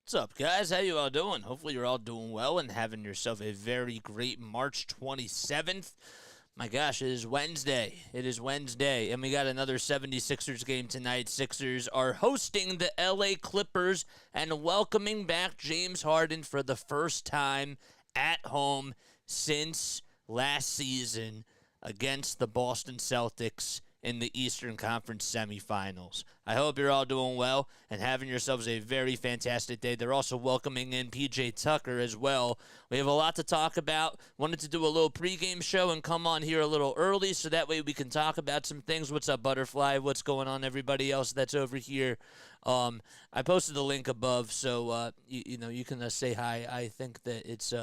What's up, guys? How you all doing? Hopefully you're all doing well and having yourself a very great March 27th. My gosh, it is Wednesday. It is Wednesday, and we got another 76ers game tonight. Sixers are hosting the LA Clippers and welcoming back James Harden for the first time at home since last season against the Boston Celtics in the Eastern Conference semifinals. I hope you're all doing well and having yourselves a very fantastic day. They're also welcoming in PJ Tucker as well. We have a lot to talk about. Wanted to do a little pregame show and come on here a little early so that way we can talk about some things. What's up, Butterfly? What's going on, everybody else that's over here? I posted the link above, so you can say hi. I think that it's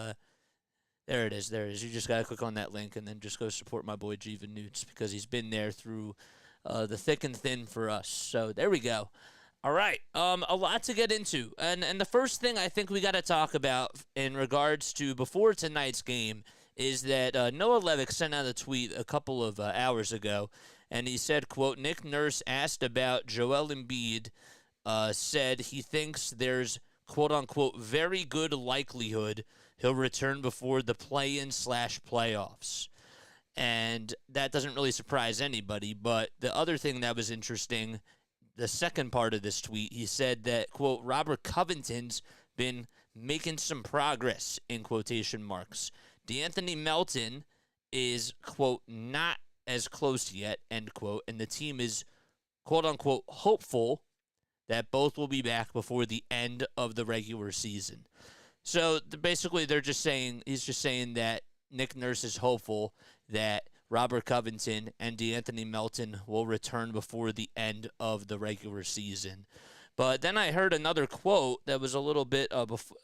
There it is. You just got to click on that link and then just go support my boy Jeevan Newts because he's been there through the thick and thin for us. So there we go. All right. A lot to get into. And the first thing I think we got to talk about in regards to before tonight's game is that Noah Levick sent out a tweet a couple of hours ago, and he said, quote, Nick Nurse asked about Joel Embiid, said he thinks there's quote-unquote, very good likelihood he'll return before the play-in/playoffs. And that doesn't really surprise anybody, but the other thing that was interesting, the second part of this tweet, he said that, quote, Robert Covington's been making some progress, in quotation marks. D'Anthony Melton is, quote, not as close yet, end quote, and the team is, quote-unquote, hopeful that both will be back before the end of the regular season. So basically, he's just saying that Nick Nurse is hopeful that Robert Covington and D'Anthony Melton will return before the end of the regular season. But then I heard another quote that was a little bit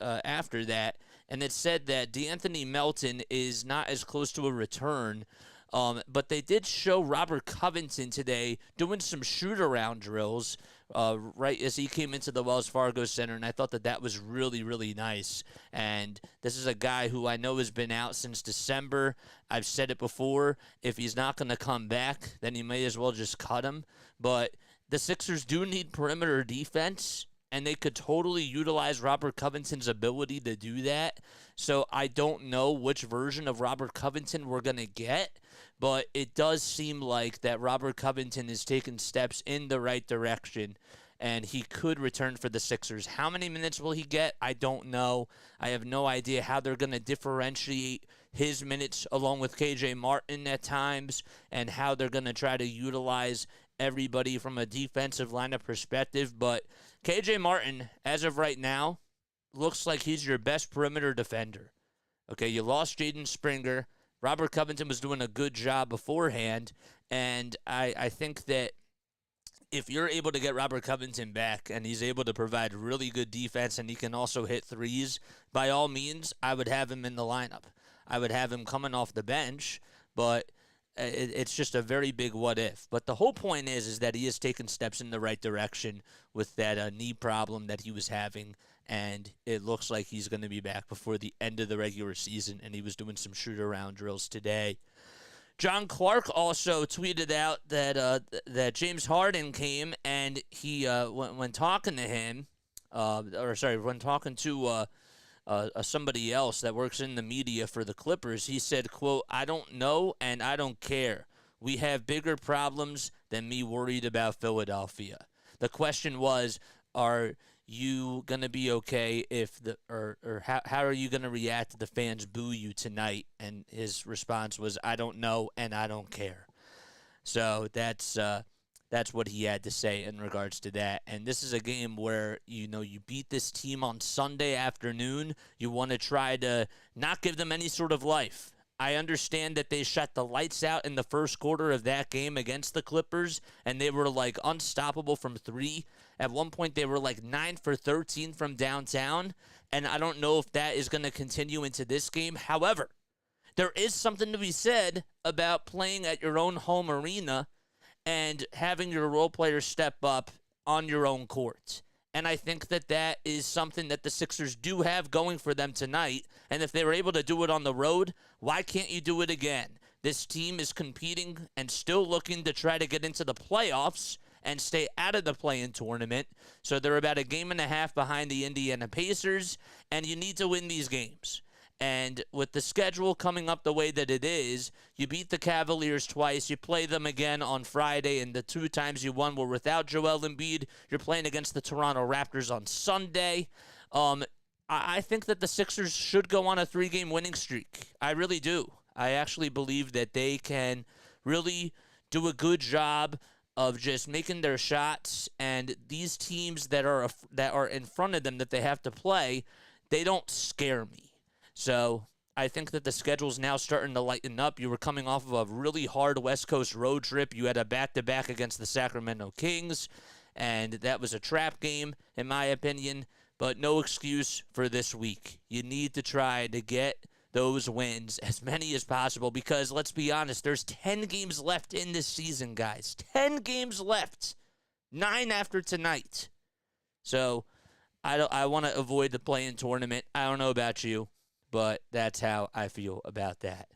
after that, and it said that D'Anthony Melton is not as close to a return. But they did show Robert Covington today doing some shoot-around drills right as he came into the Wells Fargo Center, and I thought that was really, really nice. And this is a guy who I know has been out since December. I've said it before. If he's not going to come back, then you may as well just cut him. But the Sixers do need perimeter defense, and they could totally utilize Robert Covington's ability to do that. So I don't know which version of Robert Covington we're going to get, but it does seem like that Robert Covington is taking steps in the right direction, and he could return for the Sixers. How many minutes will he get? I don't know. I have no idea how they're going to differentiate his minutes along with KJ Martin at times, and how they're going to try to utilize everybody from a defensive lineup perspective. But KJ Martin, as of right now, looks like he's your best perimeter defender. Okay, you lost Jaden Springer. Robert Covington was doing a good job beforehand, and I think that if you're able to get Robert Covington back and he's able to provide really good defense and he can also hit threes, by all means, I would have him in the lineup. I would have him coming off the bench, but it's just a very big what if. But the whole point is that he has taken steps in the right direction with that knee problem that he was having, and it looks like he's going to be back before the end of the regular season, and he was doing some shoot-around drills today. John Clark also tweeted out that James Harden came, and he when talking to him, when talking to somebody else that works in the media for the Clippers, he said, quote, I don't know and I don't care. We have bigger problems than me worried about Philadelphia. The question was, are you going to be okay if how are you going to react if the fans boo you tonight? And his response was, I don't know and I don't care. So that's what he had to say in regards to that. And this is a game where, you beat this team on Sunday afternoon. You want to try to not give them any sort of life. I understand that they shut the lights out in the first quarter of that game against the Clippers, and they were, unstoppable from three. At one point, they were, 9 for 13 from downtown, and I don't know if that is going to continue into this game. However, there is something to be said about playing at your own home arena and having your role players step up on your own court. And I think that is something that the Sixers do have going for them tonight. And if they were able to do it on the road, why can't you do it again? This team is competing and still looking to try to get into the playoffs. and stay out of the play-in tournament. So they're about a game and a half behind the Indiana Pacers, and you need to win these games. And with the schedule coming up the way that it is, you beat the Cavaliers twice. You play them again on Friday, and the 2 times you won were without Joel Embiid. You're playing against the Toronto Raptors on Sunday. I think that the Sixers should go on a 3-game winning streak. I really do. I actually believe that they can really do a good job of just making their shots, and these teams that are in front of them that they have to play, they don't scare me. So I think that the schedule's now starting to lighten up. You were coming off of a really hard West Coast road trip. You had a back-to-back against the Sacramento Kings, and that was a trap game, in my opinion, but no excuse for this week. You need to try to get those wins, as many as possible, because let's be honest, there's 10 games left in this season, guys. 10 games left. 9 after tonight. So I want to avoid the play-in tournament. I don't know about you, but that's how I feel about that.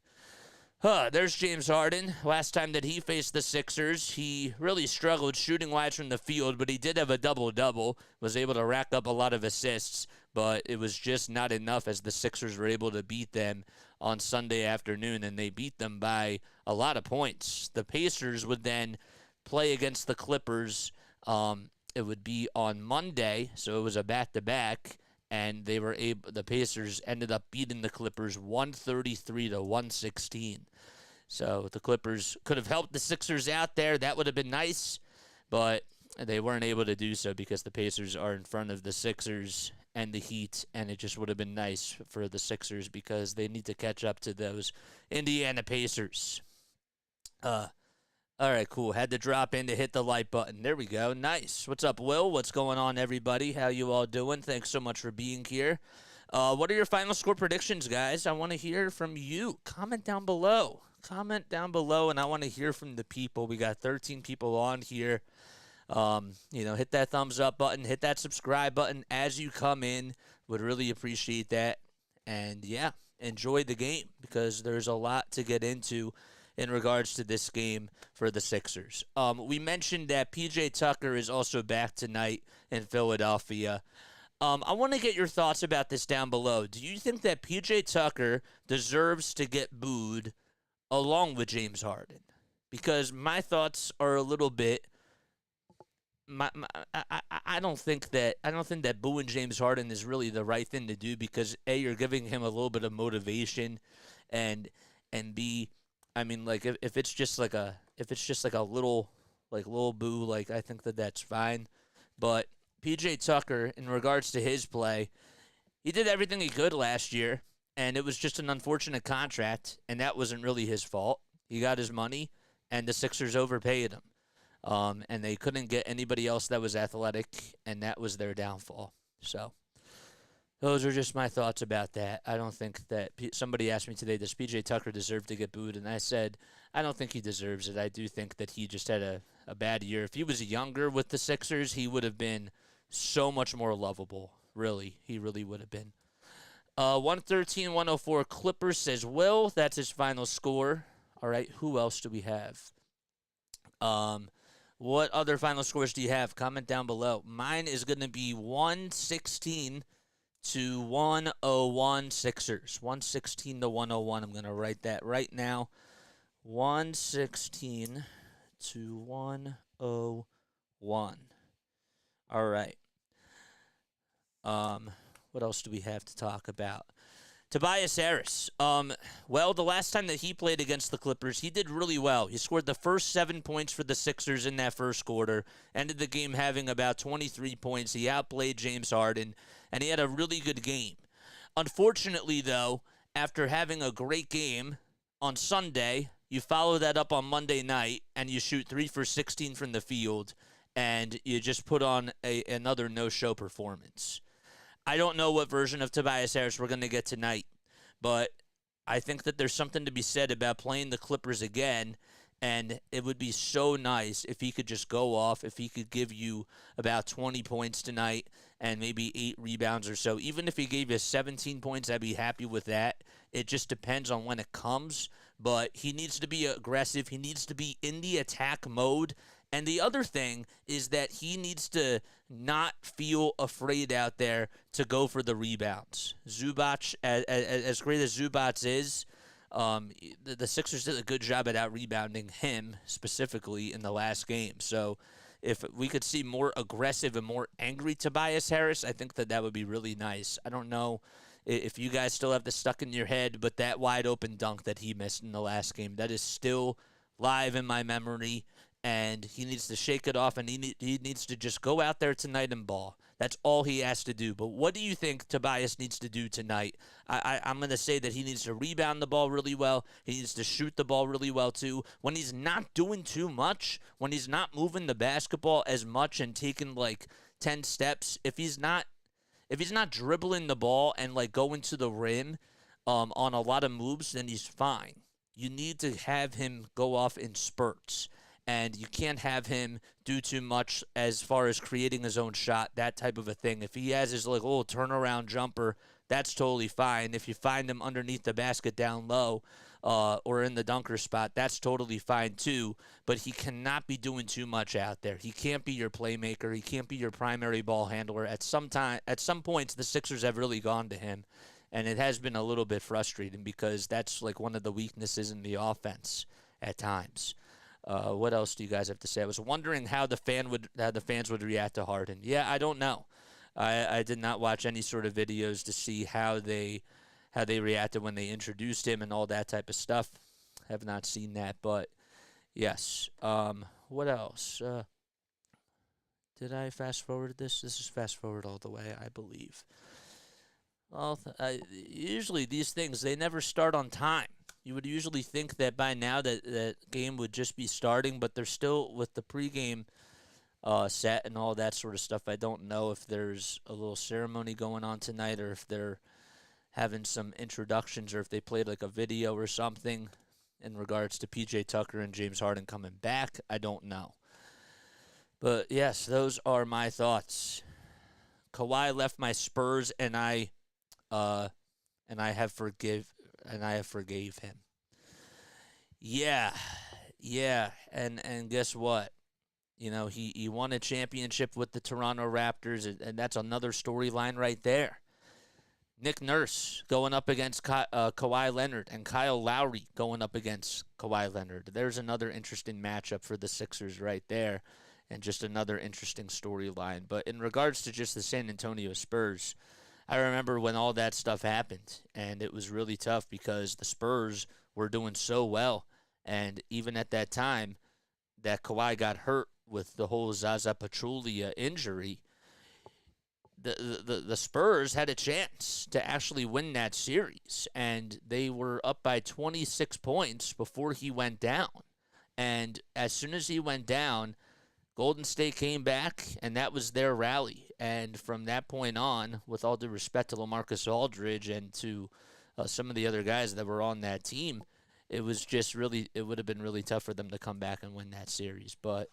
There's James Harden. Last time that he faced the Sixers, he really struggled shooting-wise from the field, but he did have a double-double, was able to rack up a lot of assists, but it was just not enough as the Sixers were able to beat them on Sunday afternoon, and they beat them by a lot of points. The Pacers would then play against the Clippers. It would be on Monday, so it was a back-to-back, and the Pacers ended up beating the Clippers 133-116. So the Clippers could have helped the Sixers out there. That would have been nice, but they weren't able to do so because the Pacers are in front of the Sixers and the Heat, and it just would have been nice for the Sixers because they need to catch up to those Indiana Pacers. All right, cool. Had to drop in to hit the like button. There we go. Nice. What's up, Will? What's going on, everybody? How you all doing? Thanks so much for being here. What are your final score predictions, guys? I want to hear from you. Comment down below. And I want to hear from the people. We got 13 people on here. Hit that thumbs up button. Hit that subscribe button as you come in. Would really appreciate that. And, yeah, enjoy the game because there's a lot to get into in regards to this game for the Sixers. We mentioned that P.J. Tucker is also back tonight in Philadelphia. I want to get your thoughts about this down below. Do you think that P.J. Tucker deserves to get booed along with James Harden? Because my thoughts are a little bit. I don't think that booing James Harden is really the right thing to do because A, you're giving him a little bit of motivation, and B, I mean, like if it's just like a little boo, like I think that's fine. But PJ Tucker, in regards to his play, he did everything he could last year, and it was just an unfortunate contract, and that wasn't really his fault. He got his money, and the Sixers overpaid him, and they couldn't get anybody else that was athletic, and that was their downfall. So those are just my thoughts about that. I don't think that somebody asked me today, does P.J. Tucker deserve to get booed? And I said, I don't think he deserves it. I do think that he just had a bad year. If he was younger with the Sixers, he would have been so much more lovable. Really, he really would have been. 113-104 Clippers says Will. That's his final score. All right, who else do we have? What other final scores do you have? Comment down below. Mine is going to be 116-101 Sixers. 116-101. I'm going to write that right now. 116-101. All right. What else do we have to talk about? Tobias Harris. Well, the last time that he played against the Clippers, he did really well. He scored the first 7 points for the Sixers in that first quarter. Ended the game having about 23 points. He outplayed James Harden, and he had a really good game. Unfortunately, though, after having a great game on Sunday, you follow that up on Monday night, and you shoot 3 for 16 from the field, and you just put on another no-show performance. I don't know what version of Tobias Harris we're going to get tonight, but I think that there's something to be said about playing the Clippers again, and it would be so nice if he could just go off, if he could give you about 20 points tonight and maybe 8 rebounds or so. Even if he gave you 17 points, I'd be happy with that. It just depends on when it comes, but he needs to be aggressive. He needs to be in the attack mode, And the other thing is that he needs to not feel afraid out there to go for the rebounds. Zubac, as great as Zubac is, the Sixers did a good job at out-rebounding him specifically in the last game. So if we could see more aggressive and more angry Tobias Harris, I think that would be really nice. I don't know if you guys still have this stuck in your head, but that wide-open dunk that he missed in the last game, that is still live in my memory, and he needs to shake it off, and he needs to just go out there tonight and ball. That's all he has to do. But what do you think Tobias needs to do tonight? I'm going to say that he needs to rebound the ball really well. He needs to shoot the ball really well, too. When he's not doing too much, when he's not moving the basketball as much and taking, like, 10 steps, if he's not dribbling the ball and, like, going to the rim on a lot of moves, then he's fine. You need to have him go off in spurts. And you can't have him do too much as far as creating his own shot, that type of a thing. If he has his like little turnaround jumper, that's totally fine. If you find him underneath the basket down low or in the dunker spot, that's totally fine too. But he cannot be doing too much out there. He can't be your playmaker. He can't be your primary ball handler. At some points, the Sixers have really gone to him. And it has been a little bit frustrating because that's like one of the weaknesses in the offense at times. What else do you guys have to say? I was wondering how the fans would react to Harden. Yeah, I don't know. I did not watch any sort of videos to see how they reacted when they introduced him and all that type of stuff. Have not seen that, but yes. What else? Did I fast forward this? This is fast forward all the way, I believe. Well, usually these things, they never start on time. You would usually think that by now that game would just be starting, but they're still with the pregame set and all that sort of stuff. I don't know if there's a little ceremony going on tonight or if they're having some introductions or if they played like a video or something in regards to P.J. Tucker and James Harden coming back. I don't know. But, yes, those are my thoughts. Kawhi left my Spurs, and I have forgave him. Yeah, and guess what? You know, he won a championship with the Toronto Raptors, and that's another storyline right there. Nick Nurse going up against Kawhi Leonard, and Kyle Lowry going up against Kawhi Leonard. There's another interesting matchup for the Sixers right there, and just another interesting storyline. But in regards to just the San Antonio Spurs, I remember when all that stuff happened, and it was really tough because the Spurs were doing so well. And even at that time that Kawhi got hurt with the whole Zaza Pachulia injury, the Spurs had a chance to actually win that series. And they were up by 26 points before he went down. And as soon as he went down, Golden State came back, and that was their rally. And from that point on, with all due respect to LaMarcus Aldridge and to some of the other guys that were on that team, it would have been really tough for them to come back and win that series. But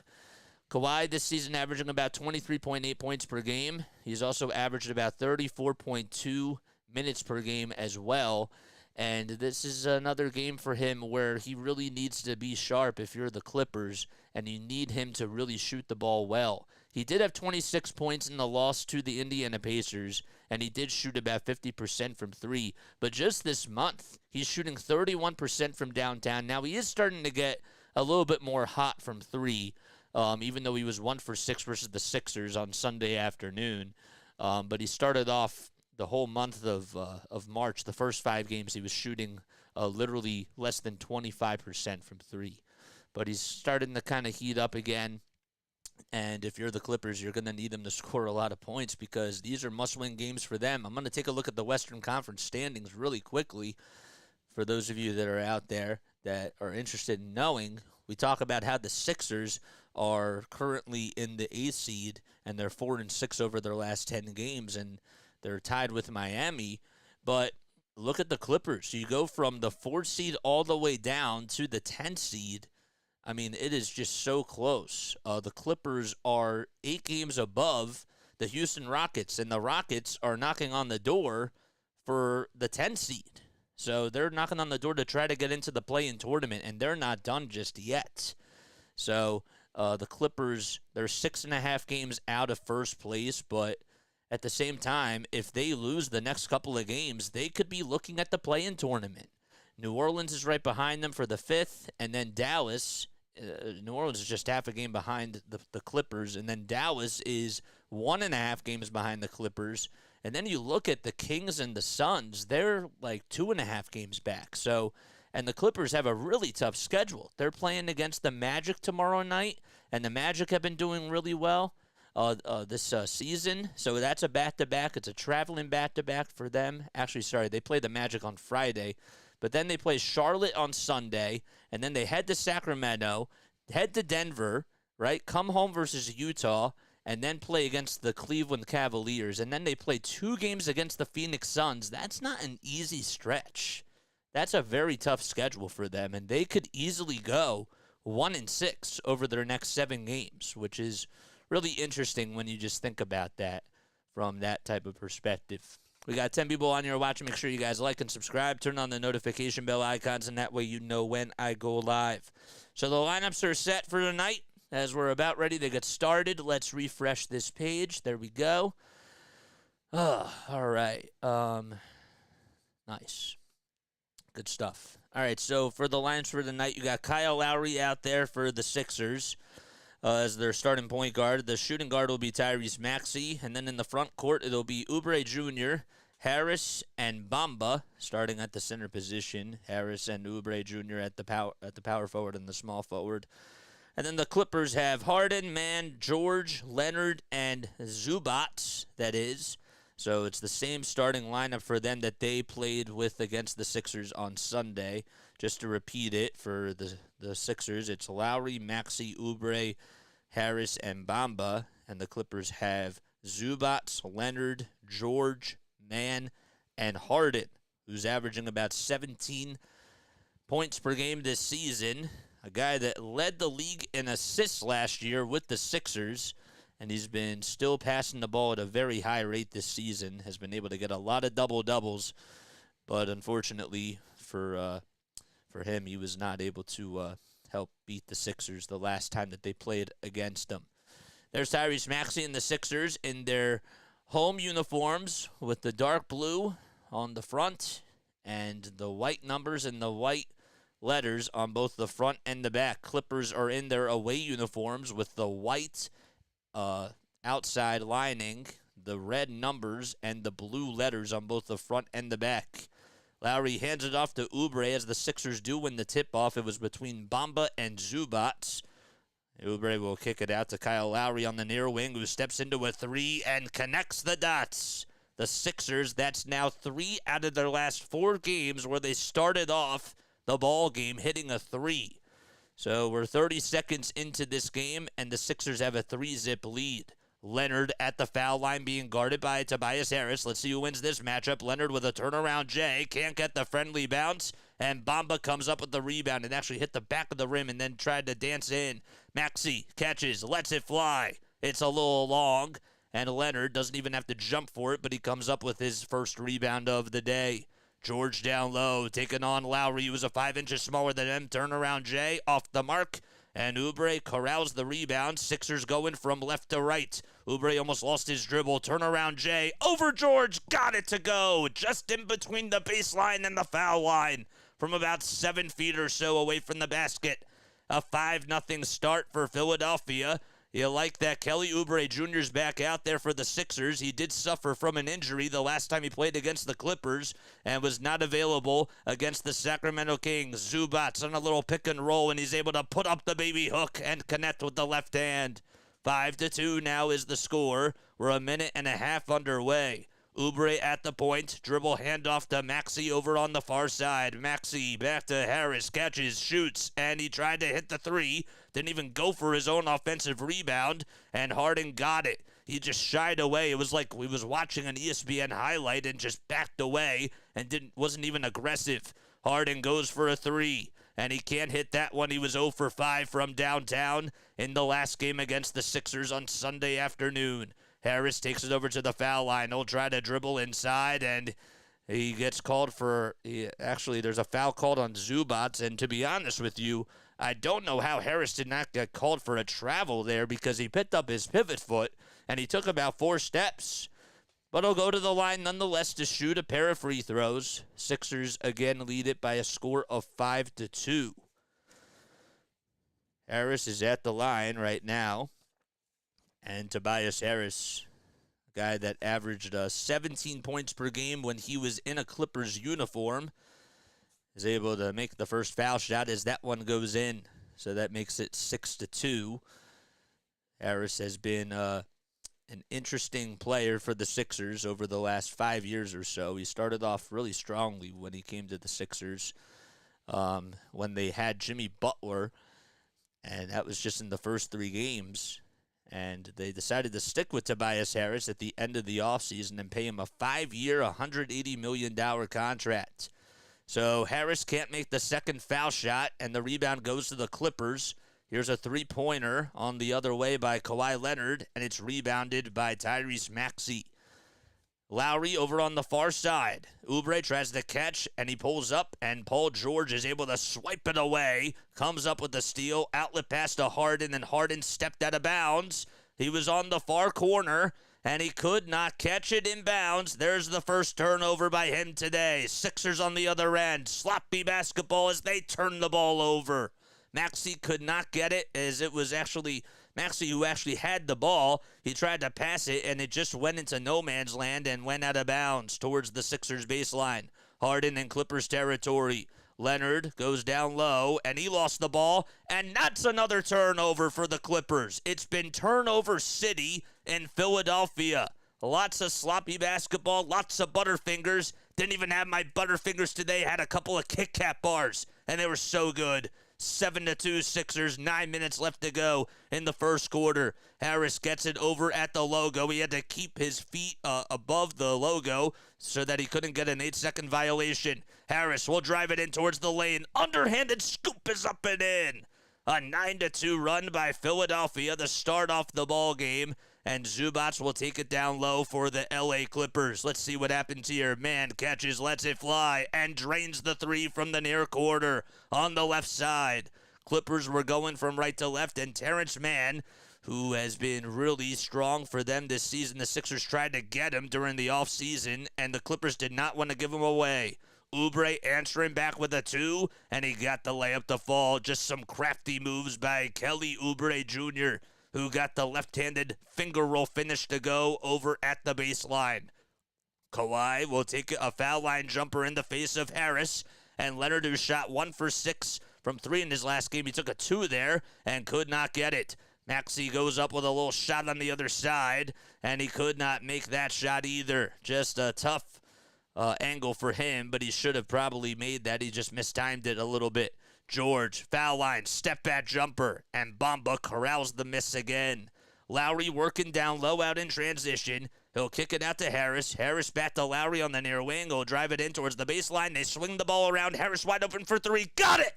Kawhi this season averaging about 23.8 points per game. He's also averaged about 34.2 minutes per game as well. And this is another game for him where he really needs to be sharp if you're the Clippers, and you need him to really shoot the ball well. He did have 26 points in the loss to the Indiana Pacers, and he did shoot about 50% from three. But just this month, he's shooting 31% from downtown. Now, he is starting to get a little bit more hot from three, even though he was 1 for 6 versus the Sixers on Sunday afternoon. But he started off the whole month of March, the first 5 games, he was shooting literally less than 25% from three. But he's starting to kind of heat up again. And if you're the Clippers, you're going to need them to score a lot of points because these are must-win games for them. I'm going to take a look at the Western Conference standings really quickly for those of you that are out there that are interested in knowing. We talk about how the Sixers are currently in the 8th seed, and they're 4-6 over their last 10 games, and they're tied with Miami. But look at the Clippers. You go from the 4th seed all the way down to the 10th seed. I mean, it is just so close. The Clippers are 8 games above the Houston Rockets, and the Rockets are knocking on the door for the 10th seed. So they're knocking on the door to try to get into the play-in tournament, and they're not done just yet. So The Clippers, they're 6.5 games out of first place, but at the same time, if they lose the next couple of games, they could be looking at the play-in tournament. New Orleans is right behind them for the 5th, and then Dallas. New Orleans is just half a game behind the Clippers, and then Dallas is 1.5 games behind the Clippers. And then you look at the Kings and the Suns, they're like 2.5 games back. So, and the Clippers have a really tough schedule. They're playing against the Magic tomorrow night, and the Magic have been doing really well this season. So that's a back-to-back. It's a traveling back-to-back for them. Actually, sorry, they play the Magic on Friday. But then they play Charlotte on Sunday, and then they head to Sacramento, head to Denver, right? Come home versus Utah, and then play against the Cleveland Cavaliers. And then they play 2 games against the Phoenix Suns. That's not an easy stretch. That's a very tough schedule for them, and they could easily go 1-6 over their next 7 games, which is really interesting when you just think about that from that type of perspective. We got 10 people on here watching. Make sure you guys like and subscribe. Turn on the notification bell icons, and that way you know when I go live. So the lineups are set for tonight. As we're about ready to get started, let's refresh this page. There we go. All right. Nice. Good stuff. All right, so for the lines for tonight, you got Kyle Lowry out there for the Sixers as their starting point guard. The shooting guard will be Tobias Maxey, and then in the front court, it'll be Oubre Jr., Harris, and Bamba starting at the center position. Harris and Oubre Jr. at the power forward and the small forward. And then the Clippers have Harden, Mann, George, Leonard, and Zubac, that is. So it's the same starting lineup for them that they played with against the Sixers on Sunday. Just to repeat it for the Sixers, it's Lowry, Maxey, Oubre, Harris, and Bamba. And the Clippers have Zubac, Leonard, George, Mann, and Harden, who's averaging about 17 points per game this season. A guy that led the league in assists last year with the Sixers, and he's been still passing the ball at a very high rate this season, has been able to get a lot of double-doubles, but unfortunately for him, he was not able to help beat the Sixers the last time that they played against them. There's Tobias Maxey and the Sixers in their home uniforms with the dark blue on the front and the white numbers and the white letters on both the front and the back. Clippers are in their away uniforms with the white outside lining, the red numbers, and the blue letters on both the front and the back. Lowry hands it off to Oubre as the Sixers do win the tip-off. It was between Bamba and Zubac. Oubre will kick it out to Kyle Lowry on the near wing, who steps into a 3 and connects the dots. The Sixers, that's now 3 out of their last 4 games where they started off the ball game hitting a 3. So we're 30 seconds into this game, and the Sixers have a 3-zip lead. Leonard at the foul line being guarded by Tobias Harris. Let's see who wins this matchup. Leonard with a turnaround J. Can't get the friendly bounce, and Bamba comes up with the rebound and actually hit the back of the rim and then tried to dance in. Maxey catches, lets it fly. It's a little long, and Leonard doesn't even have to jump for it, but he comes up with his first rebound of the day. George down low, taking on Lowry, who was 5 inches smaller than him. Turnaround J, off the mark, and Oubre corrals the rebound. Sixers going from left to right. Oubre almost lost his dribble. Turnaround J, over George, got it to go. Just in between the baseline and the foul line. From about 7 feet or so away from the basket. A 5-0 start for Philadelphia. You like that Kelly Oubre Jr.'s back out there for the Sixers. He did suffer from an injury the last time he played against the Clippers and was not available against the Sacramento Kings. Zubac on a little pick and roll, and he's able to put up the baby hook and connect with the left hand. 5-2 now is the score. We're a minute and a half underway. Oubre at the point, dribble handoff to Maxey over on the far side. Maxey back to Harris, catches, shoots, and he tried to hit the 3. Didn't even go for his own offensive rebound, and Harden got it. He just shied away. It was like we was watching an ESPN highlight and just backed away and wasn't even aggressive. Harden goes for a 3, and he can't hit that one. He was 0 for 5 from downtown in the last game against the Sixers on Sunday afternoon. Harris takes it over to the foul line. He'll try to dribble inside, and he gets called for, actually, there's a foul called on Zubac, and to be honest with you, I don't know how Harris did not get called for a travel there because he picked up his pivot foot and he took about 4 steps. But he'll go to the line nonetheless to shoot a pair of free throws. Sixers again lead it by a score of 5-2. Harris is at the line right now. And Tobias Harris, a guy that averaged 17 points per game when he was in a Clippers uniform, is able to make the first foul shot as that one goes in. So that makes it 6-2. Harris has been an interesting player for the Sixers over the last 5 years or so. He started off really strongly when he came to the Sixers when they had Jimmy Butler, and that was just in the first 3 games. And they decided to stick with Tobias Harris at the end of the offseason and pay him a 5-year, $180 million contract. So Harris can't make the second foul shot, and the rebound goes to the Clippers. Here's a three-pointer on the other way by Kawhi Leonard, and it's rebounded by Tyrese Maxey. Lowry over on the far side. Oubre tries to catch, and he pulls up, and Paul George is able to swipe it away. Comes up with the steal. Outlet pass to Harden, and Harden stepped out of bounds. He was on the far corner, and he could not catch it in bounds. There's the first turnover by him today. Sixers on the other end. Sloppy basketball as they turn the ball over. Maxey could not get it, as it was actually Maxey who actually had the ball. He tried to pass it, and it just went into no man's land and went out of bounds towards the Sixers baseline. Harden in Clippers territory. Leonard goes down low, and he lost the ball, and that's another turnover for the Clippers. It's been turnover city in Philadelphia. Lots of sloppy basketball, lots of Butterfingers. Didn't even have my Butterfingers today. Had a couple of Kit Kat bars, and they were so good. 7-2 Sixers, 9 minutes left to go in the first quarter. Harris gets it over at the logo. He had to keep his feet above the logo so that he couldn't get an 8-second violation. Harris will drive it in towards the lane. Underhanded scoop is up and in. A 9-2 run by Philadelphia to start off the ball game. And Zubac will take it down low for the LA Clippers. Let's see what happens here. Man catches, lets it fly, and drains the three from the near corner on the left side. Clippers were going from right to left, and Terrence Mann, who has been really strong for them this season, the Sixers tried to get him during the offseason, and the Clippers did not want to give him away. Oubre answering back with a 2, and he got the layup to fall. Just some crafty moves by Kelly Oubre Jr., who got the left-handed finger roll finish to go over at the baseline. Kawhi will take a foul line jumper in the face of Harris, and Leonard, who shot 1 for 6 from 3 in his last game, he took a 2 there and could not get it. Maxey goes up with a little shot on the other side, and he could not make that shot either. Just a tough angle for him, but he should have probably made that. He just mistimed it a little bit. George, foul line, step back jumper, and Bamba corrals the miss again. Lowry working down low out in transition. He'll kick it out to Harris. Harris back to Lowry on the near wing. He'll drive it in towards the baseline. They swing the ball around. Harris wide open for 3. Got it!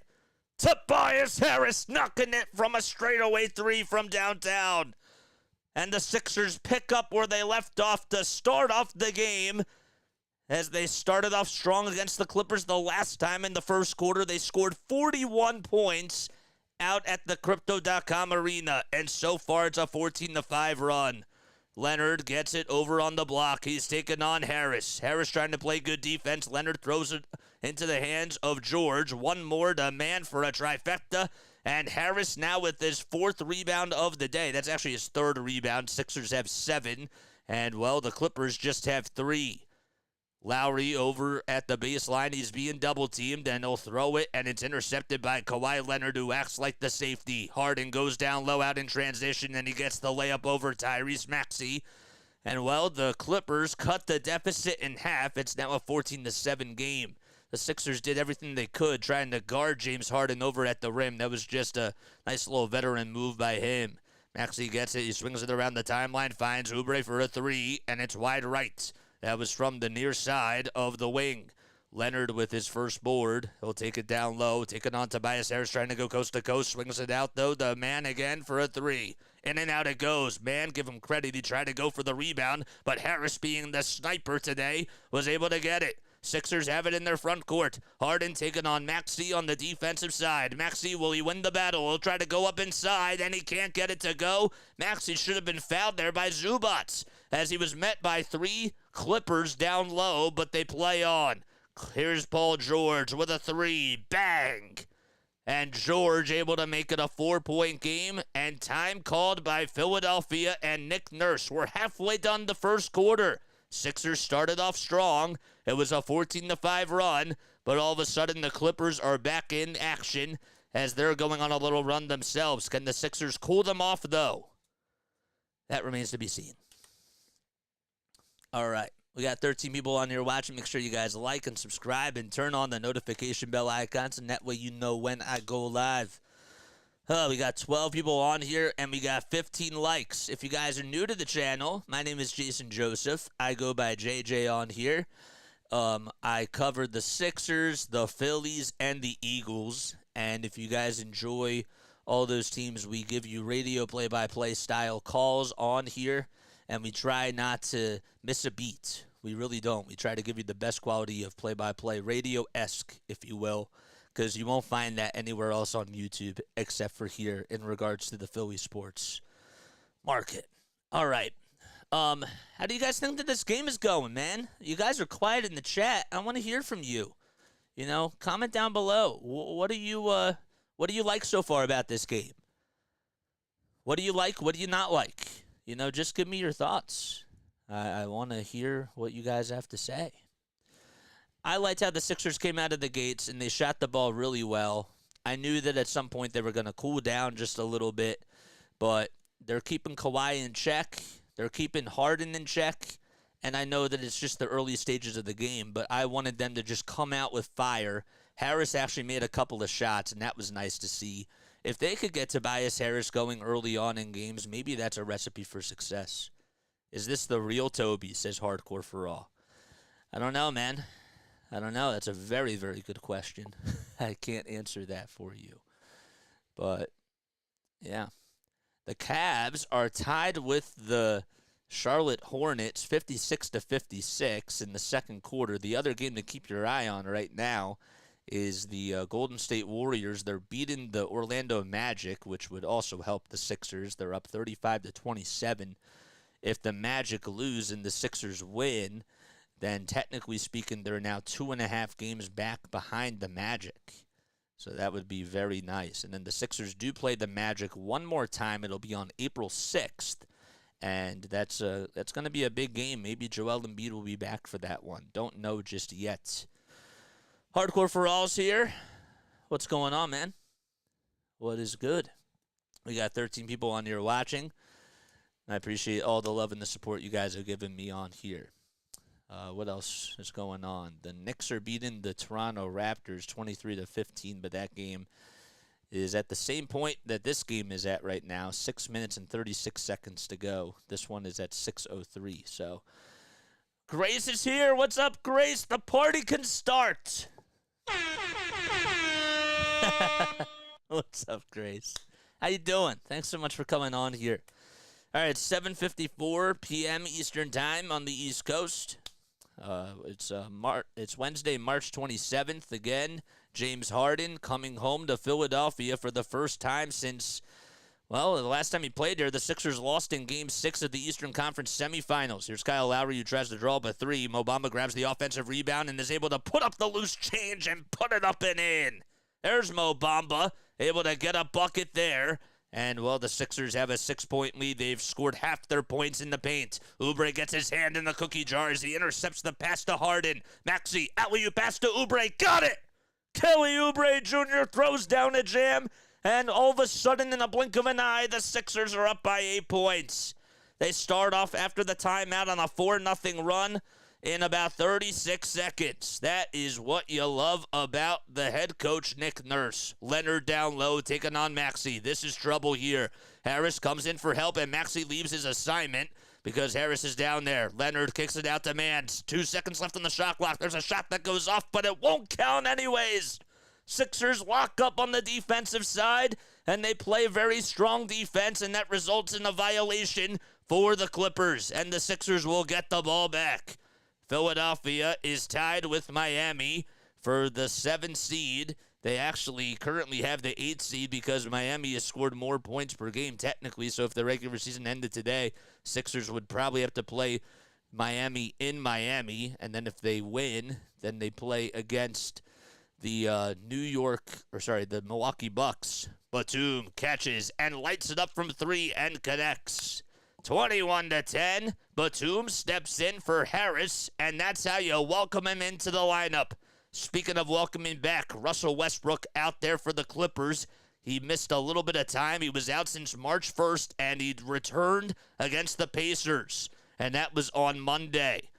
Tobias Harris knocking it from a straightaway 3 from downtown. And the Sixers pick up where they left off to start off the game. As they started off strong against the Clippers the last time in the first quarter, they scored 41 points out at the Crypto.com arena, and so far it's a 14-5 run. Leonard gets it over on the block. He's taken on Harris. Harris trying to play good defense. Leonard throws it into the hands of George. One more to man for a trifecta, and Harris now with his 4th rebound of the day. That's actually his 3rd rebound. Sixers have 7, and, well, the Clippers just have 3. Lowry over at the baseline. He's being double-teamed, and he'll throw it, and it's intercepted by Kawhi Leonard, who acts like the safety. Harden goes down low out in transition, and he gets the layup over Tyrese Maxey. And, well, the Clippers cut the deficit in half. It's now a 14-7 game. The Sixers did everything they could trying to guard James Harden over at the rim. That was just a nice little veteran move by him. Maxey gets it. He swings it around the timeline, finds Oubre for a 3, and it's wide right. That was from the near side of the wing. Leonard with his first board. He'll take it down low. Taking on Tobias Harris, trying to go coast to coast. Swings it out, though. The man again for a 3. In and out it goes. Man, give him credit. He tried to go for the rebound, but Harris, being the sniper today, was able to get it. Sixers have it in their front court. Harden taking on Maxey on the defensive side. Maxey, will he win the battle? He'll try to go up inside, and he can't get it to go. Maxey should have been fouled there by Zubac as he was met by 3 Clippers down low, but they play on. Here's Paul George with a 3. Bang! And George able to make it a 4-point game, and time called by Philadelphia and Nick Nurse. We're halfway done the first quarter. Sixers started off strong. It was a 14-5 run, but all of a sudden the Clippers are back in action as they're going on a little run themselves. Can the Sixers cool them off, though? That remains to be seen. All right. We got 13 people on here watching. Make sure you guys like and subscribe and turn on the notification bell icons, and that way you know when I go live. We got 12 people on here, and we got 15 likes. If you guys are new to the channel, my name is Jason Joseph. I go by JJ on here. I covered the Sixers, the Phillies, and the Eagles. And if you guys enjoy all those teams, we give you radio play-by-play style calls on here, and we try not to miss a beat. We really don't. We try to give you the best quality of play-by-play, radio-esque, if you will, because you won't find that anywhere else on YouTube except for here in regards to the Philly sports market. All right. How do you guys think that this game is going, man? You guys are quiet in the chat. I want to hear from you. You know, comment down below. What do you like so far about this game? What do you like? What do you not like? You know, just give me your thoughts. I want to hear what you guys have to say. I liked how the Sixers came out of the gates and they shot the ball really well. I knew that at some point they were going to cool down just a little bit, but they're keeping Kawhi in check. They're keeping Harden in check, and I know that it's just the early stages of the game, but I wanted them to just come out with fire. Harris actually made a couple of shots, and that was nice to see. If they could get Tobias Harris going early on in games, maybe that's a recipe for success. Is this the real Toby, says Hardcore for All. I don't know, man. I don't know. That's a very, very good question. I can't answer that for you. But, yeah. The Cavs are tied with the Charlotte Hornets 56-56 in the second quarter. The other game to keep your eye on right now is the Golden State Warriors. They're beating the Orlando Magic, which would also help the Sixers. They're up 35-27. If the Magic lose and the Sixers win, then technically speaking, they're now 2.5 games back behind the Magic. So that would be very nice. And then the Sixers do play the Magic one more time. It'll be on April 6th. And that's going to be a big game. Maybe Joel Embiid will be back for that one. Don't know just yet. Hardcore for All's here. What's going on, man? What is good? We got 13 people on here watching. I appreciate all the love and the support you guys have given me on here. What else is going on? The Knicks are beating the Toronto Raptors 23-15, but that game is at the same point that this game is at right now. 6 minutes and 36 seconds to go. This one is at 6:03. So Grace is here. What's up, Grace? The party can start. What's up, Grace? How you doing? Thanks so much for coming on here. All right, 7:54 p.m. Eastern Time on the East Coast. It's Wednesday, March 27th. Again, James Harden coming home to Philadelphia for the first time since, well, the last time he played there, the Sixers lost in Game 6 of the Eastern Conference semifinals. Here's Kyle Lowry, who tries to draw up a 3. Mo Bamba grabs the offensive rebound and is able to put up the loose change and put it up and in. There's Mo Bamba, able to get a bucket there. And, well, the Sixers have a 6-point lead. They've scored half their points in the paint. Oubre gets his hand in the cookie jar as he intercepts the pass to Harden. Maxey, alley-oop pass to Oubre. Got it! Kelly Oubre Jr. throws down a jam. And all of a sudden, in a blink of an eye, the Sixers are up by 8 points. They start off after the timeout on a 4-0 run in about 36 seconds. That is what you love about the head coach, Nick Nurse. Leonard down low, taking on Maxey. This is trouble here. Harris comes in for help, and Maxey leaves his assignment because Harris is down there. Leonard kicks it out to Mans. 2 seconds left on the shot clock. There's a shot that goes off, but it won't count anyways. Sixers lock up on the defensive side, and they play very strong defense, and that results in a violation for the Clippers, and the Sixers will get the ball back. Philadelphia is tied with Miami for the 7th seed. They actually currently have the 8th seed because Miami has scored more points per game technically. So if the regular season ended today, Sixers would probably have to play Miami in Miami. And then if they win, then they play against the the Milwaukee Bucks. Batum catches and lights it up from 3 and connects. 21-10. Batum steps in for Harris, and that's how you welcome him into the lineup. Speaking of welcoming back, Russell Westbrook out there for the Clippers. He missed a little bit of time. He was out since March 1st, and he returned against the Pacers, and that was on Monday.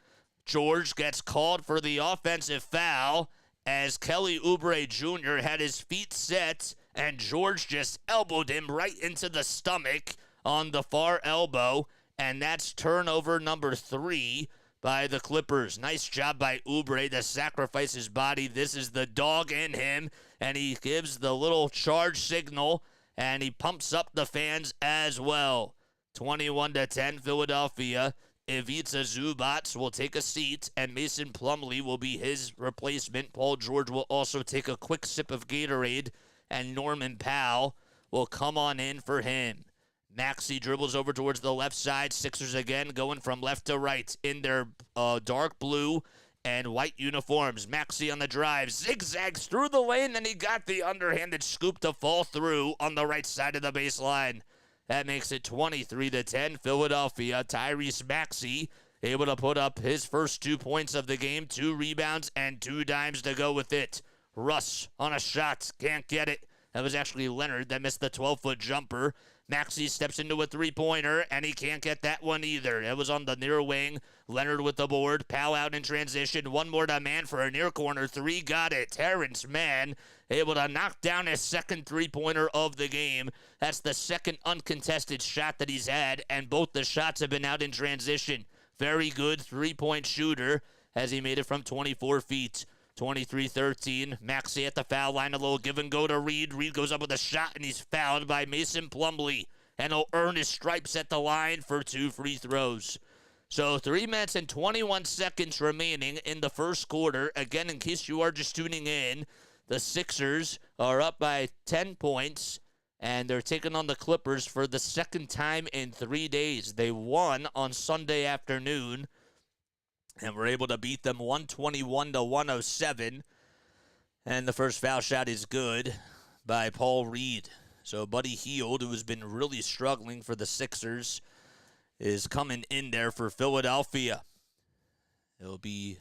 George gets called for the offensive foul as Kelly Oubre Jr. had his feet set, and George just elbowed him right into the stomach on the far elbow, and that's turnover number 3 by the Clippers. Nice job by Oubre to sacrifice his body. This is the dog in him, and he gives the little charge signal, and he pumps up the fans as well. 21-10 Philadelphia. Ivica Zubac will take a seat, and Mason Plumlee will be his replacement. Paul George will also take a quick sip of Gatorade, and Norman Powell will come on in for him. Maxey dribbles over towards the left side. Sixers again going from left to right in their dark blue and white uniforms. Maxey on the drive, zigzags through the lane, and he got the underhanded scoop to fall through on the right side of the baseline. That makes it 23-10 Philadelphia. Tyrese Maxey able to put up his first 2 points of the game, 2 rebounds and 2 dimes to go with it. Russ on a shot, can't get it. That was actually Leonard that missed the 12-foot jumper. Maxey steps into a three-pointer, and he can't get that one either. It was on the near wing. Leonard with the board. Powell out in transition. One more to Mann for a near corner. 3, got it. Terrence Mann able to knock down his second three-pointer of the game. That's the second uncontested shot that he's had, and both the shots have been out in transition. Very good three-point shooter as he made it from 24 feet. 23-13. Maxey at the foul line. A little give and go to Reed. Reed goes up with a shot, and he's fouled by Mason Plumlee. And he'll earn his stripes at the line for 2 free throws. So 3 minutes and 21 seconds remaining in the first quarter. Again, in case you are just tuning in, the Sixers are up by 10 points, and they're taking on the Clippers for the second time in 3 days. They won on Sunday afternoon, and were able to beat them 121-107. And the first foul shot is good by Paul Reed. So Buddy Hield, who has been really struggling for the Sixers, is coming in there for Philadelphia. He'll be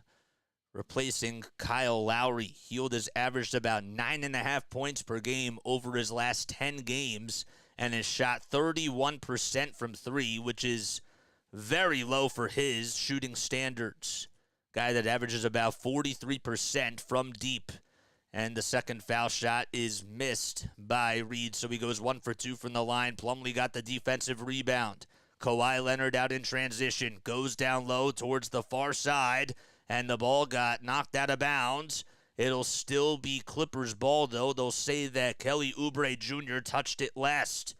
replacing Kyle Lowry. Hield has averaged about 9.5 points per game over his last 10 games and has shot 31% from 3, which is very low for his shooting standards. Guy that averages about 43% from deep. And the second foul shot is missed by Reed, so he goes 1 for 2 from the line. Plumlee got the defensive rebound. Kawhi Leonard out in transition. Goes down low towards the far side, and the ball got knocked out of bounds. It'll still be Clippers ball, though. They'll say that Kelly Oubre Jr. touched it last.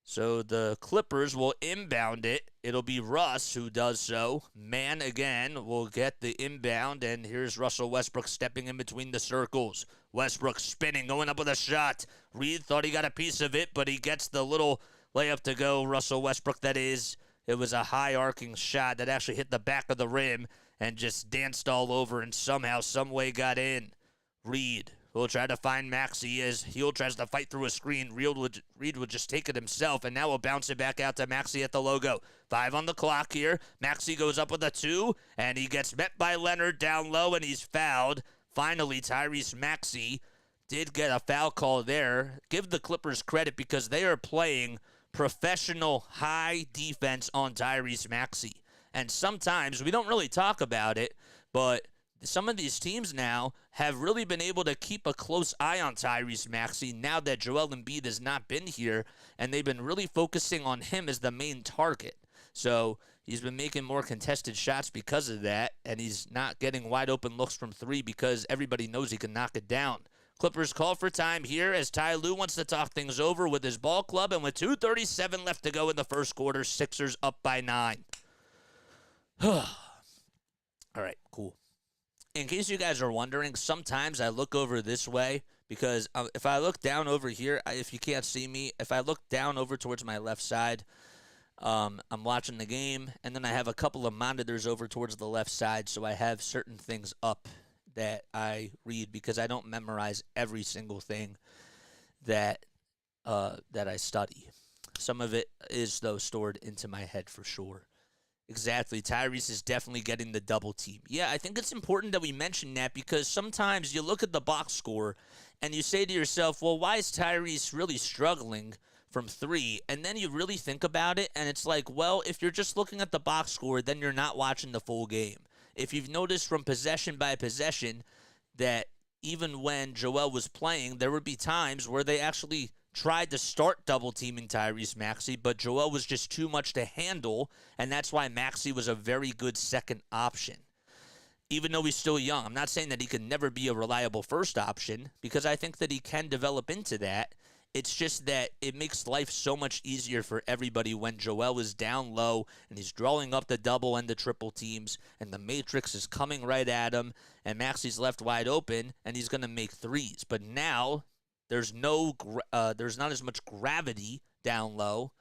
So the Clippers will inbound it. It'll be Russ who does so. Mann again will get the inbound, and here's Russell Westbrook stepping in between the circles. Westbrook spinning, going up with a shot. Reed thought he got a piece of it, but he gets the little layup to go. Russell Westbrook, that is. It was a high arcing shot that actually hit the back of the rim and just danced all over and somehow, some way got in. Reed will try to find Maxey as Hield tries to fight through a screen. Reed would just take it himself, and now we'll bounce it back out to Maxey at the logo. 5 on the clock here. Maxey goes up with a 2, and he gets met by Leonard down low, and he's fouled. Finally, Tyrese Maxey did get a foul call there. Give the Clippers credit because they are playing professional high defense on Tyrese Maxey. And sometimes, we don't really talk about it, but some of these teams now have really been able to keep a close eye on Tyrese Maxey now that Joel Embiid has not been here, and they've been really focusing on him as the main target. So he's been making more contested shots because of that, and he's not getting wide open looks from 3 because everybody knows he can knock it down. Clippers call for time here as Ty Lue wants to talk things over with his ball club, and with 2:37 left to go in the first quarter, Sixers up by 9. All right, cool. In case you guys are wondering, sometimes I look over this way because if I look down over here, if you can't see me, if I look down over towards my left side, I'm watching the game, and then I have a couple of monitors over towards the left side, so I have certain things up that I read because I don't memorize every single thing that that I study. Some of it is, though, stored into my head for sure. Exactly. Tyrese is definitely getting the double team. Yeah, I think it's important that we mention that because sometimes you look at the box score and you say to yourself, well, why is Tyrese really struggling from three? And then you really think about it, and it's like, well, if you're just looking at the box score, then you're not watching the full game. If you've noticed from possession by possession that even when Joel was playing, there would be times where they actually tried to start double-teaming Tyrese Maxey, but Joel was just too much to handle, and that's why Maxey was a very good second option. Even though he's still young, I'm not saying that he can never be a reliable first option, because I think that he can develop into that. It's just that it makes life so much easier for everybody when Joel is down low and he's drawing up the double and the triple teams, and the matrix is coming right at him, and Maxey's left wide open, and he's going to make threes. But now there's not as much gravity down low,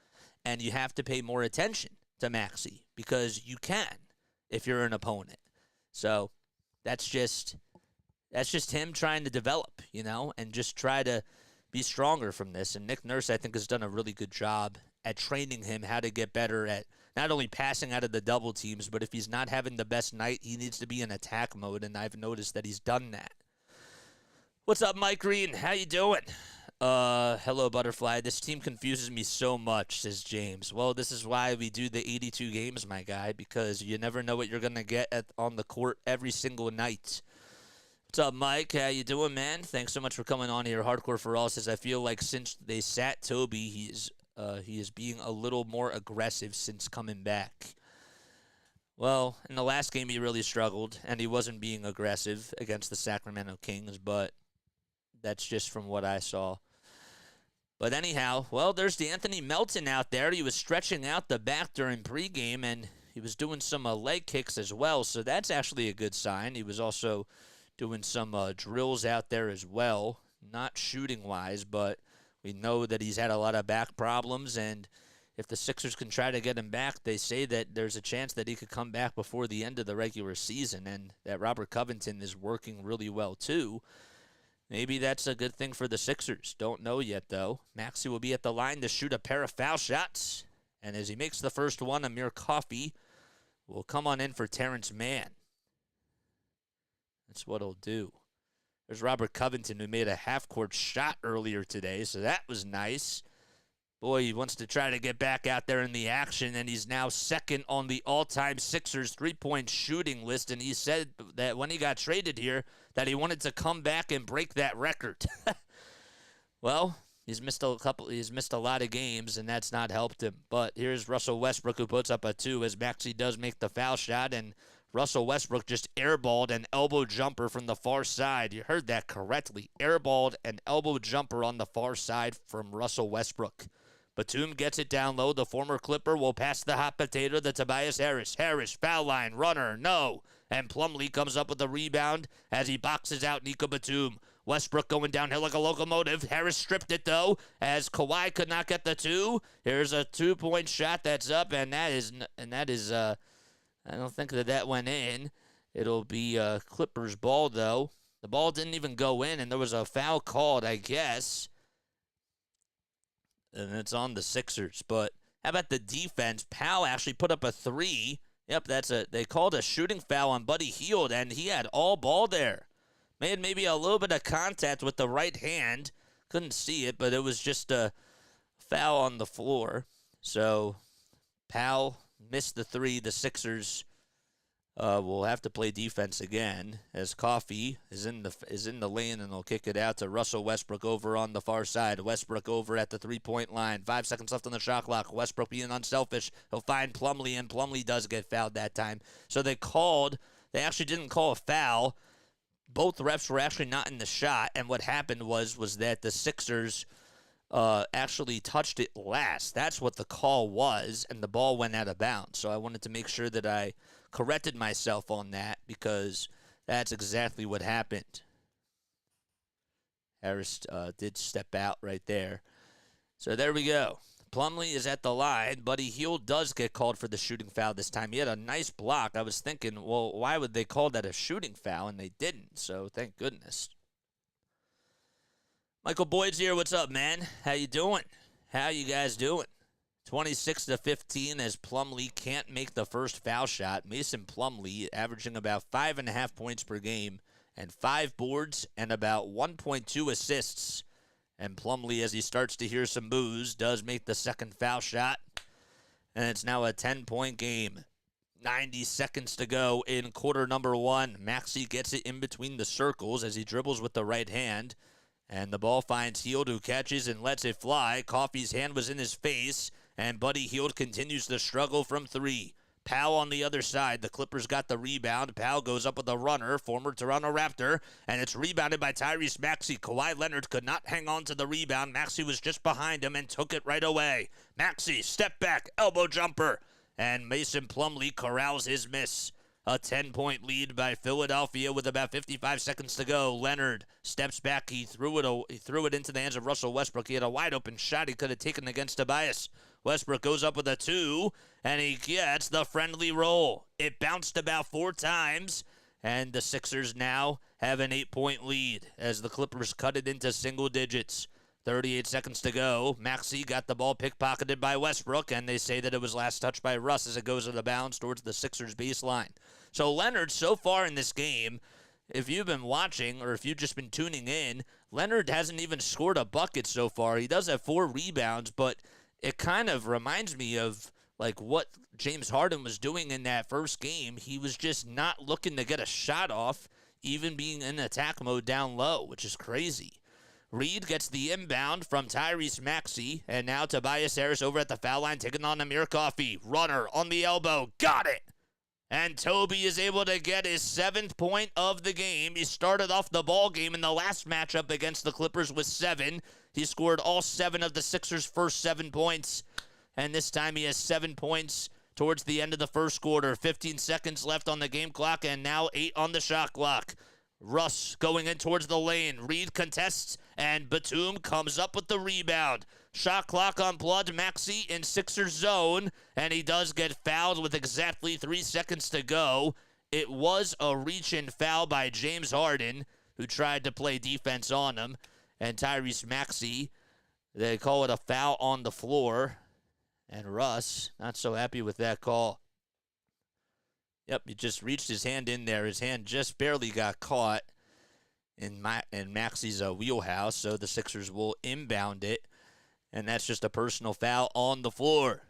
and you have to pay more attention to Maxey because you can if you're an opponent. So that's just him trying to develop, and just try to be stronger from this. And Nick Nurse, I think, has done a really good job at training him how to get better at not only passing out of the double teams, but if he's not having the best night, he needs to be in attack mode, and I've noticed that he's done that. What's up, Mike Green? How you doing? Hello, Butterfly. This team confuses me so much, says James. Well, this is why we do the 82 games, my guy, because you never know what you're going to get on the court every single night. What's up, Mike? How you doing, man? Thanks so much for coming on here. Hardcore for All says, I feel like since they sat Toby, he is being a little more aggressive since coming back. Well, in the last game, he really struggled, and he wasn't being aggressive against the Sacramento Kings, but that's just from what I saw. But anyhow, well, there's D'Anthony Melton out there. He was stretching out the back during pregame, and he was doing some leg kicks as well, so that's actually a good sign. He was also doing some drills out there as well, not shooting-wise, but we know that he's had a lot of back problems, and if the Sixers can try to get him back, they say that there's a chance that he could come back before the end of the regular season, and that Robert Covington is working really well too. Maybe that's a good thing for the Sixers. Don't know yet, though. Maxey will be at the line to shoot a pair of foul shots, and as he makes the first one, Amir Coffey will come on in for Terrence Mann. That's what he'll do. There's Robert Covington, who made a half-court shot earlier today, so that was nice. Boy, he wants to try to get back out there in the action, and he's now second on the all-time Sixers three-point shooting list, and he said that when he got traded here that he wanted to come back and break that record. Well, he's missed a lot of games, and that's not helped him. But here's Russell Westbrook, who puts up a 2 as Maxey does make the foul shot, and Russell Westbrook just airballed an elbow jumper from the far side. You heard that correctly. Airballed an elbow jumper on the far side from Russell Westbrook. Batum gets it down low. The former Clipper will pass the hot potato to Tobias Harris. Harris, foul line, runner, no. And Plumlee comes up with the rebound as he boxes out Nico Batum. Westbrook going downhill like a locomotive. Harris stripped it, though, as Kawhi could not get the 2. Here's a 2-point shot that's up, and that is I don't think that went in. It'll be Clippers ball, though. The ball didn't even go in, and there was a foul called, I guess. And it's on the Sixers. But how about the defense? Powell actually put up a 3. Yep, they called a shooting foul on Buddy Hield, and he had all ball there. Made maybe a little bit of contact with the right hand. Couldn't see it, but it was just a foul on the floor. So Powell missed the 3. The Sixers will have to play defense again as Coffey is in the lane, and they'll kick it out to Russell Westbrook over on the far side. Westbrook over at the 3-point line. 5 seconds left on the shot clock. Westbrook being unselfish. He'll find Plumlee, and Plumlee does get fouled that time. So they actually didn't call a foul. Both refs were actually not in the shot, and what happened was that the Sixers actually touched it last. That's what the call was, and the ball went out of bounds. So I wanted to make sure that I corrected myself on that because that's exactly what happened. Harris did step out right there. So there we go. Plumlee is at the line. Buddy Hield does get called for the shooting foul this time. He had a nice block. I was thinking, well, why would they call that a shooting foul? And they didn't, so thank goodness. Michael Boyd's here. What's up, man? How you doing? How you guys doing? 26-15 as Plumlee can't make the first foul shot. Mason Plumlee averaging about 5.5 points per game and 5 boards and about 1.2 assists. And Plumlee, as he starts to hear some boos, does make the second foul shot. And it's now a 10-point game. 90 seconds to go in quarter number 1. Maxey gets it in between the circles as he dribbles with the right hand. And the ball finds Hield, who catches and lets it fly. Coffey's hand was in his face. And Buddy Hield continues to struggle from 3. Powell on the other side. The Clippers got the rebound. Powell goes up with a runner, former Toronto Raptor, and it's rebounded by Tyrese Maxey. Kawhi Leonard could not hang on to the rebound. Maxey was just behind him and took it right away. Maxey, step back, elbow jumper, and Mason Plumlee corrals his miss. A 10-point lead by Philadelphia with about 55 seconds to go. Leonard steps back. He threw it into the hands of Russell Westbrook. He had a wide-open shot he could have taken against Tobias. Westbrook goes up with a 2, and he gets the friendly roll. It bounced about 4 times, and the Sixers now have an 8-point lead as the Clippers cut it into single digits. 38 seconds to go. Maxey got the ball pickpocketed by Westbrook, and they say that it was last touched by Russ as it goes out of bounds towards the Sixers baseline. So Leonard, so far in this game, if you've been watching or if you've just been tuning in, Leonard hasn't even scored a bucket so far. He does have 4 rebounds, but it kind of reminds me of like what James Harden was doing in that first game. He was just not looking to get a shot off, even being in attack mode down low, which is crazy. Reed gets the inbound from Tyrese Maxey, and now Tobias Harris over at the foul line taking on Amir Coffey. Runner on the elbow. Got it! And Toby is able to get his 7th point of the game. He started off the ball game in the last matchup against the Clippers with 7. He scored all 7 of the Sixers' first 7 points. And this time he has 7 points towards the end of the first quarter. 15 seconds left on the game clock and now 8 on the shot clock. Russ going in towards the lane. Reed contests, and Batum comes up with the rebound. Shot clock on blood. Maxey in Sixers zone, and he does get fouled with exactly 3 seconds to go. It was a reach-in foul by James Harden, who tried to play defense on him. And Tyrese Maxey, they call it a foul on the floor. And Russ, not so happy with that call. Yep, he just reached his hand in there. His hand just barely got caught in Maxey's wheelhouse, so the Sixers will inbound it. And that's just a personal foul on the floor.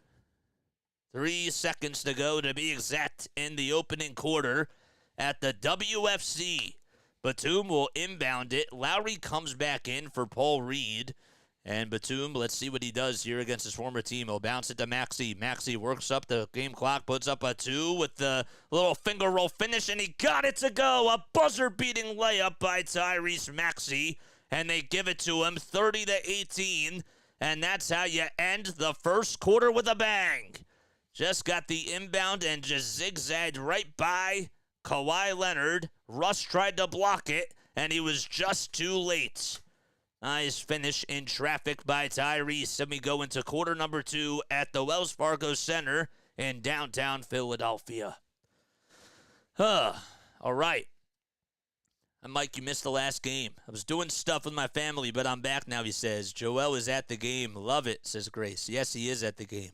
3 seconds to go to be exact in the opening quarter at the WFC. Batum will inbound it. Lowry comes back in for Paul Reed. And Batum, let's see what he does here against his former team. He'll bounce it to Maxey. Maxey works up the game clock, puts up a 2 with the little finger roll finish, and he got it to go. A buzzer-beating layup by Tyrese Maxey, and they give it to him 30-18, and that's how you end the first quarter with a bang. Just got the inbound and just zigzagged right by Kawhi Leonard. Russ tried to block it, and he was just too late. Nice finish in traffic by Tyrese. And we go into quarter number 2 at the Wells Fargo Center in downtown Philadelphia. All right. And Mike, you missed the last game. I was doing stuff with my family, but I'm back now, he says. Joel is at the game. Love it, says Grace. Yes, he is at the game.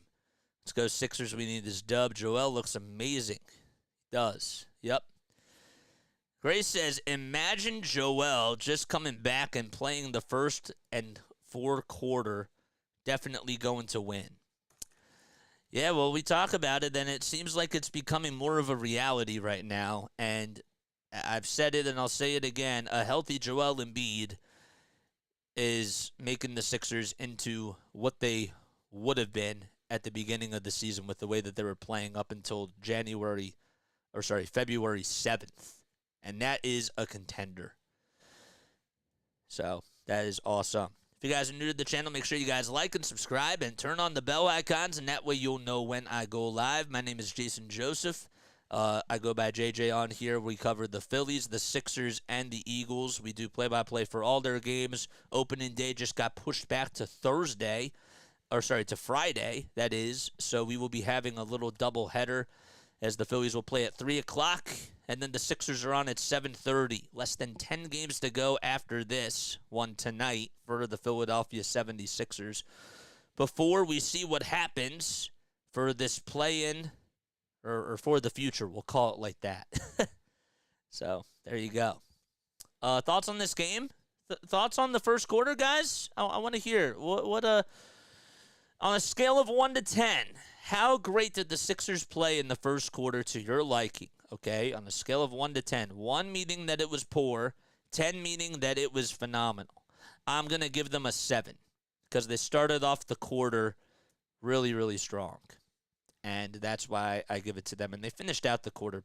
Let's go Sixers. We need this dub. Joel looks amazing. He does. Yep. Grace says, imagine Joel just coming back and playing the first and 4 quarter, definitely going to win. Yeah, well, we talk about it, and it seems like it's becoming more of a reality right now. And I've said it, and I'll say it again. A healthy Joel Embiid is making the Sixers into what they would have been at the beginning of the season with the way that they were playing up until February 7th. And that is a contender. So that is awesome. If you guys are new to the channel, make sure you guys like and subscribe and turn on the bell icons, and that way you'll know when I go live. My name is Jason Joseph. I go by JJ on here. We cover the Phillies, the Sixers, and the Eagles. We do play-by-play for all their games. Opening day just got pushed back to to Friday, that is. So we will be having a little doubleheader as the Phillies will play at 3 o'clock, and then the Sixers are on at 7:30. Less than 10 games to go after this one tonight for the Philadelphia 76ers. Before we see what happens for this play-in, or for the future, we'll call it like that. So, there you go. Thoughts on this game? Thoughts on the first quarter, guys? I want to hear. On a scale of 1 to 10, how great did the Sixers play in the first quarter to your liking? Okay, on a scale of 1 to 10. 1 meaning that it was poor, 10 meaning that it was phenomenal. I'm going to give them a 7 because they started off the quarter really, really strong. And that's why I give it to them. And they finished out the quarter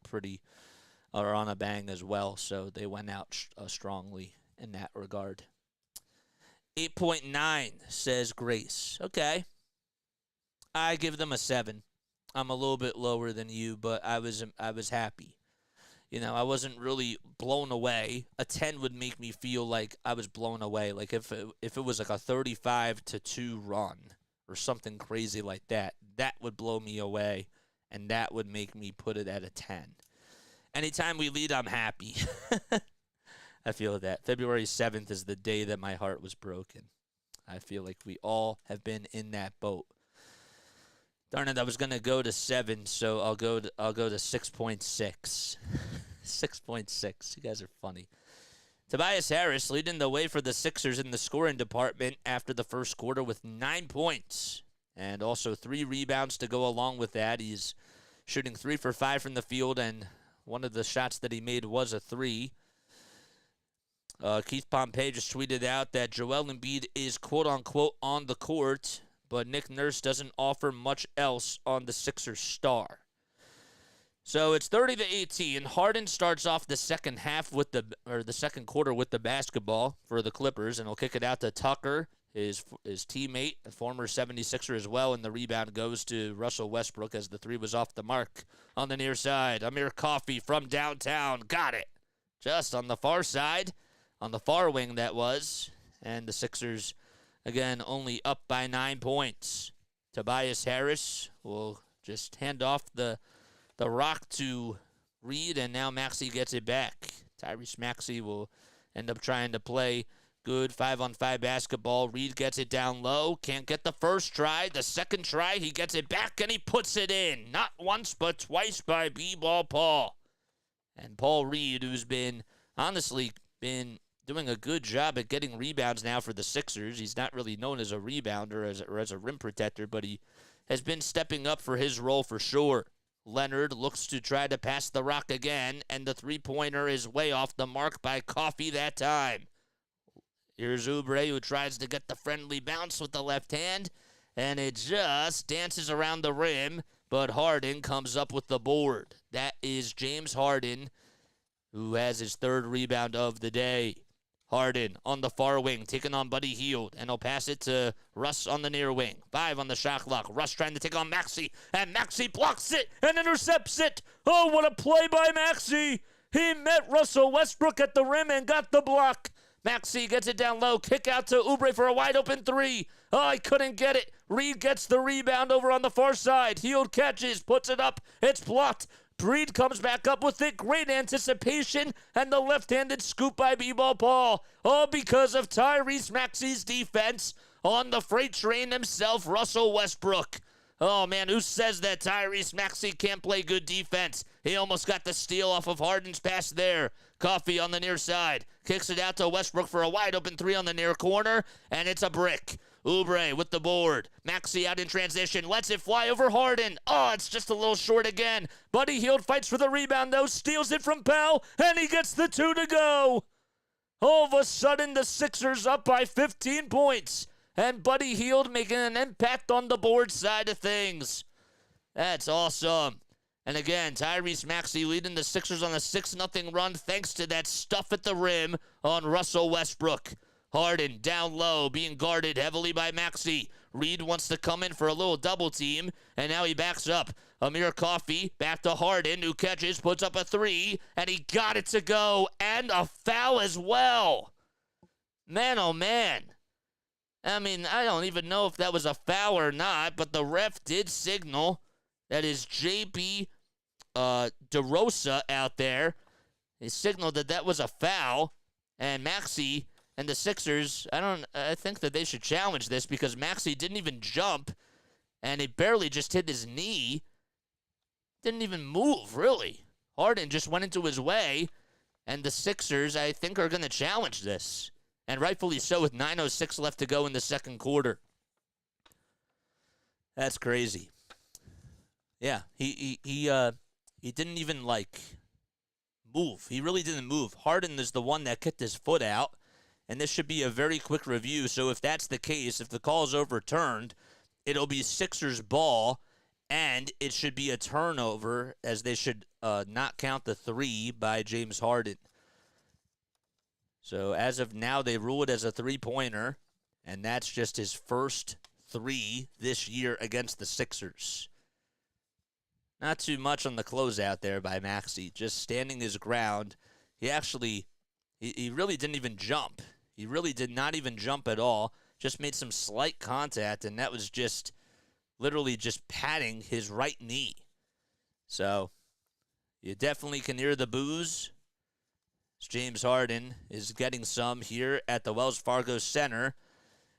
on a bang as well. So they went out strongly in that regard. 8.9 says Grace. Okay. I give them a 7. I'm a little bit lower than you, but I was happy. You know, I wasn't really blown away. A 10 would make me feel like I was blown away. Like if it was like a 35-2 run or something crazy like that, that would blow me away, and that would make me put it at a 10. Anytime we lead, I'm happy. I feel that. February 7th is the day that my heart was broken. I feel like we all have been in that boat. Darn it, I was going to go to 7, so I'll go to 6.6. 6.6. You guys are funny. Tobias Harris leading the way for the Sixers in the scoring department after the first quarter with 9 points. And also 3 rebounds to go along with that. He's shooting 3 for 5 from the field, and one of the shots that he made was a 3. Keith Pompey just tweeted out that Joel Embiid is quote-unquote on the court, but Nick Nurse doesn't offer much else on the Sixers star. So it's 30-18. Harden starts off the second quarter with the basketball for the Clippers, and he'll kick it out to Tucker, his teammate, a former 76er as well, and the rebound goes to Russell Westbrook as the 3 was off the mark. On the near side, Amir Coffey from downtown got it. Just on the far side, on the far wing that was, and the Sixers, again, only up by 9 points. Tobias Harris will just hand off the rock to Reed, and now Maxey gets it back. Tyrese Maxey will end up trying to play good 5-on-5 basketball. Reed gets it down low. Can't get the first try. The second try, he gets it back, and he puts it in. Not once, but twice by B-Ball Paul. And Paul Reed, who's honestly been doing a good job at getting rebounds now for the Sixers. He's not really known as a rebounder or as a rim protector, but he has been stepping up for his role for sure. Leonard looks to try to pass the rock again, and the three-pointer is way off the mark by Coffey that time. Here's Oubre, who tries to get the friendly bounce with the left hand, and it just dances around the rim, but Harden comes up with the board. That is James Harden, who has his 3rd rebound of the day. Harden on the far wing, taking on Buddy Hield, and he'll pass it to Russ on the near wing. 5 on the shot clock. Russ trying to take on Maxey, and Maxey blocks it and intercepts it. Oh, what a play by Maxey. He met Russell Westbrook at the rim and got the block. Maxey gets it down low. Kick out to Oubre for a wide-open 3. Oh, he couldn't get it. Reed gets the rebound over on the far side. Hield catches, puts it up. It's blocked. Reed comes back up with it. Great anticipation, and the left-handed scoop by B-Ball Paul. All because of Tyrese Maxey's defense on the freight train himself, Russell Westbrook. Oh, man, who says that Tyrese Maxey can't play good defense? He almost got the steal off of Harden's pass there. Coffey on the near side. Kicks it out to Westbrook for a wide-open 3 on the near corner, and it's a brick. Oubre with the board. Maxey out in transition. Lets it fly over Harden. Oh, it's just a little short again. Buddy Hield fights for the rebound, though. Steals it from Powell, and he gets the 2 to go. All of a sudden, the Sixers up by 15 points. And Buddy Hield making an impact on the board side of things. That's awesome. And again, Tyrese Maxey leading the Sixers on a 6-0 run thanks to that stuff at the rim on Russell Westbrook. Harden down low, being guarded heavily by Maxey. Reed wants to come in for a little double team, and now he backs up. Amir Coffey back to Harden, who catches, puts up a three, and he got it to go, and a foul as well. Man, oh man. I mean, I don't even know if that was a foul or not, but the ref did signal that is J.B. DeRosa out there. He signaled that that was a foul, and Maxey and the Sixers, I think that they should challenge this because Maxey didn't even jump, and he barely just hit his knee. Didn't even move, really. Harden just went into his way, and the Sixers, I think, are going to challenge this. And rightfully so with 9:06 left to go in the second quarter. That's crazy. Yeah, he didn't even, move. He really didn't move. Harden is the one that kicked his foot out, and this should be a very quick review. So if that's the case, if the call is overturned, it'll be Sixers ball, and it should be a turnover, as they should not count the three by James Harden. So as of now, they rule it as a three-pointer, and that's just his first three this year against the Sixers. Not too much on the closeout there by Maxey, just standing his ground. He really didn't even jump. He really did not even jump at all, just made some slight contact, and that was just literally just patting his right knee. So you definitely can hear the boos. James Harden is getting some here at the Wells Fargo Center.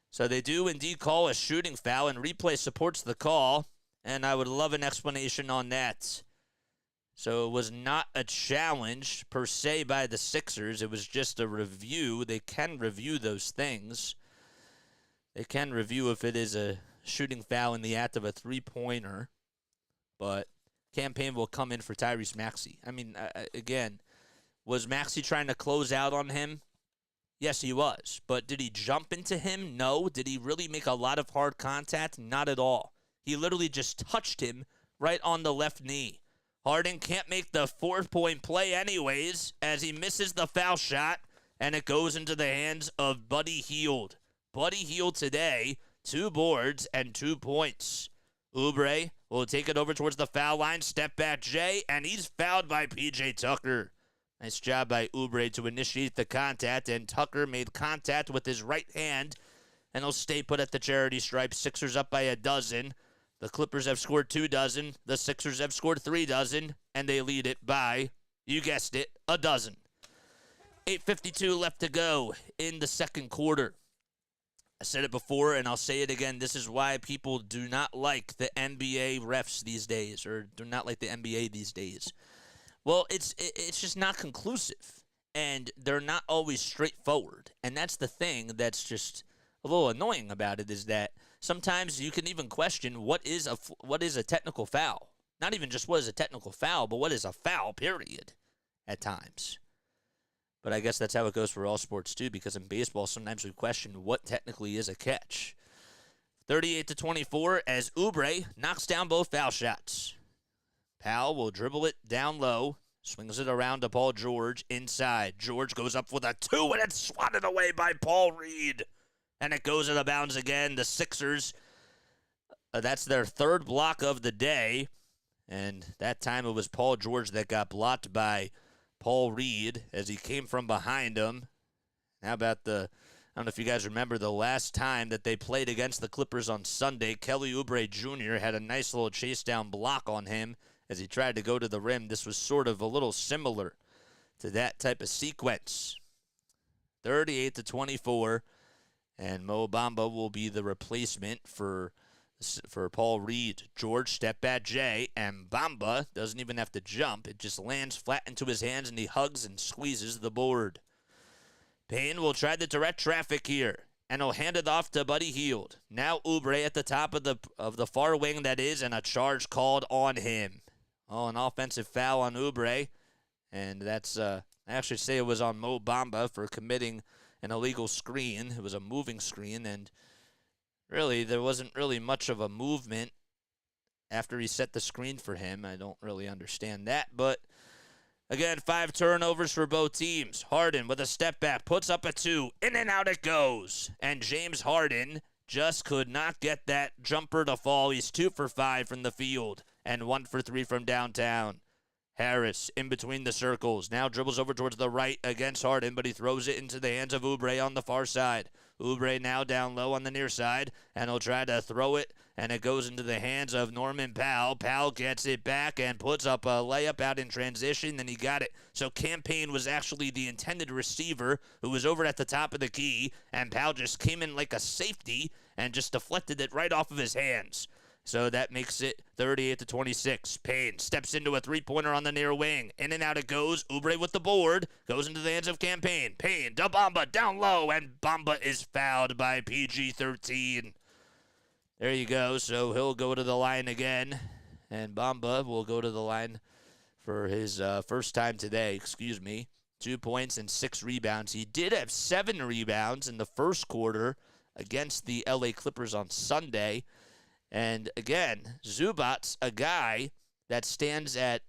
So they do indeed call a shooting foul, and replay supports the call, and I would love an explanation on that. So it was not a challenge per se by the Sixers. It was just a review. They can review those things. They can review if it is a shooting foul in the act of a three-pointer, but campaign will come in for Tyrese Maxey. I mean, again, was Maxey trying to close out on him? Yes, he was. But did he jump into him? No. Did he really make a lot of hard contact? Not at all. He literally just touched him right on the left knee. Harden can't make the 4-point play anyways, as he misses the foul shot, and it goes into the hands of Buddy Hield. Buddy Hield today, 2 boards and 2 points. Oubre will take it over towards the foul line, step back Jay, and he's fouled by P.J. Tucker. Nice job by Oubre to initiate the contact, and Tucker made contact with his right hand, and he'll stay put at the charity stripe. Sixers up by 12. The Clippers have scored 2 dozen. The Sixers have scored 3 dozen, and they lead it by, you guessed it, 12. 8:52 left to go in the second quarter. I said it before, and I'll say it again. This is why people do not like the NBA refs these days, or do not like the NBA these days. Well, it's just not conclusive, and they're not always straightforward. And that's the thing that's just a little annoying about it, is that sometimes you can even question what is a technical foul. Not even just what is a technical foul, but what is a foul, period, at times. But I guess that's how it goes for all sports, too, because in baseball, sometimes we question what technically is a catch. 38-24 as Oubre knocks down both foul shots. Powell will dribble it down low, swings it around to Paul George inside. George goes up with a 2, and it's swatted away by Paul Reed. And it goes out of bounds again. The Sixers, that's their 3rd block of the day. And that time it was Paul George that got blocked by Paul Reed as he came from behind him. How about I don't know if you guys remember the last time that they played against the Clippers on Sunday. Kelly Oubre Jr. had a nice little chase down block on him as he tried to go to the rim. This was sort of a little similar to that type of sequence. 38-24, and Mo Bamba will be the replacement for Paul Reed. George step back Jay, and Bamba doesn't even have to jump. It just lands flat into his hands, and he hugs and squeezes the board. Payne will try the direct traffic here, and he'll hand it off to Buddy Hield. Now Oubre at the top of the far wing, that is, and a charge called on him. Oh, an offensive foul on Oubre, and that's, I actually say it was on Mo Bamba for committing an illegal screen. It was a moving screen, and really, there wasn't really much of a movement after he set the screen for him. I don't really understand that, but Again, 5 turnovers for both teams. Harden with a step back, puts up a 2. In and out it goes. And James Harden just could not get that jumper to fall. He's 2 for 5 from the field and 1 for 3 from downtown. Harris in between the circles. Now dribbles over towards the right against Harden, but he throws it into the hands of Oubre on the far side. Oubre now down low on the near side, and he'll try to throw it, and it goes into the hands of Norman Powell. Powell gets it back and puts up a layup out in transition, and he got it. So Campaign was actually the intended receiver who was over at the top of the key, and Powell just came in like a safety and just deflected it right off of his hands. So that makes it 38-26. Payne steps into a three-pointer on the near wing. In and out it goes. Oubre with the board. Goes into the hands of Campaign. Payne to Bamba down low. And Bamba is fouled by PG-13. There you go. So he'll go to the line again. And Bamba will go to the line for his first time today. 2 points and 6 rebounds. He did have 7 rebounds in the first quarter against the LA Clippers on Sunday. And again, Zubac's a guy that stands at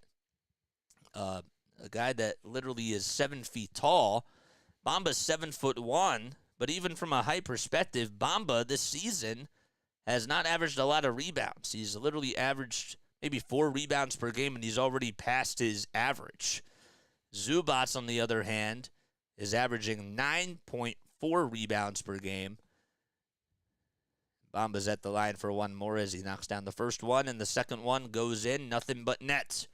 a guy that literally is 7 feet tall. Bamba's 7'1", but even from a height perspective, Bamba this season has not averaged a lot of rebounds. He's literally averaged maybe 4 rebounds per game, and he's already passed his average. Zubac, on the other hand, is averaging 9.4 rebounds per game. Bamba's at the line for one more as he knocks down the first one, and the second one goes in, nothing but net.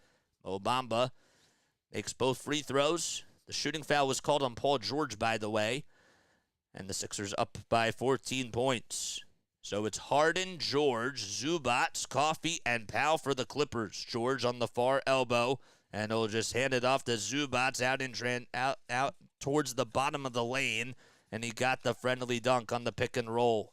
Mo Bamba makes both free throws. The shooting foul was called on Paul George, by the way, and the Sixers up by 14 points. So it's Harden, George, Zubac, Coffey, and Powell for the Clippers. George on the far elbow, and he'll just hand it off to Zubac out towards the bottom of the lane, and he got the friendly dunk on the pick and roll.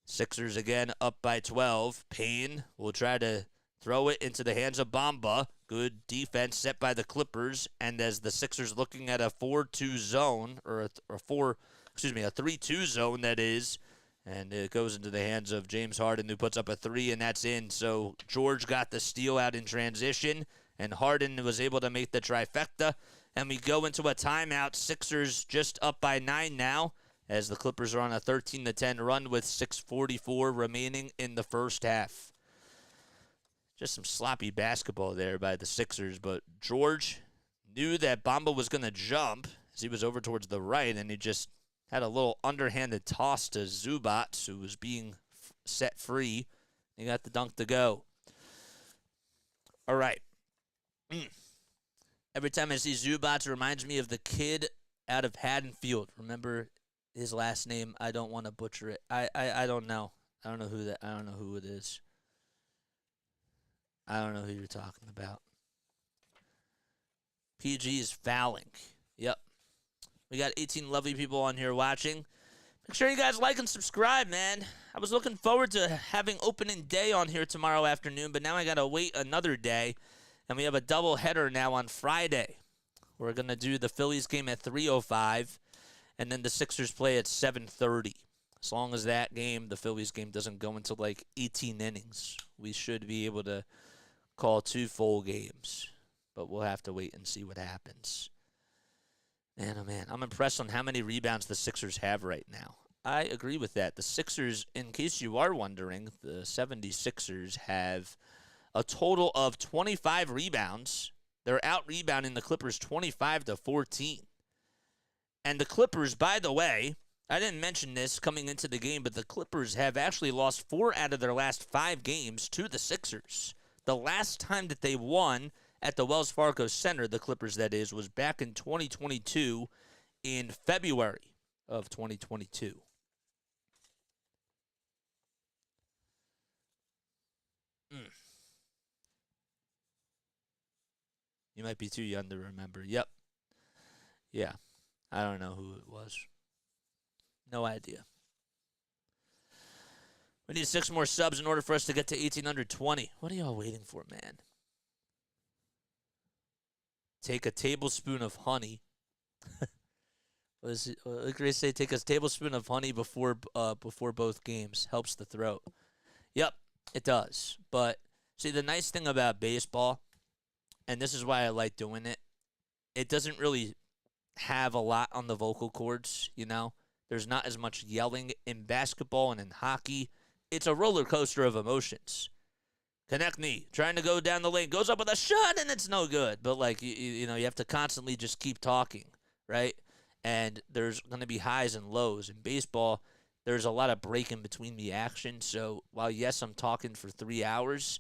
Sixers again up by 12. Payne will try to throw it into the hands of Bamba. Good defense set by the Clippers. And as the Sixers looking at a 4-2 zone, or a 3-2 zone that is, and it goes into the hands of James Harden, who puts up a 3, and that's in. So George got the steal out in transition, and Harden was able to make the trifecta. And we go into a timeout. Sixers just up by 9 now, as the Clippers are on a 13-10 run with 6:44 remaining in the first half. Just some sloppy basketball there by the Sixers, but George knew that Bamba was going to jump as he was over towards the right, and he just had a little underhanded toss to Zubac, who was being set free. He got the dunk to go. All right. Every time I see Zubac, it reminds me of the kid out of Haddonfield. Remember his last name? I don't want to butcher it. I don't know. I don't know who it is. I don't know who you're talking about. PG is fouling. Yep. We got 18 lovely people on here watching. Make sure you guys like and subscribe, man. I was looking forward to having opening day on here tomorrow afternoon, but now I got to wait another day. And we have a double header now on Friday. We're going to do the Phillies game at 3:05. And then the Sixers play at 7:30. As long as that game, the Phillies game, doesn't go until like 18 innings, we should be able to call 2 full games. But we'll have to wait and see what happens. Man, oh man, I'm impressed on how many rebounds the Sixers have right now. I agree with that. The Sixers, in case you are wondering, the 76ers have a total of 25 rebounds. They're out-rebounding the Clippers 25-14. And the Clippers, by the way, I didn't mention this coming into the game, but the Clippers have actually lost 4 out of their last 5 games to the Sixers. The last time that they won at the Wells Fargo Center, the Clippers that is, was back in 2022, in February of 2022. You might be too young to remember. Yep. Yeah. I don't know who it was. No idea. We need 6 more subs in order for us to get to 1,820. What are y'all waiting for, man? Take a tablespoon of honey. What is it? Grace say take a tablespoon of honey before both games. Helps the throat. Yep, it does. But see, the nice thing about baseball, and this is why I like doing it, it doesn't really have a lot on the vocal cords, you know? There's not as much yelling in basketball and in hockey. It's a roller coaster of emotions. Konechny trying to go down the lane, goes up with a shot, and it's no good. But, like, you know, you have to constantly just keep talking, right? And there's going to be highs and lows. In baseball, there's a lot of break in between the action. So while, yes, I'm talking for 3 hours,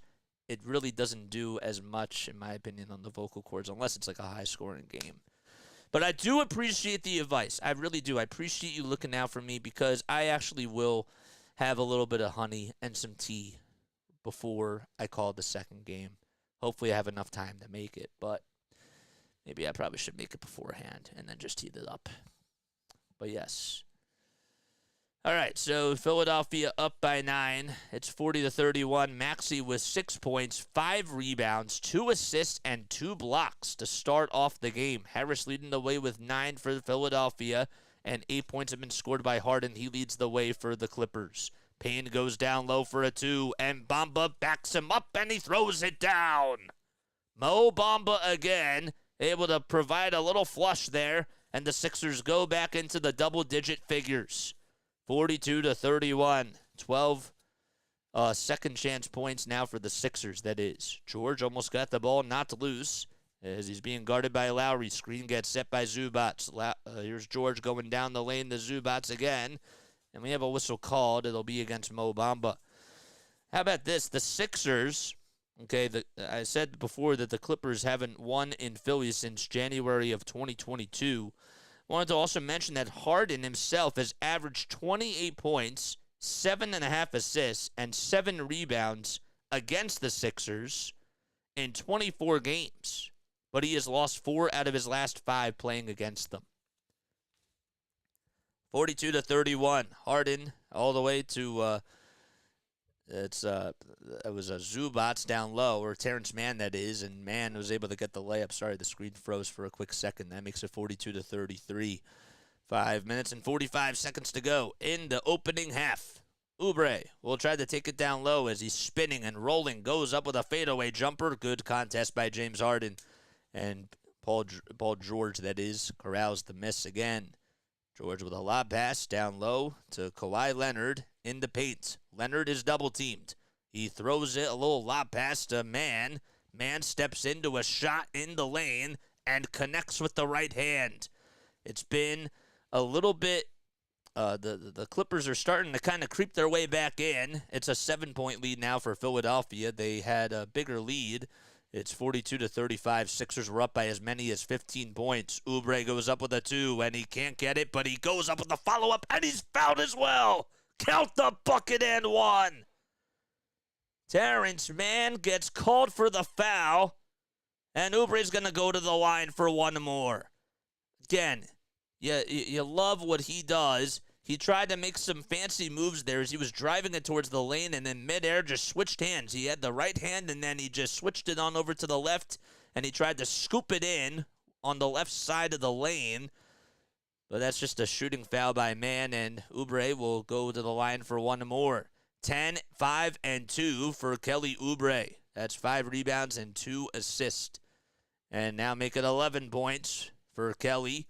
it really doesn't do as much, in my opinion, on the vocal cords, unless it's like a high-scoring game. But I do appreciate the advice. I really do. I appreciate you looking out for me because I actually will have a little bit of honey and some tea before I call the second game. Hopefully I have enough time to make it, but maybe I probably should make it beforehand and then just heat it up. But yes. All right, so Philadelphia up by 9. It's 40-31. Maxey with 6 points, 5 rebounds, 2 assists, and 2 blocks to start off the game. Harris leading the way with 9 for Philadelphia, and 8 points have been scored by Harden. He leads the way for the Clippers. Payne goes down low for a 2, and Bamba backs him up, and he throws it down. Mo Bamba again, able to provide a little flush there, and the Sixers go back into the double-digit figures. 42-31, 12 second chance points now for the Sixers, that is. George almost got the ball not loose as he's being guarded by Lowry. Screen gets set by Zubac. Here's George going down the lane to Zubac again. And we have a whistle called. It'll be against Mo Bamba. How about this? The Sixers, okay, I said before that the Clippers haven't won in Philly since January of 2022. Wanted to also mention that Harden himself has averaged 28 points, 7.5 assists, and 7 rebounds against the Sixers in 24 games. But he has lost 4 out of his last 5 playing against them. 42-31. Harden all the way to it was a Zubac down low, or Terrence Mann, that is, and Mann was able to get the layup. Sorry, the screen froze for a quick second. That makes it 42-33. 5 minutes and 45 seconds to go in the opening half. Oubre will try to take it down low as he's spinning and rolling. Goes up with a fadeaway jumper. Good contest by James Harden. And Paul George, that is, corrals the miss again. George with a lob pass down low to Kawhi Leonard in the paint. Leonard is double-teamed. He throws it, a little lob pass to Mann. Mann steps into a shot in the lane and connects with the right hand. It's been a little bit, the Clippers are starting to kind of creep their way back in. It's a 7-point lead now for Philadelphia. They had a bigger lead. It's 42-35. Sixers were up by as many as 15 points. Oubre goes up with a 2, and he can't get it, but he goes up with the follow-up, and he's fouled as well. Count the bucket and 1. Terrence Mann gets called for the foul, and Oubre's going to go to the line for 1 more. Again, you love what he does. He tried to make some fancy moves there as he was driving it towards the lane, and then midair just switched hands. He had the right hand, and then he just switched it on over to the left, and he tried to scoop it in on the left side of the lane. But that's just a shooting foul by Mann, and Oubre will go to the line for 1 more. 10, 5, and 2 for Kelly Oubre. That's 5 rebounds and 2 assists. And now make it 11 points for Kelly,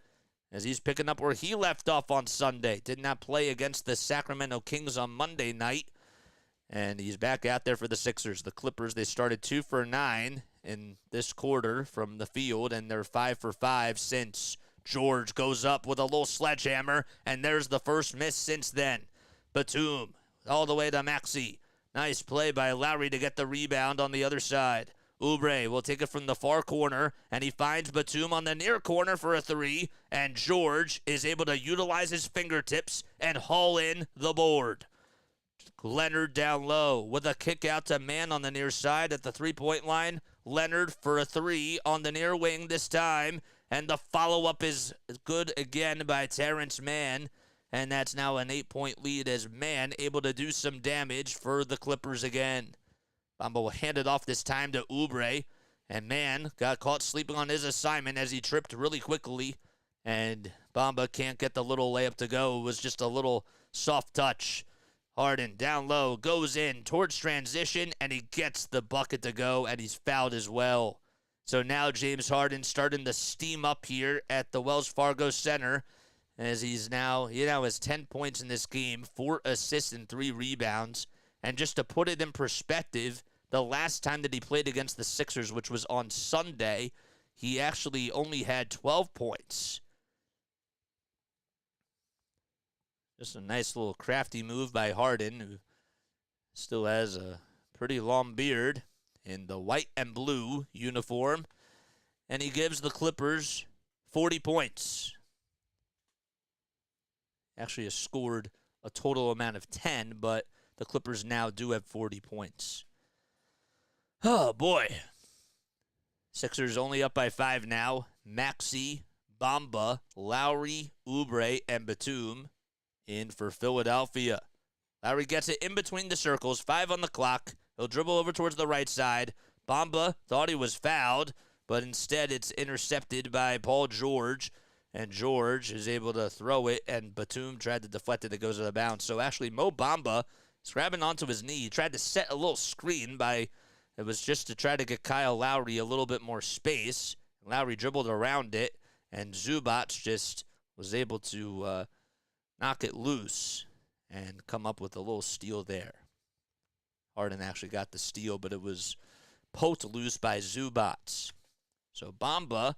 as he's picking up where he left off on Sunday. Did not play against the Sacramento Kings on Monday night, and he's back out there for the Sixers. The Clippers, they started 2 for 9 in this quarter from the field, and they're 5 for 5 since. George goes up with a little sledgehammer, and there's the first miss since then. Batum all the way to Maxey. Nice play by Lowry to get the rebound on the other side. Oubre will take it from the far corner, and he finds Batum on the near corner for a 3, and George is able to utilize his fingertips and haul in the board. Leonard down low with a kick out to Mann on the near side at the 3-point line. Leonard for a 3 on the near wing this time, and the follow-up is good again by Terrence Mann, and that's now an 8-point lead as Mann able to do some damage for the Clippers again. Bamba will hand it off this time to Oubre, and Mann got caught sleeping on his assignment as he tripped really quickly, and Bamba can't get the little layup to go. It was just a little soft touch. Harden down low, goes in towards transition, and he gets the bucket to go, and he's fouled as well. So now James Harden starting to steam up here at the Wells Fargo Center, as he now has 10 points in this game, 4 assists and 3 rebounds. And just to put it in perspective, the last time that he played against the Sixers, which was on Sunday, he actually only had 12 points. Just a nice little crafty move by Harden, who still has a pretty long beard in the white and blue uniform. And he gives the Clippers 40 points. Actually has scored a total amount of 10, but the Clippers now do have 40 points. Oh, boy. Sixers only up by 5 now. Maxey, Bamba, Lowry, Oubre, and Batum in for Philadelphia. Lowry gets it in between the circles, 5 on the clock. He'll dribble over towards the right side. Bamba thought he was fouled, but instead it's intercepted by Paul George. And George is able to throw it, and Batum tried to deflect it. It goes out of bounds. So actually, Mo Bamba is grabbing onto his knee. He tried to set a little screen it was just to try to get Kyle Lowry a little bit more space. Lowry dribbled around it, and Zubac just was able to knock it loose and come up with a little steal there. Harden actually got the steal, but it was poked loose by Zubac. So Bamba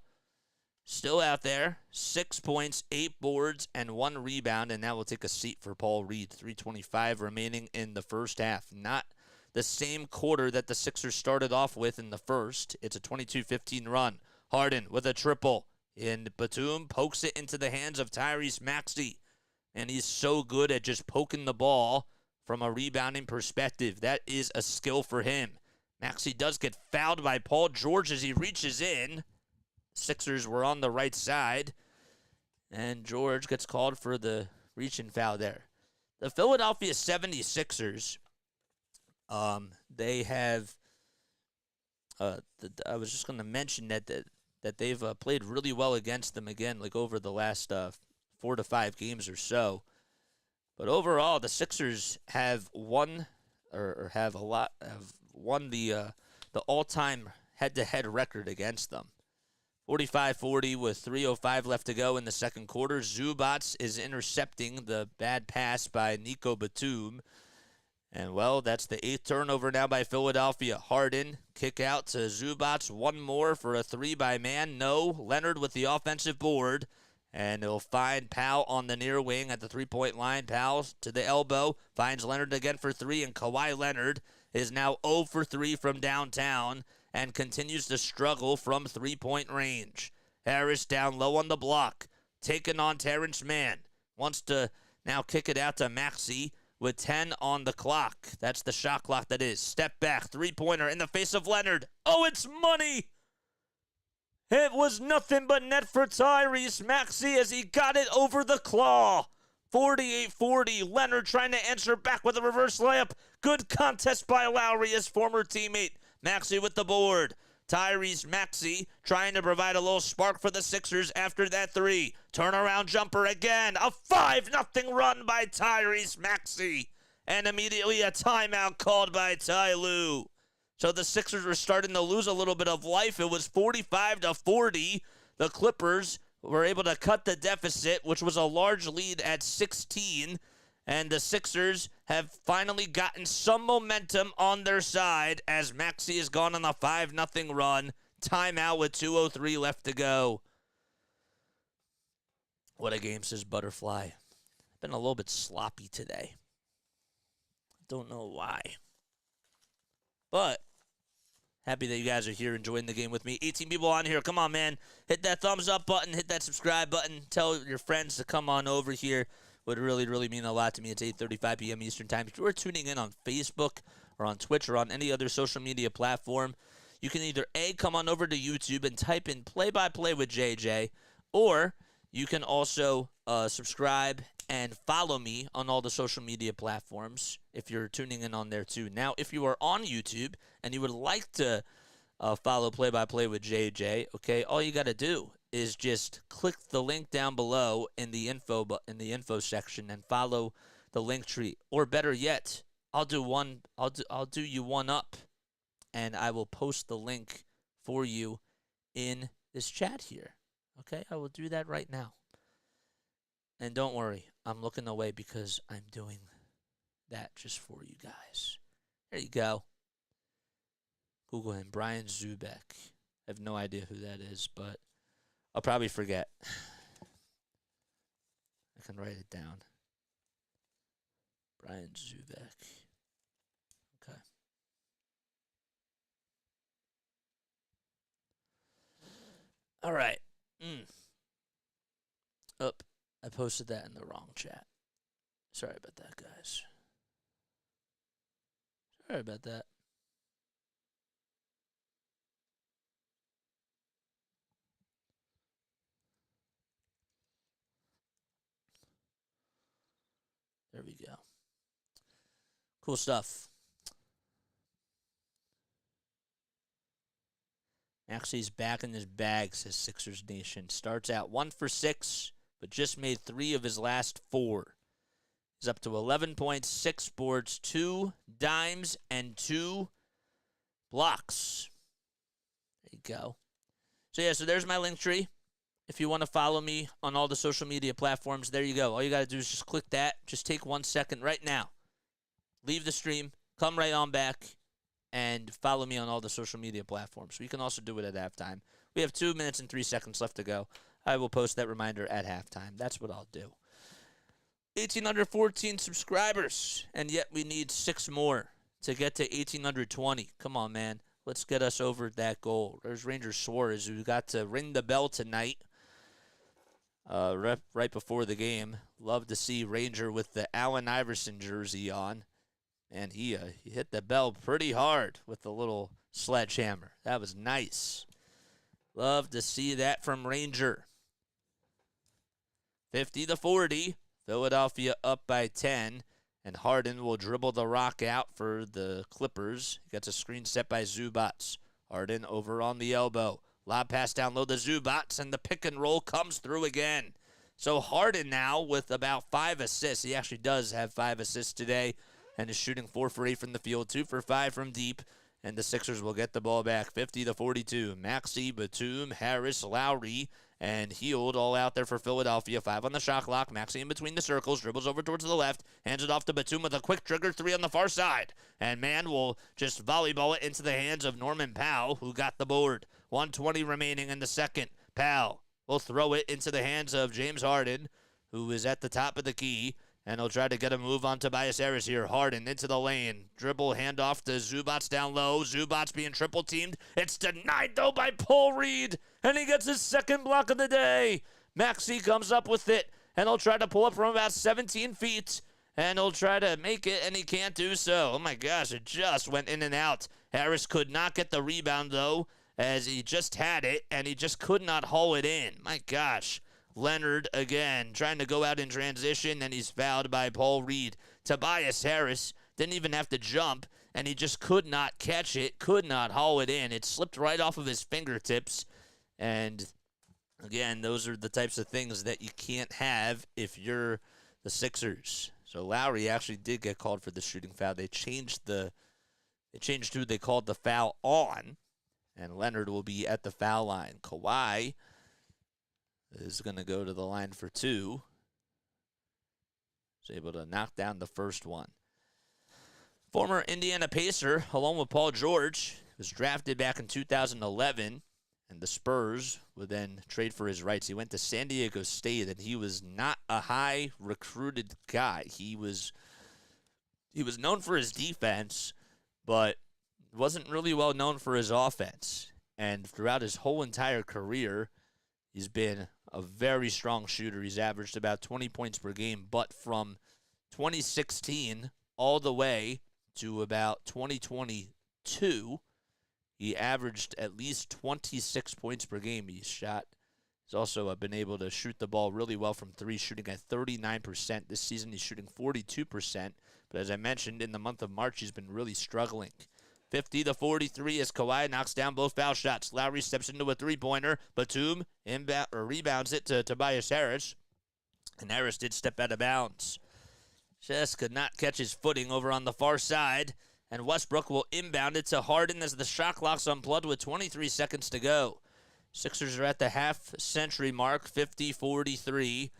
still out there, 6 points, 8 boards, and 1 rebound, and now we'll take a seat for Paul Reed. 3:25 remaining in the first half. Not the same quarter that the Sixers started off with in the first. It's a 22-15 run. Harden with a triple, and Batum pokes it into the hands of Tyrese Maxey, and he's so good at just poking the ball from a rebounding perspective. That is a skill for him. Maxey does get fouled by Paul George as he reaches in. Sixers were on the right side, and George gets called for the reach-in foul there. The Philadelphia 76ers, they have, I was just going to mention that they've played really well against them again, like over the last 4 to 5 games or so. But overall, the Sixers have won, have won the all-time head-to-head record against them. 45-40 with 3:05 left to go in the second quarter. Zubac is intercepting the bad pass by Nico Batum. And, well, that's the 8th turnover now by Philadelphia. Harden, kick out to Zubac. One more for a 3 by Man. No. Leonard with the offensive board. And he'll find Powell on the near wing at the 3-point line. Powell to the elbow. Finds Leonard again for 3. And Kawhi Leonard is now 0 for 3 from downtown and continues to struggle from 3-point range. Harris down low on the block, taking on Terrence Mann. Wants to now kick it out to Maxey with 10 on the clock. That's the shot clock that is. Step back, 3-pointer in the face of Leonard. Oh, it's money! It was nothing but net for Tyrese Maxey as he got it over the claw. 48-40. Leonard trying to answer back with a reverse layup. Good contest by Lowry, his former teammate. Maxey with the board. Tyrese Maxey trying to provide a little spark for the Sixers after that 3. Turnaround jumper again. A 5-0 run by Tyrese Maxey. And immediately a timeout called by Ty Lue. So the Sixers were starting to lose a little bit of life. It was 45-40. The Clippers were able to cut the deficit, which was a large lead at 16. And the Sixers have finally gotten some momentum on their side as Maxey has gone on a 5-0 run. Timeout with 2:03 left to go. What a game, says Butterfly. Been a little bit sloppy today. Don't know why. But happy that you guys are here enjoying the game with me. 18 people on here. Come on, man. Hit that thumbs up button. Hit that subscribe button. Tell your friends to come on over here. Would really, really mean a lot to me. It's 8:35 p.m. Eastern Time. If you are tuning in on Facebook or on Twitch or on any other social media platform, you can either A, come on over to YouTube and type in play-by-play with JJ, or you can also subscribe and follow me on all the social media platforms if you're tuning in on there too. Now, if you are on YouTube and you would like to follow play-by-play with JJ, okay, all you got to do is just click the link down below in the info section and follow the LINKTREE. Or better yet, I'll do you one up, and I will post the link for you in this chat here. Okay, I will do that right now. And don't worry, I'm looking away because I'm doing that just for you guys. There you go. Google him, Brian Zubac. I have no idea who that is, but I'll probably forget. I can write it down. Brian Zubac. Okay. All right. I posted that in the wrong chat. Sorry about that, guys. Sorry about that. There we go. Cool stuff. Maxey's back in his bag, says Sixers Nation. Starts out 1 for 6, but just made 3 of his last 4. He's up to 11 points, 6 boards, 2 dimes, and 2 blocks. There you go. So there's my link tree. If you want to follow me on all the social media platforms, there you go. All you got to do is just click that. Just take 1 second right now. Leave the stream. Come right on back and follow me on all the social media platforms. You can also do it at halftime. We have 2 minutes and 3 seconds left to go. I will post that reminder at halftime. That's what I'll do. 1,814 subscribers, and yet we need 6 more to get to 1,820. Come on, man. Let's get us over that goal. There's Ranger Suarez, who got to ring the bell tonight right before the game. Love to see Ranger with the Allen Iverson jersey on. And he hit the bell pretty hard with the little sledgehammer. That was nice. Love to see that from Ranger. 50-40. Philadelphia up by 10. And Harden will dribble the rock out for the Clippers. He gets a screen set by Zubac. Harden over on the elbow. Lob pass down low to Zubac, and the pick and roll comes through again. So Harden now with about 5 assists. He actually does have 5 assists today and is shooting 4 for 8 from the field, 2 for 5 from deep. And the Sixers will get the ball back 50-42. Maxey, Batum, Harris, Lowry, and Hield all out there for Philadelphia. 5 on the shot clock. Maxey in between the circles. Dribbles over towards the left. Hands it off to Batum with a quick trigger 3 on the far side. And man will just volleyball it into the hands of Norman Powell, who got the board. 1:20 remaining in the second. Powell will throw it into the hands of James Harden, who is at the top of the key. And he'll try to get a move on Tobias Harris here. Harden into the lane. Dribble handoff to Zubac down low. Zubac being triple teamed. It's denied, though, by Paul Reed. And he gets his second block of the day. Maxey comes up with it. And he'll try to pull up from about 17 feet. And he'll try to make it, and he can't do so. Oh, my gosh, it just went in and out. Harris could not get the rebound, though, as he just had it. And he just could not haul it in. My gosh. Leonard again trying to go out in transition, and he's fouled by Paul Reed. Tobias Harris didn't even have to jump, and he just could not catch it, could not haul it in. It slipped right off of his fingertips. And again, those are the types of things that you can't have if you're the Sixers. So Lowry actually did get called for the shooting foul. They changed who they called the foul on, and Leonard will be at the foul line. Kawhi is going to go to the line for 2. He's able to knock down the first one. Former Indiana Pacer, along with Paul George, was drafted back in 2011, and the Spurs would then trade for his rights. He went to San Diego State, and he was not a high recruited guy. He was known for his defense, but wasn't really well known for his offense. And throughout his whole entire career, he's been a very strong shooter. He's averaged about 20 points per game, but from 2016 all the way to about 2022, he averaged at least 26 points per game. He's also been able to shoot the ball really well from 3, shooting at 39%. This season he's shooting 42%, but as I mentioned, in the month of March, he's been really struggling. 50-43 as Kawhi knocks down both foul shots. Lowry steps into a three-pointer. Batum rebounds it to Tobias Harris. And Harris did step out of bounds. Just could not catch his footing over on the far side. And Westbrook will inbound it to Harden as the shot clock's unplugged with 23 seconds to go. Sixers are at the half-century mark, 50-43.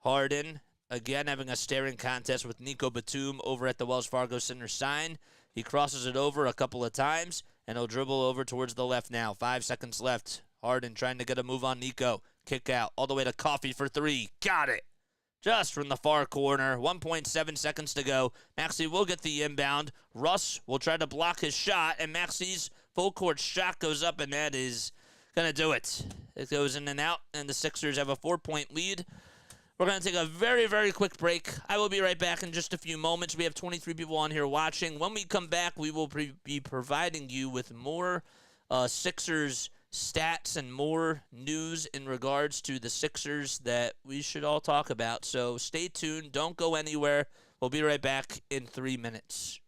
Harden, again, having a staring contest with Nico Batum over at the Wells Fargo Center sign. He crosses it over a couple of times, and he'll dribble over towards the left now. 5 seconds left. Harden trying to get a move on Nico. Kick out all the way to Coffee for three. Got it. Just from the far corner. 1.7 seconds to go. Maxey will get the inbound. Russ will try to block his shot, and Maxey's full court shot goes up, and that is going to do it. It goes in and out, and the Sixers have a 4-point lead. We're going to take a very, very quick break. I will be right back in just a few moments. We have 23 people on here watching. When we come back, we will be providing you with more Sixers stats and more news in regards to the Sixers that we should all talk about. So stay tuned. Don't go anywhere. We'll be right back in 3 minutes.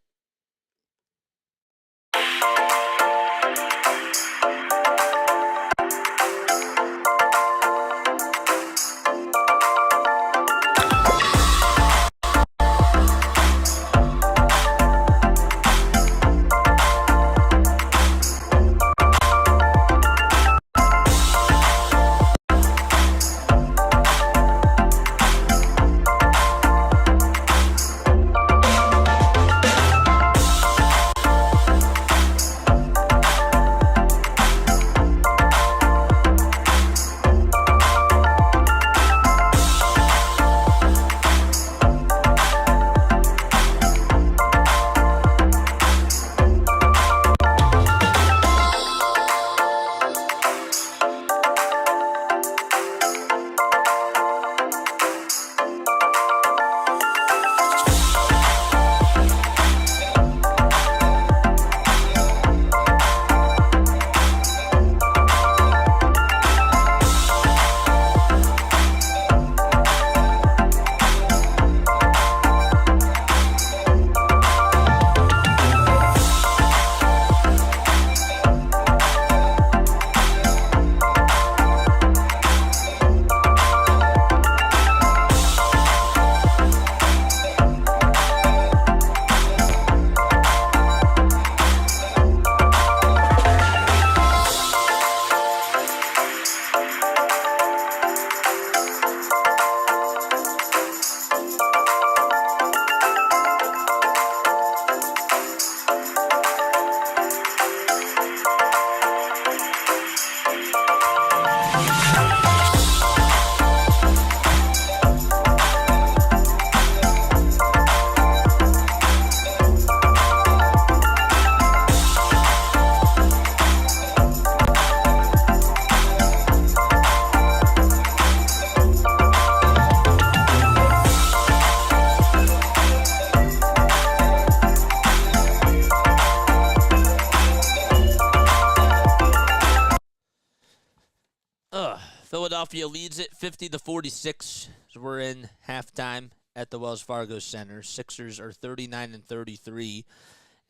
Philadelphia leads it 50-46. So we're in halftime at the Wells Fargo Center. Sixers are 39-33.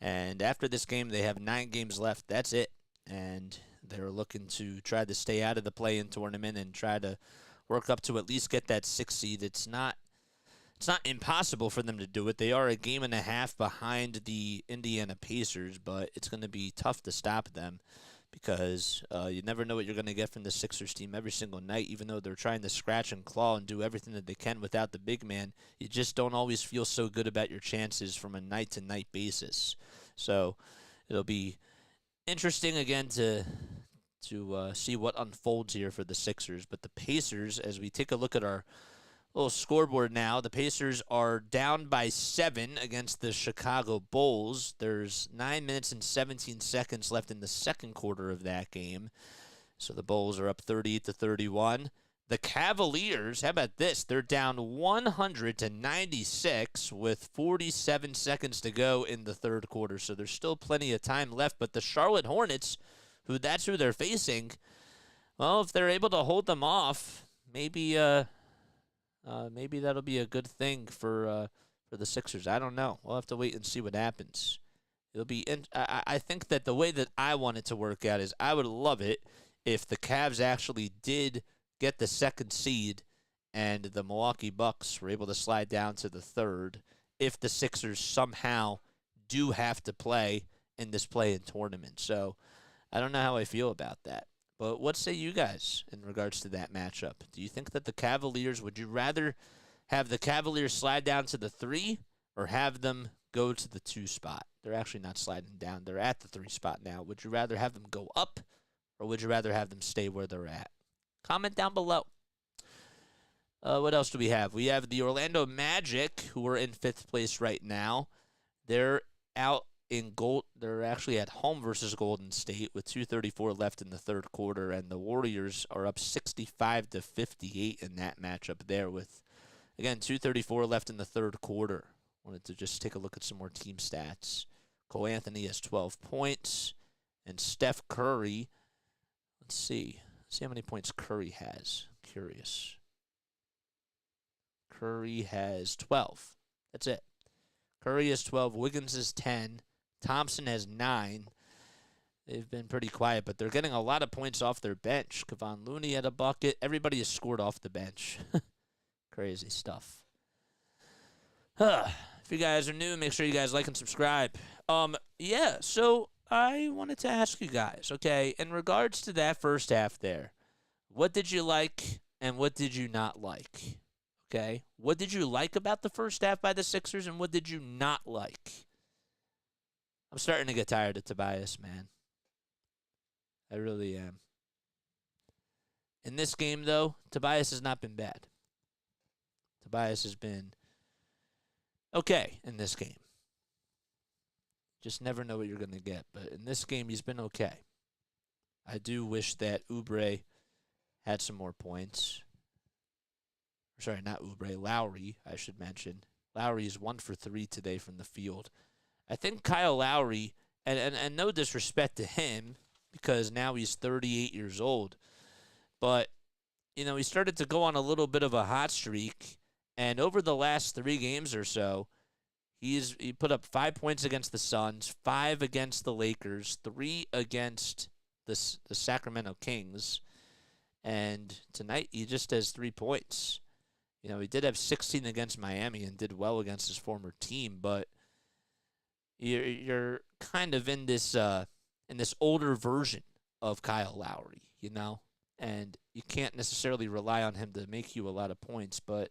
And after this game, they have 9 games left. That's it. And they're looking to try to stay out of the play-in tournament and try to work up to at least get that 6th seed. It's not impossible for them to do it. They are a game and a half behind the Indiana Pacers, but it's going to be tough to stop them because you never know what you're going to get from the Sixers team every single night. Even though they're trying to scratch and claw and do everything that they can without the big man, you just don't always feel so good about your chances from a night-to-night basis. So it'll be interesting again to see what unfolds here for the Sixers. But the Pacers, as we take a look at our little scoreboard now, the Pacers are down by 7 against the Chicago Bulls. There's 9 minutes and 17 seconds left in the second quarter of that game. So the Bulls are up 38-31. The Cavaliers, how about this? They're down 100-96 with 47 seconds to go in the third quarter. So there's still plenty of time left. But the Charlotte Hornets, that's who they're facing, well, if they're able to hold them off, maybe that'll be a good thing for the Sixers. I don't know. We'll have to wait and see what happens. It'll be. I think that the way that I want it to work out is I would love it if the Cavs actually did get the 2nd seed and the Milwaukee Bucks were able to slide down to the 3rd. If the Sixers somehow do have to play in this play-in tournament, so I don't know how I feel about that. But what say you guys in regards to that matchup? Do you think that the Cavaliers, would you rather have the Cavaliers slide down to the 3 or have them go to the 2 spot? They're actually not sliding down. They're at the 3 spot now. Would you rather have them go up or would you rather have them stay where they're at? Comment down below. What else do we have? We have the Orlando Magic, who are in 5th place right now. They're out in gold. They're actually at home versus Golden State with 2:34 left in the 3rd quarter, and the Warriors are up 65-58 in that matchup there with, again, 2:34 left in the 3rd quarter. Wanted to just take a look at some more team stats. Cole Anthony has 12 points, and Steph Curry, let's see how many points Curry has. Curious. Curry has 12. That's it. Curry has 12. Wiggins has 10. Thompson has 9. They've been pretty quiet, but they're getting a lot of points off their bench. Kevon Looney had a bucket. Everybody has scored off the bench. Crazy stuff. If you guys are new, make sure you guys like and subscribe. Yeah, so I wanted to ask you guys, okay, in regards to that first half there, what did you like and what did you not like? Okay, what did you like about the first half by the Sixers, and what did you not like? I'm starting to get tired of Tobias, man. I really am. In this game, though, Tobias has not been bad. Tobias has been okay in this game. Just never know what you're going to get, but in this game, he's been okay. I do wish that Oubre had some more points. Sorry, not Oubre, Lowry, I should mention. Lowry is 1 for 3 today from the field. I think Kyle Lowry, and no disrespect to him, because now he's 38 years old, but, you know, he started to go on a little bit of a hot streak, and over the last 3 games or so, he put up 5 points against the Suns, 5 against the Lakers, 3 against the Sacramento Kings, and tonight he just has 3 points. You know, he did have 16 against Miami and did well against his former team, but you're kind of in this older version of Kyle Lowry, you know, and you can't necessarily rely on him to make you a lot of points, but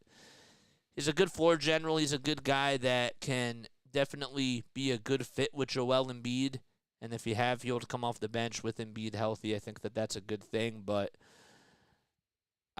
he's a good floor general. He's a good guy that can definitely be a good fit with Joel Embiid, and if you have he'll come off the bench with Embiid healthy, I think that that's a good thing, but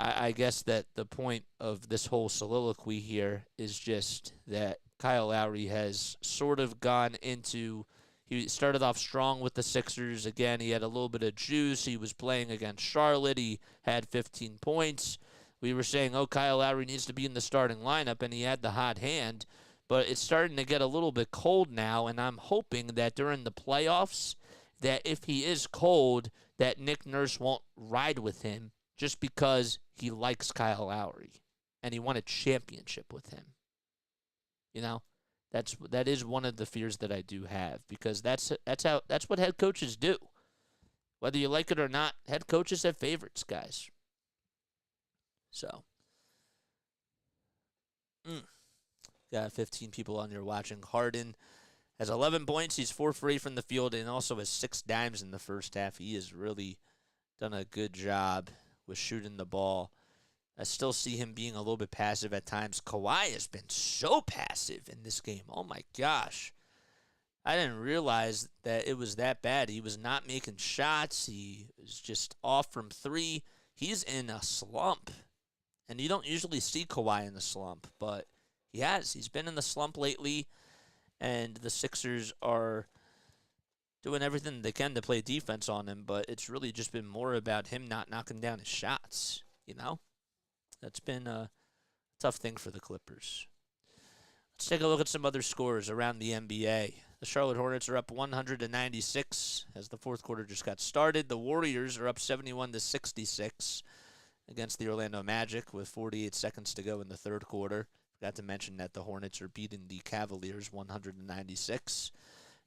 I guess that the point of this whole soliloquy here is just that Kyle Lowry has sort of gone into, he started off strong with the Sixers. Again, he had a little bit of juice. He was playing against Charlotte. He had 15 points. We were saying, oh, Kyle Lowry needs to be in the starting lineup, and he had the hot hand. But it's starting to get a little bit cold now, and I'm hoping that during the playoffs, that if he is cold, that Nick Nurse won't ride with him just because he likes Kyle Lowry and he won a championship with him. You know, that is one of the fears that I do have, because that's what head coaches do. Whether you like it or not, head coaches have favorites, guys. So, got 15 people on here watching. Harden has 11 points. He's 4 for 8 from the field and also has 6 dimes in the first half. He has really done a good job with shooting the ball. I still see him being a little bit passive at times. Kawhi has been so passive in this game. Oh, my gosh. I didn't realize that it was that bad. He was not making shots. He was just off from 3. He's in a slump. And you don't usually see Kawhi in the slump, but he has. He's been in the slump lately, and the Sixers are doing everything they can to play defense on him, but it's really just been more about him not knocking down his shots, you know? That's been a tough thing for the Clippers. Let's take a look at some other scores around the NBA. The Charlotte Hornets are up 196 as the fourth quarter just got started. The Warriors are up 71-66 against the Orlando Magic with 48 seconds to go in the third quarter. Forgot to mention that the Hornets are beating the Cavaliers 196.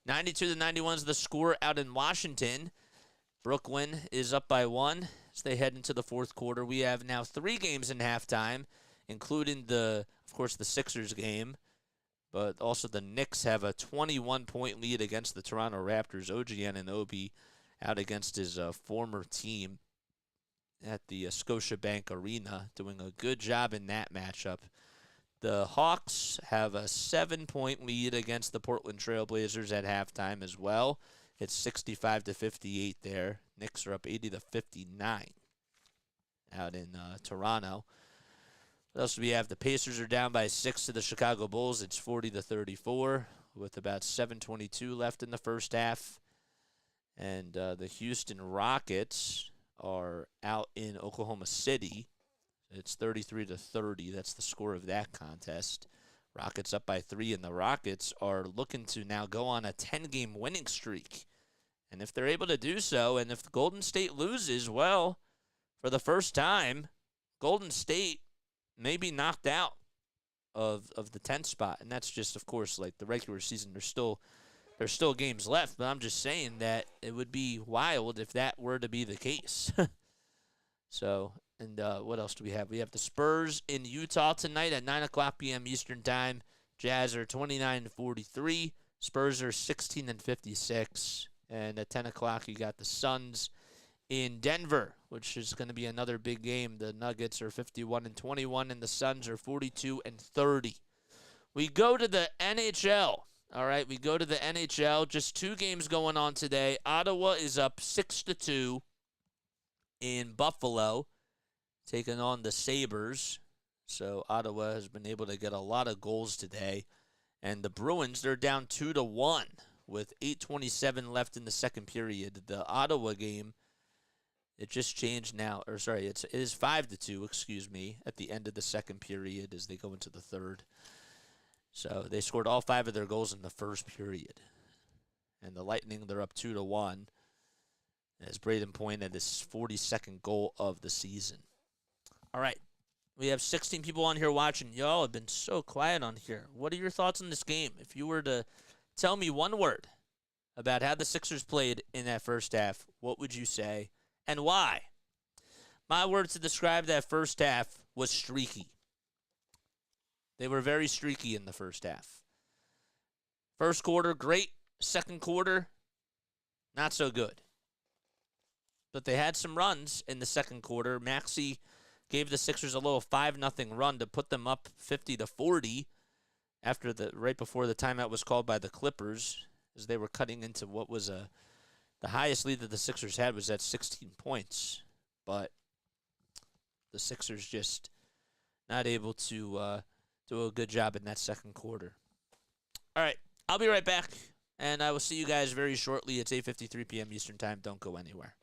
92-91 is the score out in Washington. Brooklyn is up by 1 as they head into the fourth quarter. We have now 3 games in halftime, including of course, the Sixers game. But also the Knicks have a 21-point lead against the Toronto Raptors. OG Anunoby out against his former team. at the Scotiabank Arena, doing a good job in that matchup. The Hawks have a 7-point lead against the Portland Trailblazers at halftime as well. It's 65-58 there. Knicks are up 80-59 out in Toronto. What else do we have? The Pacers are down by 6 to the Chicago Bulls. It's 40-34 with about 7:22 left in the first half. And the Houston Rockets are out in Oklahoma City. It's 33-30. That's the score of that contest. Rockets up by 3, and the Rockets are looking to now go on a 10-game winning streak. And if they're able to do so, and if Golden State loses, well, for the first time, Golden State may be knocked out of the 10th spot. And that's just, of course, like the regular season. There's still games left, but I'm just saying that it would be wild if that were to be the case. So, and what else do we have? We have the Spurs in Utah tonight at 9 o'clock p.m. Eastern Time. Jazz are 29-43. Spurs are 16-56. And at 10 o'clock, you got the Suns in Denver, which is going to be another big game. The Nuggets are 51-21, and the Suns are 42-30. We go to the NHL. All right, we go to the NHL. Just 2 games going on today. Ottawa is up 6-2 in Buffalo, taking on the Sabres. So Ottawa has been able to get a lot of goals today. And the Bruins, they're down 2-1 with 8:27 left in the second period. The Ottawa game, it just changed now. Or sorry, it is 5-2, excuse me, at the end of the second period as they go into the third. So they scored all 5 of their goals in the first period. And the Lightning, they're up 2-1. As Braden pointed, his 42nd goal of the season. All right. We have 16 people on here watching. Y'all have been so quiet on here. What are your thoughts on this game? If you were to tell me one word about how the Sixers played in that first half, what would you say and why? My word to describe that first half was streaky. They were very streaky in the first half. First quarter, great. Second quarter, not so good. But they had some runs in the second quarter. Maxey gave the Sixers a little 5-0 run to put them up 50-40 after right before the timeout was called by the Clippers, as they were cutting into what was the highest lead that the Sixers had was at 16 points. But the Sixers just not able to do a good job in that second quarter. All right, I'll be right back, and I will see you guys very shortly. It's 8:53 p.m. Eastern Time. Don't go anywhere.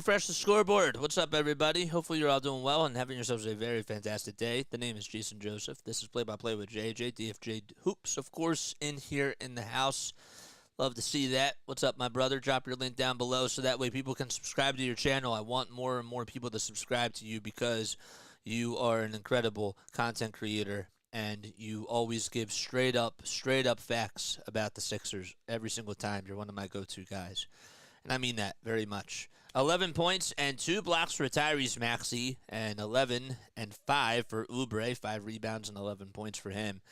refresh the scoreboard. What's up, everybody? Hopefully you're all doing well and having yourselves a very fantastic day. The name is Jason Joseph. This is Play-by-Play with JJ, DFJ Hoops, of course, in here in the house. Love to see that. What's up, my brother? Drop your link down below so that way people can subscribe to your channel. I want more and more people to subscribe to you because you are an incredible content creator and you always give straight up facts about the Sixers every single time. You're one of my go-to guys. And I mean that very much. 11 points and 2 blocks for Tyrese Maxey, and 11 and 5 for Oubre. 5 rebounds and 11 points for him.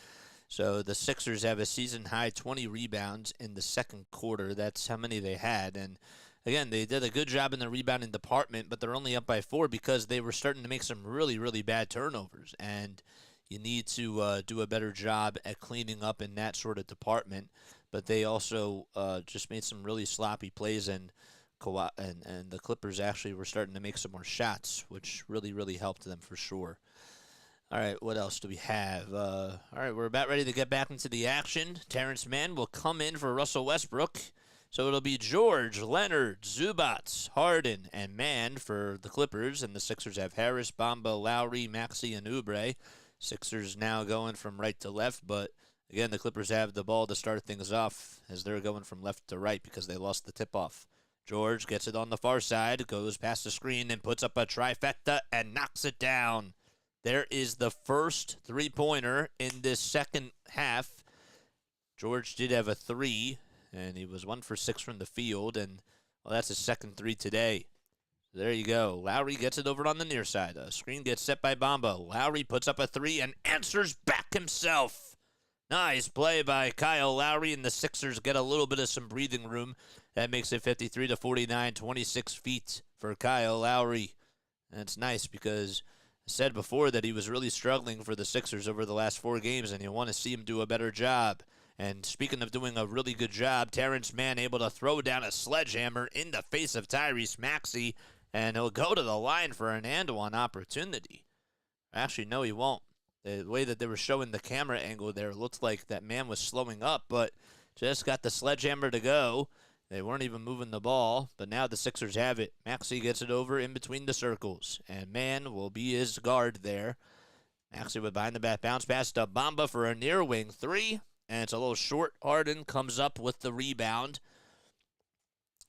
So the Sixers have a season-high 20 rebounds in the second quarter. That's how many they had. And again, they did a good job in the rebounding department, but they're only up by 4 because they were starting to make some really, really bad turnovers. And you need to do a better job at cleaning up in that sort of department. But they also just made some really sloppy plays, and the Clippers actually were starting to make some more shots, which really, really helped them for sure. All right, what else do we have? All right, we're about ready to get back into the action. Terrence Mann will come in for Russell Westbrook. So it'll be George, Leonard, Zubac, Harden, and Mann for the Clippers. And the Sixers have Harris, Bamba, Lowry, Maxey, and Oubre. Sixers now going from right to left, but again, the Clippers have the ball to start things off as they're going from left to right because they lost the tip-off. George gets it on the far side, goes past the screen, and puts up a trifecta and knocks it down. There is the first three-pointer in this second half. George did have a 3, and he was 1 for 6 from the field, and well, that's his second 3 today. There you go. Lowry gets it over on the near side. A screen gets set by Bamba. Lowry puts up a 3 and answers back himself. Nice play by Kyle Lowry, and the Sixers get a little bit of some breathing room. That makes it 53-49, 26 feet for Kyle Lowry. And it's nice because I said before that he was really struggling for the Sixers over the last 4 games, and you want to see him do a better job. And speaking of doing a really good job, Terrence Mann able to throw down a sledgehammer in the face of Tyrese Maxey, and he'll go to the line for an and-one opportunity. Actually, no, he won't. The way that they were showing the camera angle there, it looked like that man was slowing up, but just got the sledgehammer to go. They weren't even moving the ball, but now the Sixers have it. Maxey gets it over in between the circles, and Mann will be his guard there. Maxey with behind the back bounce pass to Bamba for a near wing 3, and it's a little short. Harden comes up with the rebound.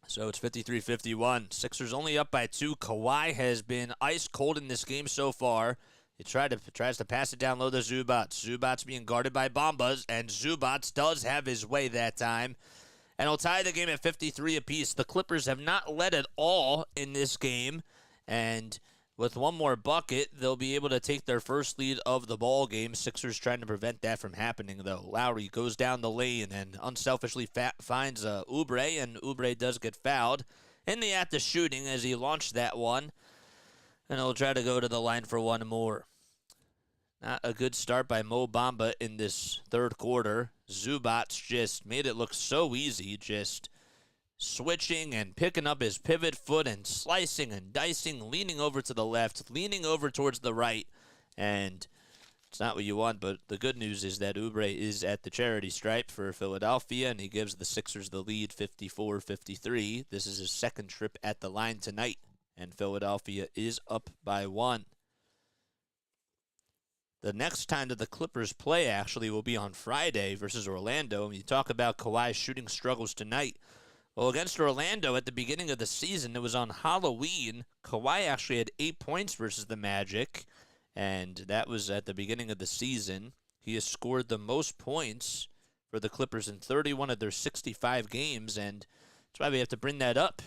So it's 53-51. Sixers only up by 2. Kawhi has been ice cold in this game so far. He tries to pass it down low to Zubac. Zubac being guarded by Bombas, and Zubac does have his way that time. And he'll tie the game at 53 apiece. The Clippers have not led at all in this game, and with one more bucket, they'll be able to take their first lead of the ball game. Sixers trying to prevent that from happening, though. Lowry goes down the lane and unselfishly finds Oubre, and Oubre does get fouled in the act of shooting as he launched that one. And he'll try to go to the line for one more. Not a good start by Mo Bamba in this third quarter. Zubac just made it look so easy, just switching and picking up his pivot foot and slicing and dicing, leaning over to the left, leaning over towards the right. And it's not what you want, but the good news is that Oubre is at the charity stripe for Philadelphia, and he gives the Sixers the lead 54-53. This is his second trip at the line tonight, and Philadelphia is up by 1. The next time that the Clippers play actually will be on Friday versus Orlando. And you talk about Kawhi's shooting struggles tonight. Well, against Orlando at the beginning of the season, it was on Halloween. Kawhi actually had 8 points versus the Magic, and that was at the beginning of the season. He has scored the most points for the Clippers in 31 of their 65 games, and that's why we have to bring that up.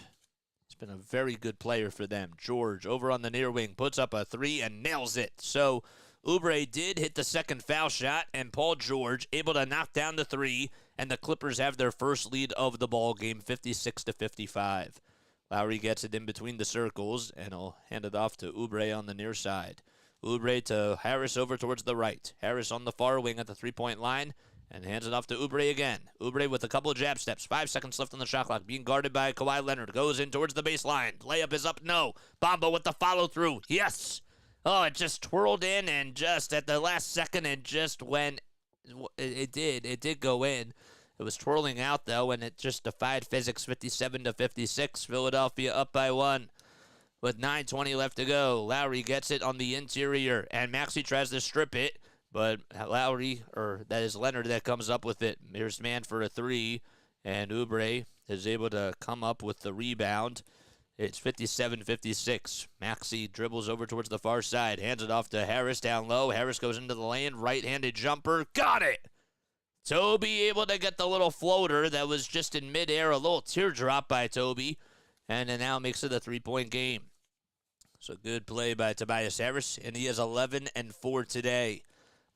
He's been a very good player for them. George over on the near wing puts up a 3 and nails it. So Oubre did hit the second foul shot, and Paul George able to knock down the 3, and the Clippers have their first lead of the ball game, 56-55. Lowry gets it in between the circles, and he'll hand it off to Oubre on the near side. Oubre to Harris over towards the right. Harris on the far wing at the three-point line, and hands it off to Oubre again. Oubre with a couple of jab steps. 5 seconds left on the shot clock. Being guarded by Kawhi Leonard. Goes in towards the baseline. Layup is up. No. Bamba with the follow-through. Yes. Oh, it just twirled in, and just at the last second, it just went. It did go in. It was twirling out, though, and it just defied physics, 57-56. Philadelphia up by 1. with 9:20 left to go. Lowry gets it on the interior, and Maxey tries to strip it, but Lowry, or that is Leonard, that comes up with it. Here's man for a three, and Oubre is able to come up with the rebound. It's 57-56. Maxey dribbles over towards the far side, hands it off to Harris down low. Harris goes into the lane, right-handed jumper, got it! Toby able to get the little floater that was just in midair, a little teardrop by Toby, and it now makes it a three-point game. So good play by Tobias Harris, and he has 11 and 4 today.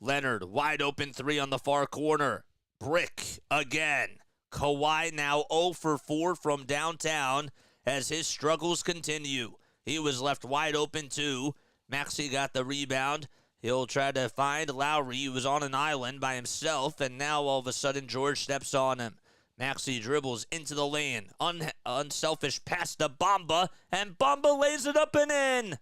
Leonard, wide open three on the far corner. Brick again. Kawhi now 0 for 4 from downtown as his struggles continue. He was left wide open too. Maxey got the rebound. He'll try to find Lowry. He was on an island by himself, and now all of a sudden George steps on him. Maxey dribbles into the lane. Unselfish pass to Bamba, and Bamba lays it up and in.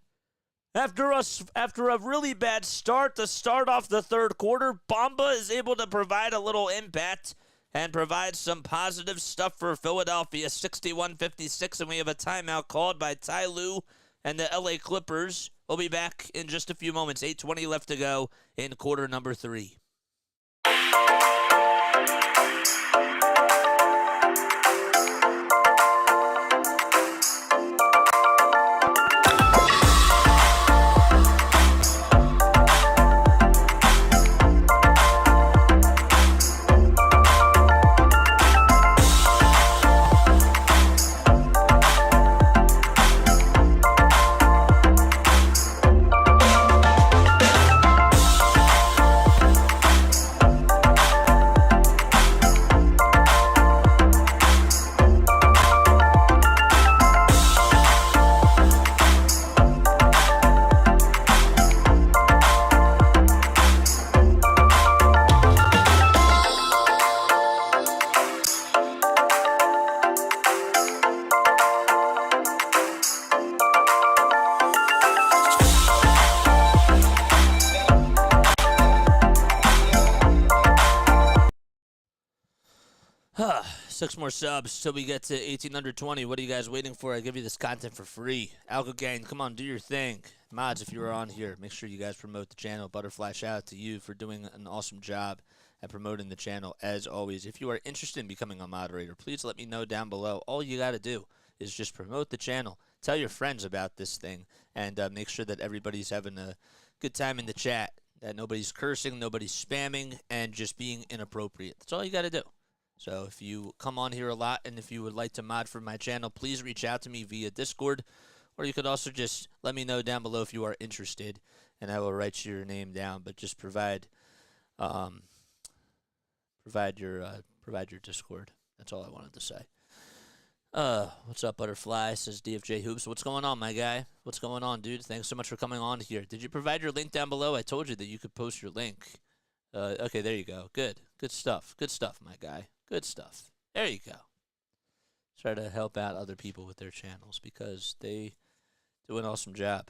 After a really bad start to start off the third quarter, Bamba is able to provide a little impact and provide some positive stuff for Philadelphia. 61-56, and we have a timeout called by Ty Lue and the LA Clippers. We'll be back in just a few moments. 8:20 left to go in quarter number 3. Six more subs till we get to 1820. What are you guys waiting for? I give you this content for free. Algo Gang, come on, do your thing. Mods, if you are on here, make sure you guys promote the channel. Butterfly, shout out to you for doing an awesome job at promoting the channel, as always. If you are interested in becoming a moderator, please let me know down below. All you got to do is just promote the channel. Tell your friends about this thing, and make sure that everybody's having a good time in the chat, that nobody's cursing, nobody's spamming, and just being inappropriate. That's all you got to do. So if you come on here a lot and if you would like to mod for my channel, please reach out to me via Discord, or you could also just let me know down below if you are interested, and I will write your name down. But just provide your Discord. That's all I wanted to say. What's up, Butterfly? Says DFJ Hoops. What's going on, my guy? What's going on, dude? Thanks so much for coming on here. Did you provide your link down below? I told you that you could post your link. Okay, there you go. Good stuff. Good stuff, my guy. Good stuff. There you go. Try to help out other people with their channels because they do an awesome job.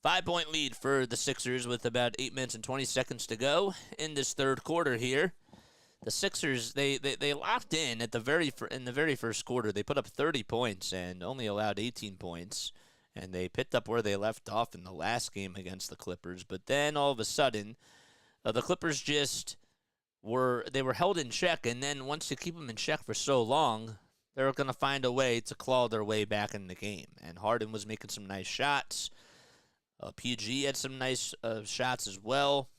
5-point lead for the Sixers with about 8 minutes and 20 seconds to go in this third quarter here. The Sixers, they locked in at the very first quarter. They put up 30 points and only allowed 18 points. And they picked up where they left off in the last game against the Clippers. But then all of a sudden, the Clippers just were held in check. And then once you keep them in check for so long, they're going to find a way to claw their way back in the game. And Harden was making some nice shots. PG had some nice shots as well.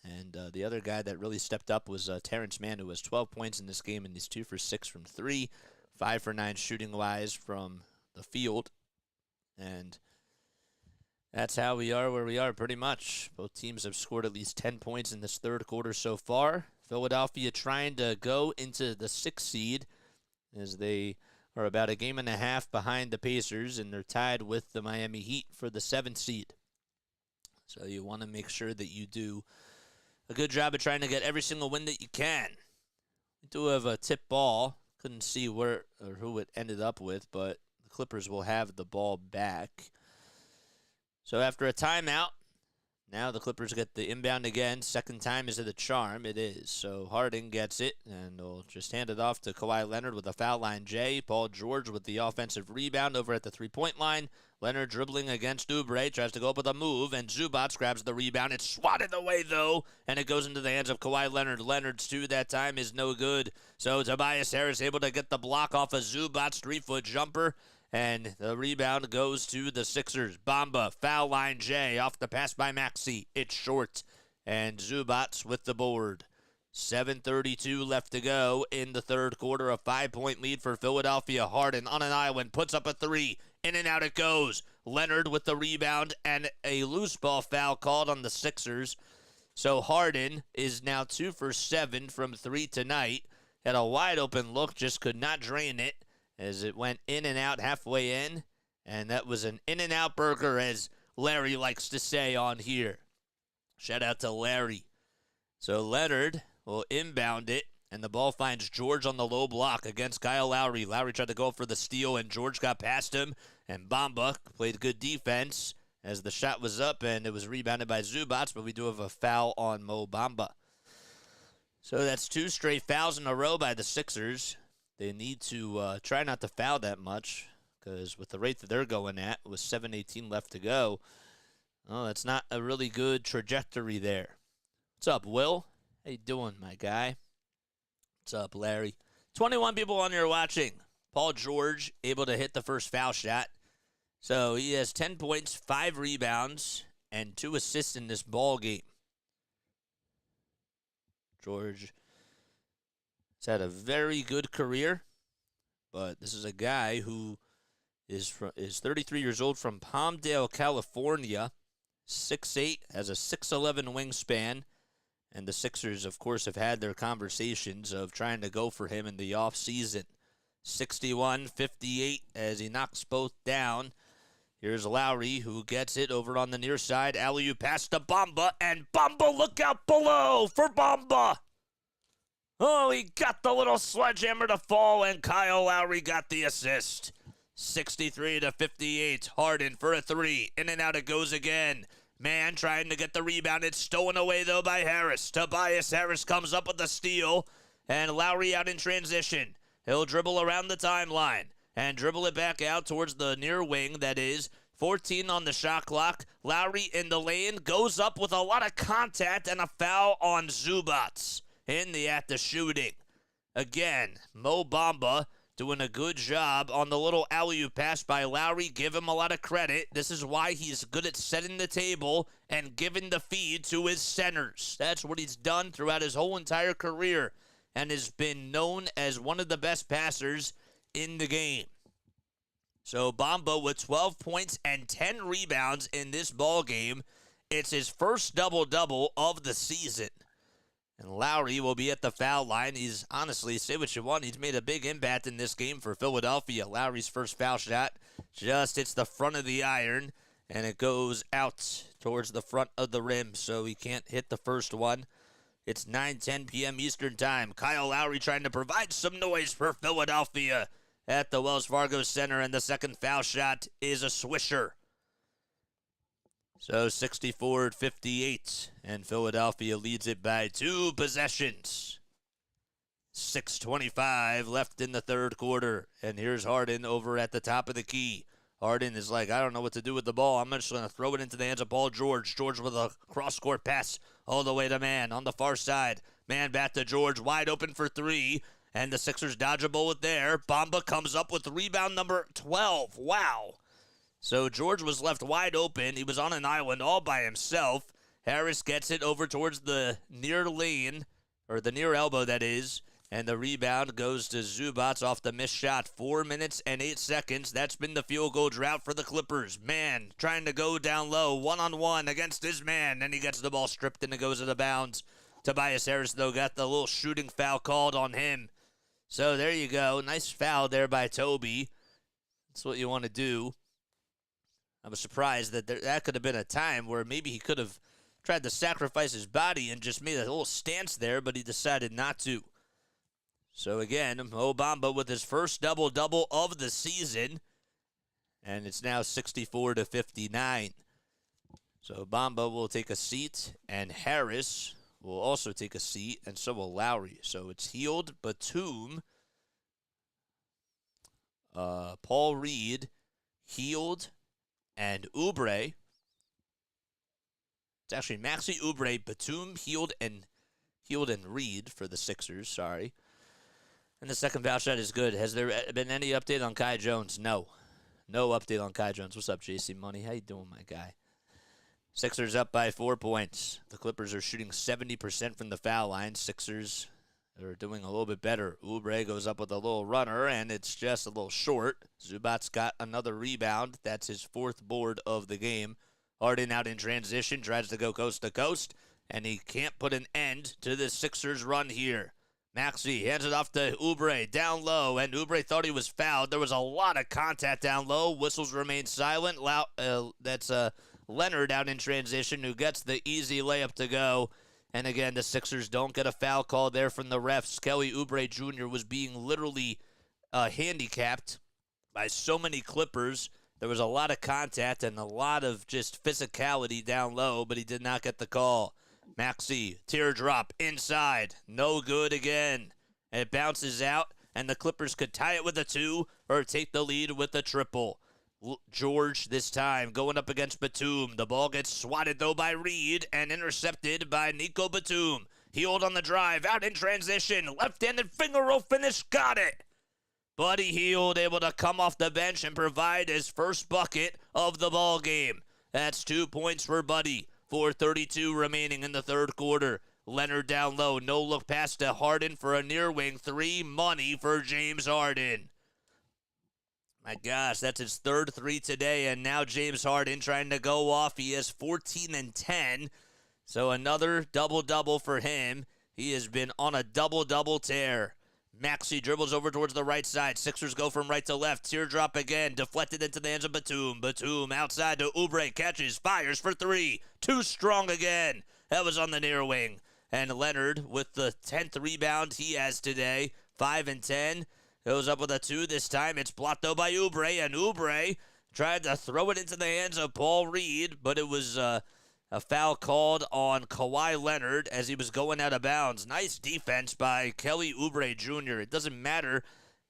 And the other guy that really stepped up was Terrence Mann, who has 12 points in this game. And he's 2 for 6 from 3, 5 for 9 shooting-wise from the field. And that's how we are where we are, pretty much. Both teams have scored at least 10 points in this third quarter so far. Philadelphia trying to go into the 6th seed as they are about a game and a half behind the Pacers, and they're tied with the Miami Heat for the 7th seed. So you want to make sure that you do a good job of trying to get every single win that you can. We do have a tip ball. Couldn't see where or who it ended up with, but Clippers will have the ball back. So after a timeout, Now the Clippers get the inbound again. Second time is it a charm? It is. So Harden gets it, and they'll just hand it off to Kawhi Leonard with a foul line J. Paul George with the offensive rebound over at the three-point line. Leonard dribbling against Oubre, tries to go up with a move, and Zubac grabs the rebound. It's swatted away, though, and it goes into the hands of Kawhi Leonard. Leonard's two that time is no good. So Tobias Harris able to get the block off a Zubac 3-foot jumper, and the rebound goes to the Sixers. Bamba, foul line J, off the pass by Maxey. It's short, and Zubac with the board. 7:32 left to go in the third quarter. A 5-point lead for Philadelphia. Harden on an island, puts up a three. In and out it goes. Leonard with the rebound and a loose ball foul called on the Sixers. So Harden is now 2 for 7 from 3 tonight. Had a wide open look, just could not drain it as it went in and out halfway in. And that was an in and out burger, as Larry likes to say on here. Shout out to Larry. So Leonard will inbound it, and the ball finds George on the low block against Kyle Lowry. Lowry tried to go for the steal, and George got past him, and Bamba played good defense as the shot was up, and it was rebounded by Zubac, but we do have a foul on Mo Bamba. So that's 2 straight fouls in a row by the Sixers. They need to try not to foul that much, because with the rate that they're going at, with 7:18 left to go, that's not a really good trajectory there. What's up, Will? How you doing, my guy? What's up, Larry? 21 people on here watching. Paul George able to hit the first foul shot. So he has 10 points, 5 rebounds, and 2 assists in this ball game. George has had a very good career, but this is a guy who is 33 years old, from Palmdale, California, 6'8", has a 6'11" wingspan. And the Sixers, of course, have had their conversations of trying to go for him in the offseason. 61-58 as he knocks both down. Here's Lowry, who gets it over on the near side. Alley-oop pass to Bamba, and Bamba, look out below for Bamba. Oh, he got the little sledgehammer to fall, and Kyle Lowry got the assist. 63-58. Harden for a three. In and out it goes again. Man trying to get the rebound. It's stolen away, though, by Harris. Tobias Harris comes up with the steal, and Lowry out in transition. He'll dribble around the timeline and dribble it back out towards the near wing. That is 14 on the shot clock. Lowry in the lane goes up with a lot of contact and a foul on Zubac in the act of shooting. Again, Mo Bamba doing a good job on the little alley-oop pass by Lowry. Give him a lot of credit. This is why he's good at setting the table and giving the feed to his centers. That's what he's done throughout his whole entire career and has been known as one of the best passers in the game. So Bamba with 12 points and 10 rebounds in this ball game. It's his first double-double of the season. And Lowry will be at the foul line. He's, honestly, say what you want, he's made a big impact in this game for Philadelphia. Lowry's first foul shot just hits the front of the iron, and it goes out towards the front of the rim, so he can't hit the first one. It's 9:10 p.m. Eastern Time. Kyle Lowry trying to provide some noise for Philadelphia at the Wells Fargo Center, and the second foul shot is a swisher. So 64-58, and Philadelphia leads it by 2 possessions. 6:25 left in the third quarter, and here's Harden over at the top of the key. Harden is like, I don't know what to do with the ball. I'm just going to throw it into the hands of Paul George. George with a cross-court pass all the way to Man on the far side. Man back to George, wide open for 3, and the Sixers dodge a bullet there. Bamba comes up with rebound number 12. Wow. So George was left wide open. He was on an island all by himself. Harris gets it over towards the near lane, or the near elbow, that is, and the rebound goes to Zubac off the missed shot. 4 minutes and 8 seconds. That's been the field goal drought for the Clippers. Man trying to go down low, one-on-one against his man, and he gets the ball stripped and it goes out of bounds. Tobias Harris, though, got the little shooting foul called on him. So there you go. Nice foul there by Toby. That's what you want to do. I was surprised that that could have been a time where maybe he could have tried to sacrifice his body and just made a little stance there, but he decided not to. So again, Mo Bamba with his first double-double of the season, and it's now 64-59. So Bamba will take a seat, and Harris will also take a seat, and so will Lowry. So it's Hield, Batum, Paul Reed, Hield, and Oubre. It's actually Maxey, Oubre, Batum, Hield, and Reed for the Sixers. Sorry. And the second foul shot is good. Has there been any update on Kai Jones? No. No update on Kai Jones. What's up, JC Money? How you doing, my guy? Sixers up by 4 points. The Clippers are shooting 70% from the foul line. Sixers are doing a little bit better. Oubre goes up with a little runner, and it's just a little short. Zubac's got another rebound. That's his 4th board of the game. Harden out in transition, tries to go coast to coast, and he can't put an end to the Sixers run here. Maxey hands it off to Oubre down low, and Oubre thought he was fouled. There was a lot of contact down low. Whistles remain silent. That's Leonard out in transition who gets the easy layup to go. And again, the Sixers don't get a foul call there from the refs. Kelly Oubre Jr. was being literally handicapped by so many Clippers. There was a lot of contact and a lot of just physicality down low, but he did not get the call. Maxey, teardrop, inside, no good again. And it bounces out, and the Clippers could tie it with a 2 or take the lead with a triple. George this time going up against Batum. The ball gets swatted, though, by Reed and intercepted by Nico Batum. Hield on the drive, out in transition, left-handed finger roll finish, got it. Buddy Hield able to come off the bench and provide his first bucket of the ball game. That's 2 points for Buddy. 4:32 remaining in the third quarter. Leonard down low, no look pass to Harden for a near wing 3. Money for James Harden. My gosh, that's his third 3 today, and now James Harden trying to go off. He has 14 and 10, so another double-double for him. He has been on a double-double tear. Maxey dribbles over towards the right side. Sixers go from right to left. Teardrop again, deflected into the hands of Batum. Batum outside to Oubre, catches, fires for 3. Too strong again. That was on the near wing. And Leonard with the 10th rebound he has today, 5 and 10. Goes up with a 2 this time. It's blocked, though, by Oubre, and Oubre tried to throw it into the hands of Paul Reed, but it was a foul called on Kawhi Leonard as he was going out of bounds. Nice defense by Kelly Oubre Jr. It doesn't matter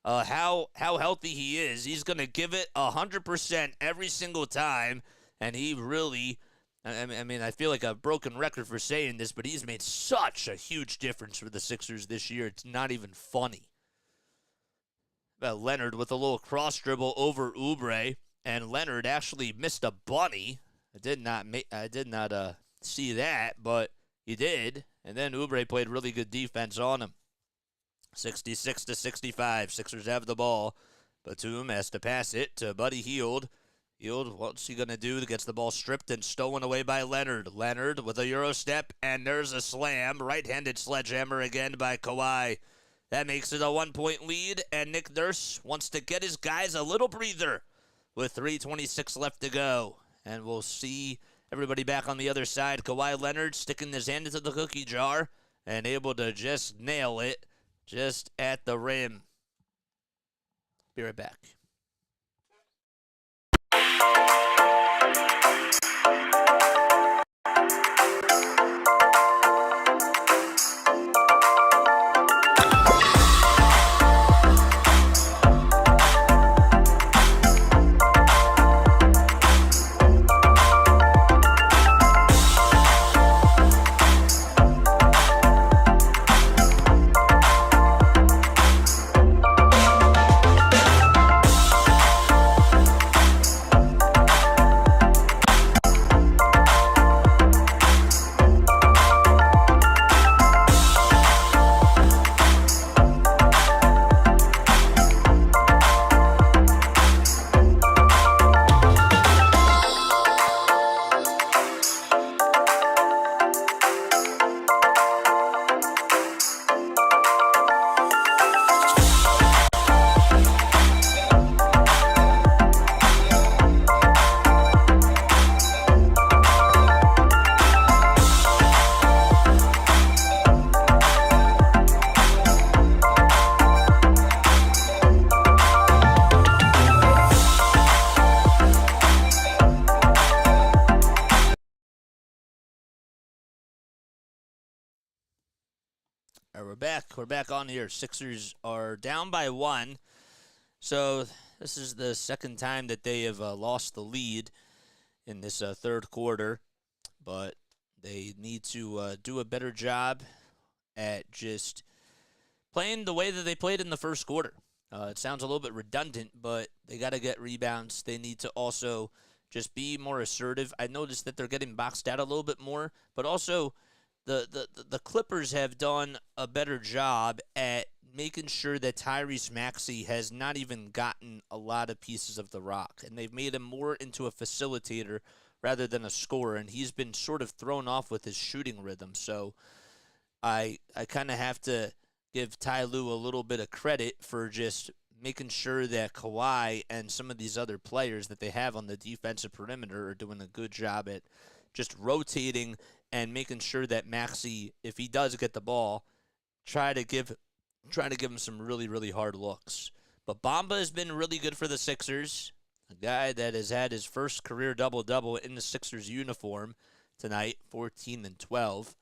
how healthy he is. He's going to give it 100% every single time, and he really, I mean, I feel like a broken record for saying this, but he's made such a huge difference for the Sixers this year. It's not even funny. Leonard with a little cross dribble over Oubre, and Leonard actually missed a bunny. I did not see that, but he did. And then Oubre played really good defense on him. 66-65. Sixers have the ball. Batum has to pass it to Buddy Hield. Hield, what's he going to do? Gets the ball stripped and stolen away by Leonard. Leonard with a Euro step, and there's a slam. Right-handed sledgehammer again by Kawhi. That makes it a 1-point lead, and Nick Nurse wants to get his guys a little breather with 3:26 left to go. And we'll see everybody back on the other side. Kawhi Leonard sticking his hand into the cookie jar and able to just nail it just at the rim. Be right back. All right, we're back. We're back on here. Sixers are down by 1. So this is the second time that they have lost the lead in this third quarter. But they need to do a better job at just playing the way that they played in the first quarter. It sounds a little bit redundant, but they got to get rebounds. They need to also just be more assertive. I noticed that they're getting boxed out a little bit more, but also the Clippers have done a better job at making sure that Tyrese Maxey has not even gotten a lot of pieces of the rock, and they've made him more into a facilitator rather than a scorer, and he's been sort of thrown off with his shooting rhythm. So I kind of have to give Ty Lue a little bit of credit for just making sure that Kawhi and some of these other players that they have on the defensive perimeter are doing a good job at just rotating and making sure that Maxey, if he does get the ball, try to give him some really, really hard looks. But Bamba has been really good for the Sixers, a guy that has had his first career double-double in the Sixers uniform tonight, 14 and 12.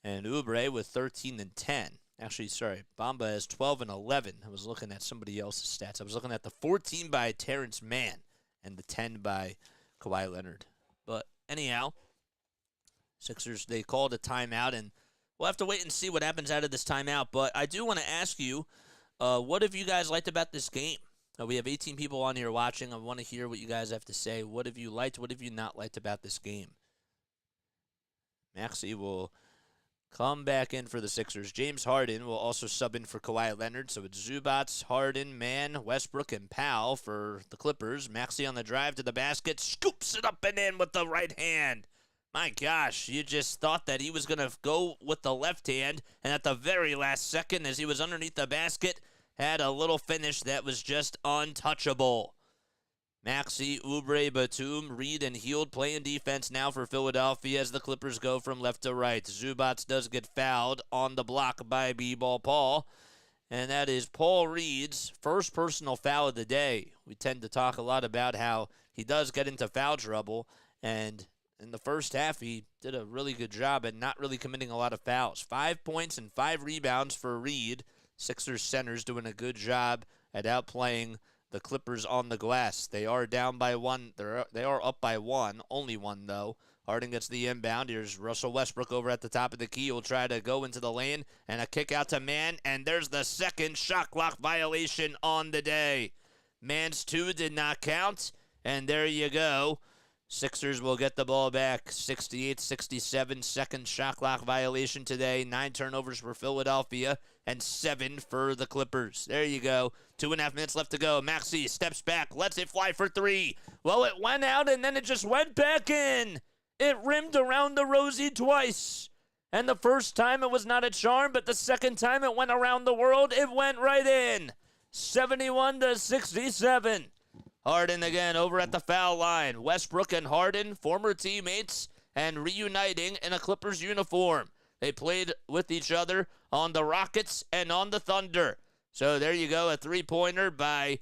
And Oubre with 13 and 10. Actually, sorry, Bamba has 12 and 11. I was looking at somebody else's stats. I was looking at the 14 by Terrence Mann and the 10 by Kawhi Leonard. But anyhow, Sixers, they called a timeout, and we'll have to wait and see what happens out of this timeout. But I do want to ask you, what have you guys liked about this game? We have 18 people on here watching. I want to hear what you guys have to say. What have you liked? What have you not liked about this game? Maxey will come back in for the Sixers. James Harden will also sub in for Kawhi Leonard. So it's Zubac, Harden, Mann, Westbrook, and Powell for the Clippers. Maxey on the drive to the basket, scoops it up and in with the right hand. My gosh, you just thought that he was going to go with the left hand, and at the very last second, as he was underneath the basket, had a little finish that was just untouchable. Maxey, Oubre, Batum, Reed, and Hield playing defense now for Philadelphia as the Clippers go from left to right. Zubac does get fouled on the block by B-Ball Paul, and that is Paul Reed's first personal foul of the day. We tend to talk a lot about how he does get into foul trouble, and in the first half, he did a really good job at not really committing a lot of fouls. 5 points and 5 rebounds for Reed. Sixers centers doing a good job at outplaying the Clippers on the glass. They are down by 1. They are up by 1. Only 1, though. Harden gets the inbound. Here's Russell Westbrook over at the top of the key. He'll try to go into the lane, and a kick out to Mann, and there's the second shot clock violation on the day. Mann's 2 did not count, and there you go. Sixers will get the ball back. 68-67, second shot clock violation today. 9 turnovers for Philadelphia and 7 for the Clippers. There you go. 2.5 minutes left to go. Maxey steps back, lets it fly for 3. Well, it went out and then it just went back in. It rimmed around the rosy twice. And the first time it was not a charm, but the second time it went around the world, it went right in. 71-67. Harden again over at the foul line. Westbrook and Harden, former teammates, and reuniting in a Clippers uniform. They played with each other on the Rockets and on the Thunder. So there you go, a three-pointer by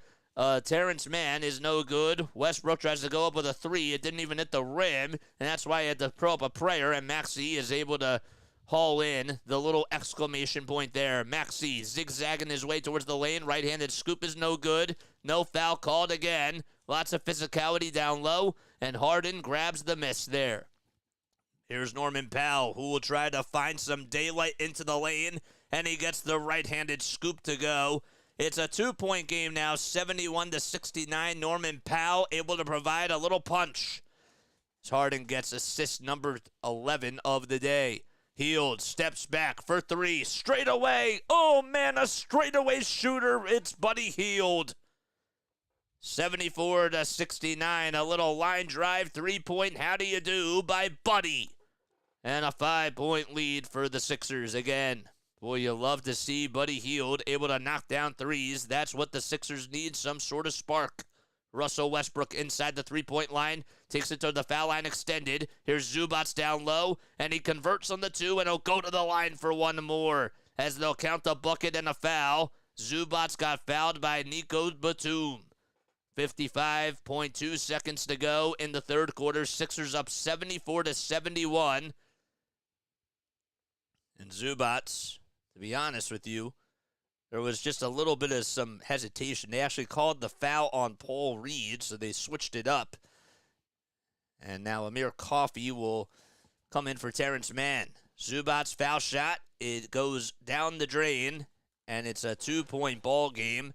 Terrence Mann is no good. Westbrook tries to go up with a 3. It didn't even hit the rim, and that's why he had to throw up a prayer, and Maxey is able to haul in the little exclamation point there. Maxey zigzagging his way towards the lane. Right-handed scoop is no good. No foul called again. Lots of physicality down low, and Harden grabs the miss there. Here's Norman Powell, who will try to find some daylight into the lane, and he gets the right-handed scoop to go. It's a 2-point game now, 71-69. Norman Powell able to provide a little punch. Harden gets assist number 11 of the day. Hield steps back for 3, straight away. Oh, man, a straightaway shooter. It's Buddy Hield. 74-69, a little line drive, 3-point how do you do by Buddy. And a 5-point lead for the Sixers again. Boy, you love to see Buddy Hield able to knock down threes. That's what the Sixers need, some sort of spark. Russell Westbrook inside the 3-point line, takes it to the foul line extended. Here's Zubac down low, and he converts on the 2, and he'll go to the line for 1 more, as they'll count the bucket and a foul. Zubac got fouled by Nico Batum. 55.2 seconds to go in the third quarter. Sixers up 74-71. And Zubac to be honest with you, there was just a little bit of some hesitation. They actually called the foul on Paul Reed, so they switched it up. And now Amir Coffey will come in for Terrence Mann. Zubac's foul shot, it goes down the drain, and it's a 2-point ball game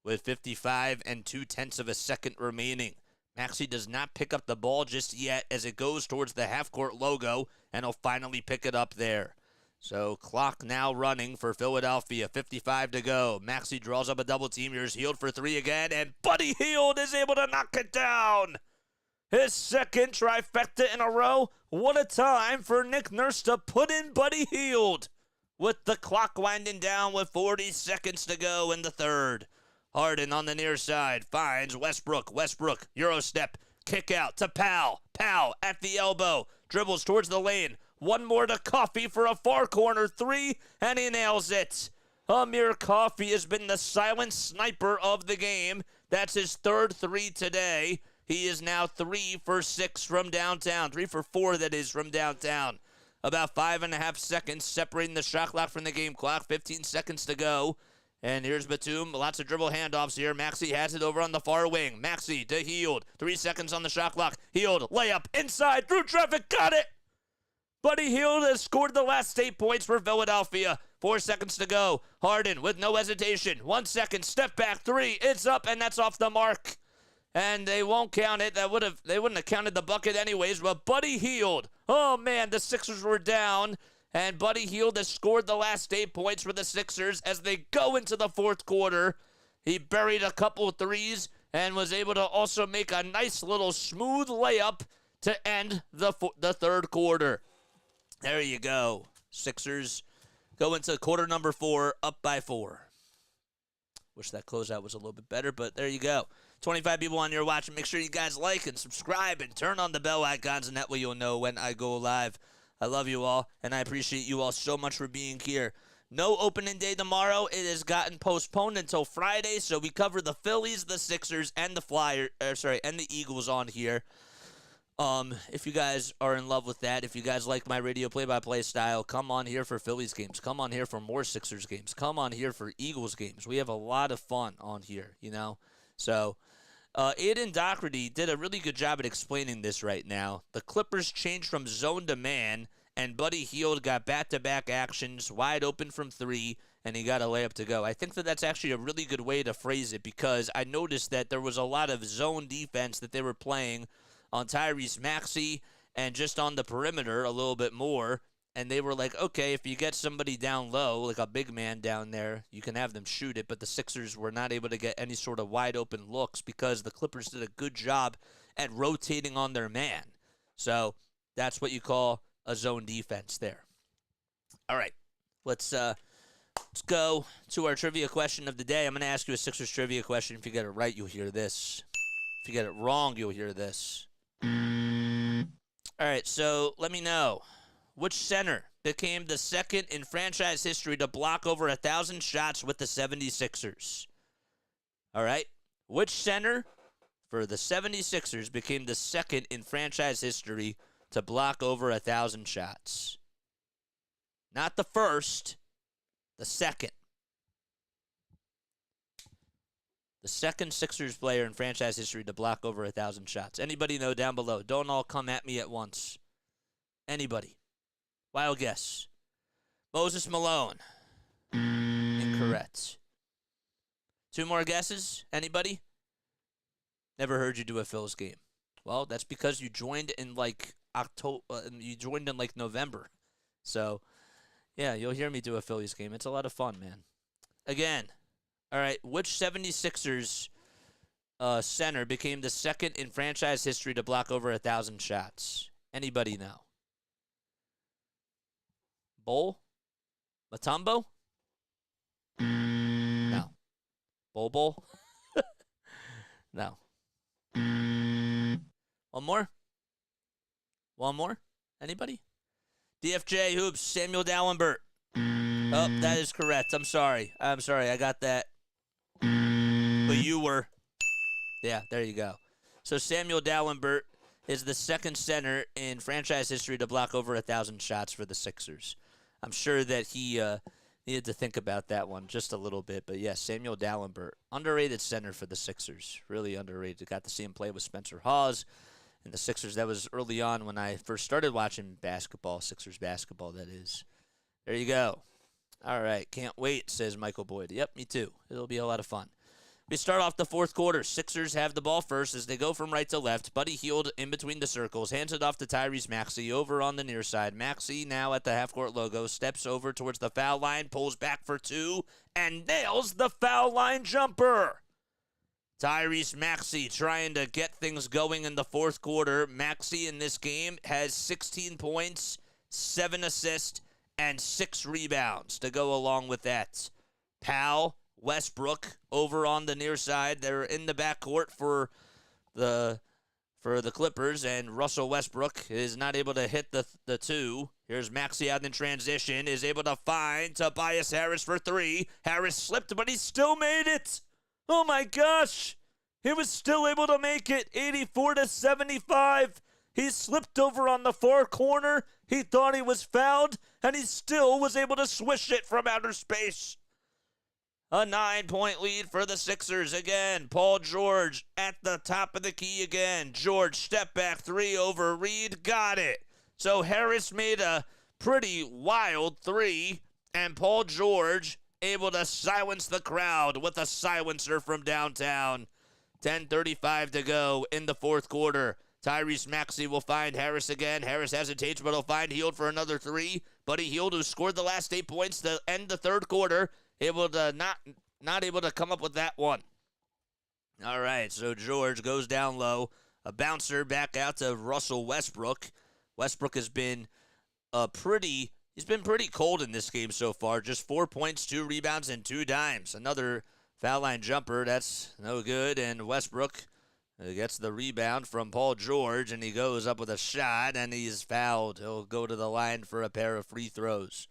with 55 2/10 of a second remaining. Maxey does not pick up the ball just yet as it goes towards the half-court logo, and he'll finally pick it up there. So clock now running for Philadelphia, 55 to go. Maxey draws up a double team. Here's Hield for three again, and Buddy Hield is able to knock it down. His second trifecta in a row. What a time for Nick Nurse to put in Buddy Hield. With the clock winding down with 40 seconds to go in the third. Harden on the near side finds Westbrook. Westbrook, Euro step, kick out to Powell. Powell at the elbow, dribbles towards the lane. One more to Coffey for a far corner three, and he nails it. Amir Coffey has been the silent sniper of the game. That's his third three today. He is now 3 for 6 from downtown. 3 for 4, that is, from downtown. About 5.5 seconds separating the shot clock from the game clock. 15 seconds to go. And here's Batum. Lots of dribble handoffs here. Maxey has it over on the far wing. Maxey to Hield. 3 seconds on the shot clock. Hield, layup, inside, through traffic, got it! Buddy Hield has scored the last 8 points for Philadelphia. 4 seconds to go. Harden with no hesitation. 1 second, step back, 3. It's up, and that's off the mark. And they won't count it. They wouldn't have counted the bucket anyways. But Buddy Hield, oh man, the Sixers were down. And Buddy Hield has scored the last 8 points for the Sixers as they go into the fourth quarter. He buried a couple of threes and was able to also make a nice little smooth layup to end the third quarter. There you go. Sixers go into quarter number 4, up by 4. Wish that closeout was a little bit better, but there you go. 25 people on here watching. Make sure you guys like and subscribe and turn on the bell icons, and that way you'll know when I go live. I love you all, and I appreciate you all so much for being here. No opening day tomorrow. It has gotten postponed until Friday, so we cover the Phillies, the Sixers, and the Eagles on here. If you guys are in love with that, if you guys like my radio play-by-play style, come on here for Phillies games. Come on here for more Sixers games. Come on here for Eagles games. We have a lot of fun on here, you know. So, Aiden Doherty did a really good job at explaining this right now. The Clippers changed from zone to man, and Buddy Hield got back-to-back actions, wide open from 3, and he got a layup to go. I think that that's actually a really good way to phrase it because I noticed that there was a lot of zone defense that they were playing on Tyrese Maxey and just on the perimeter a little bit more. And they were like, okay, if you get somebody down low, like a big man down there, you can have them shoot it. But the Sixers were not able to get any sort of wide open looks because the Clippers did a good job at rotating on their man. So that's what you call a zone defense there. All right, let's go to our trivia question of the day. I'm going to ask you a Sixers trivia question. If you get it right, you'll hear this. If you get it wrong, you'll hear this. All right, so let me know. Which center became the second in franchise history to block over 1,000 shots with the 76ers? All right. Which center for the 76ers became the second in franchise history to block over 1,000 shots? Not the first, the second. The second Sixers player in franchise history to block over 1,000 shots. Anybody know down below? Don't all come at me at once. Anybody? Wild guess. Moses Malone. Incorrect. 2 more guesses. Anybody? Never heard you do a Phil's game. Well, that's because you joined in like October. You joined in like November. So, yeah, you'll hear me do a Phillies game. It's a lot of fun, man. Again, all right. Which 76ers center became the second in franchise history to block over 1,000 shots? Anybody know? Bol? Mutombo? No. Bol? No. One more? One more? Anybody? DFJ Hoops, Samuel Dallenbert. Oh, that is correct. I'm sorry. I got that. But you were. Yeah, there you go. So Samuel Dallenbert is the second center in franchise history to block over 1,000 shots for the Sixers. I'm sure that he Needed to think about that one just a little bit. But yes, Samuel Dallenberg, underrated center for the Sixers. Really underrated. Got to see him play with Spencer Hawes and the Sixers. That was early on when I first started watching basketball, Sixers basketball, that is. There you go. All right, can't wait, says Michael Boyd. Yep, me too. It'll be a lot of fun. We start off the fourth quarter. Sixers have the ball first as they go from right to left. Buddy Hield in between the circles. Hands it off to Tyrese Maxey over on the near side. Maxey now at the half-court logo. Steps over towards the foul line. Pulls back for two. And nails the foul line jumper. Tyrese Maxey trying to get things going in the fourth quarter. Maxey in this game has 16 points, 7 assists, and 6 rebounds to go along with that. Powell, Westbrook over on the near side. They're in the backcourt for the Clippers, and Russell Westbrook is not able to hit the two. Here's Maxey out in transition, is able to find Tobias Harris for three. Harris slipped, but he still made it. Oh my gosh. He was still able to make it, 84-75. He slipped over on the far corner. He thought he was fouled, and he still was able to swish it from outer space. A 9-point lead for the Sixers again. Paul George at the top of the key again. George step back three over Reed. Got it. So Harris made a pretty wild three. And Paul George able to silence the crowd with a silencer from downtown. 10:35 to go in the fourth quarter. Tyrese Maxey will find Harris again. Harris hesitates, but he'll find Hield for another three. Buddy Hield, who scored the last 8 points to end the third quarter, able to not able to come up with that one. All right, so George goes down low. A bouncer back out to Russell Westbrook. Westbrook has been he's been pretty cold in this game so far. Just 4 points, 2 rebounds, and 2 dimes. Another foul line jumper, that's no good. And Westbrook gets the rebound from Paul George, and he goes up with a shot, and he's fouled. He'll go to the line for a pair of free throws.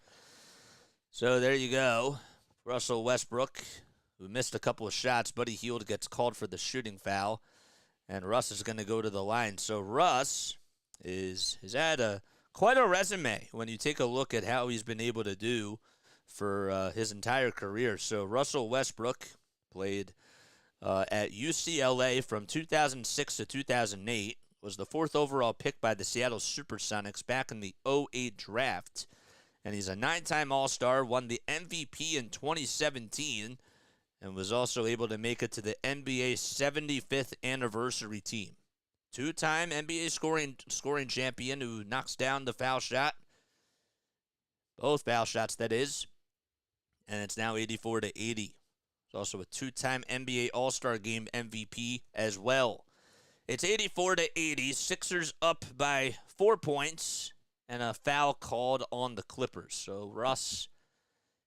So there you go. Russell Westbrook, who missed a couple of shots. Buddy Hield gets called for the shooting foul, and Russ is going to go to the line. So Russ has had quite a resume when you take a look at how he's been able to do for his entire career. So Russell Westbrook played at UCLA from 2006 to 2008, was the 4th overall pick by the Seattle Supersonics back in the 2008 draft. And he's a 9-time All-Star, won the MVP in 2017, and was also able to make it to the NBA 75th anniversary team. 2-time NBA scoring champion who knocks down the foul shot. Both foul shots, that is. And it's now 84-80. He's also a 2-time NBA All-Star Game MVP as well. It's 84-80. Sixers up by 4 points. And a foul called on the Clippers. So Russ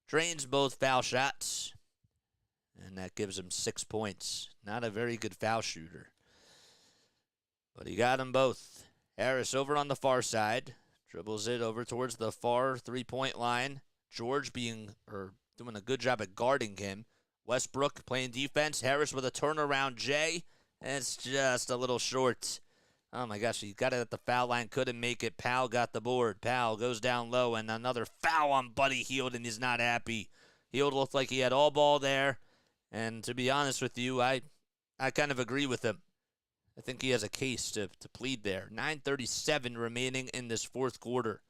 drains both foul shots, and that gives him 6 points. Not a very good foul shooter, but he got them both. Harris over on the far side, dribbles it over towards the far three-point line. George doing a good job at guarding him. Westbrook playing defense. Harris with a turnaround J, and it's just a little short. Oh, my gosh, he got it at the foul line, couldn't make it. Powell got the board. Powell goes down low, and another foul on Buddy Hield, and he's not happy. Hield looked like he had all ball there, and to be honest with you, I kind of agree with him. I think he has a case to plead there. 9:37 remaining in this fourth quarter.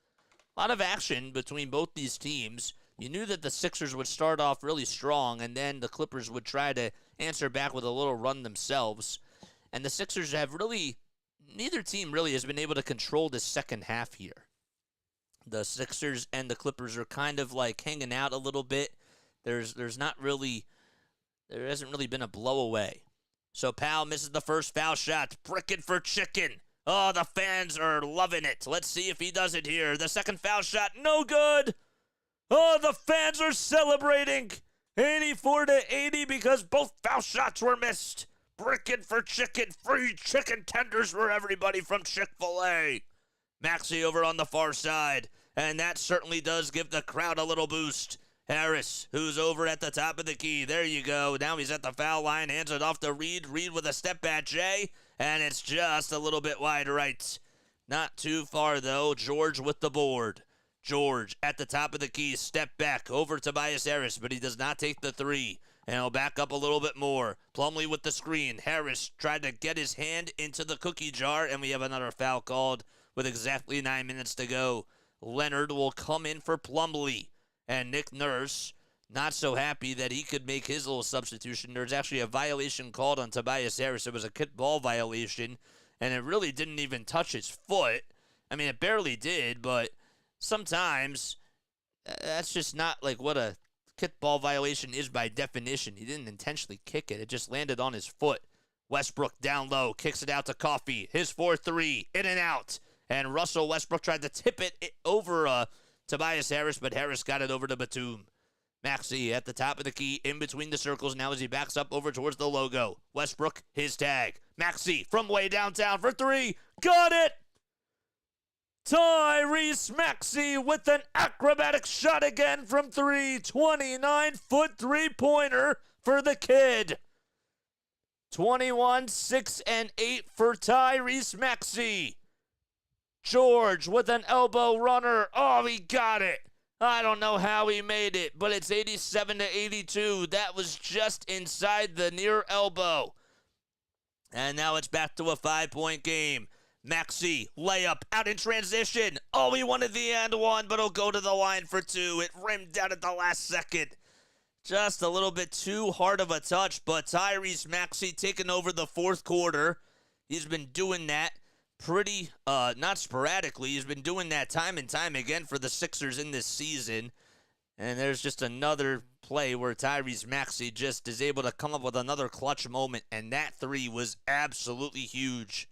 A lot of action between both these teams. You knew that the Sixers would start off really strong, and then the Clippers would try to answer back with a little run themselves. And the Sixers have neither team really has been able to control the second half here. The Sixers and the Clippers are kind of like hanging out a little bit. There hasn't really been a blowaway. So Powell misses the first foul shot. Brickin' for chicken. Oh, the fans are loving it. Let's see if he does it here. The second foul shot, no good. Oh, the fans are celebrating. 84-80 because both foul shots were missed. Brickin' for chicken, free chicken tenders for everybody from Chick-fil-A. Maxey over on the far side, and that certainly does give the crowd a little boost. Harris, who's over at the top of the key. There you go. Now he's at the foul line, hands it off to Reed. Reed with a step back J, and it's just a little bit wide right. Not too far, though. George with the board. George at the top of the key, step back over Tobias Harris, but he does not take the three. And he'll back up a little bit more. Plumlee with the screen. Harris tried to get his hand into the cookie jar, and we have another foul called with exactly 9 minutes to go. Leonard will come in for Plumlee. And Nick Nurse, not so happy that he could make his little substitution. There's actually a violation called on Tobias Harris. It was a kickball violation, and it really didn't even touch his foot. I mean, it barely did, but sometimes that's just not like what a kickball violation is by definition. He didn't intentionally kick it. It just landed on his foot. Westbrook down low, kicks it out to Coffey. His 4-3, in and out. And Russell Westbrook tried to tip it over Tobias Harris, but Harris got it over to Batum. Maxey at the top of the key, in between the circles now as he backs up over towards the logo. Westbrook, his tag. Maxey from way downtown for three. Got it! Tyrese Maxey with an acrobatic shot again from three. 29-foot three-pointer for the kid. 21, 6, and 8 for Tyrese Maxey. George with an elbow runner. Oh, he got it. I don't know how he made it, but it's 87-82. That was just inside the near elbow. And now it's back to a 5-point game. Maxey, layup, out in transition. Oh, he wanted the and one, but he'll go to the line for two. It rimmed out at the last second. Just a little bit too hard of a touch, but Tyrese Maxey taking over the fourth quarter. He's been doing that pretty, not sporadically. He's been doing that time and time again for the Sixers in this season. And there's just another play where Tyrese Maxey just is able to come up with another clutch moment, and that three was absolutely huge.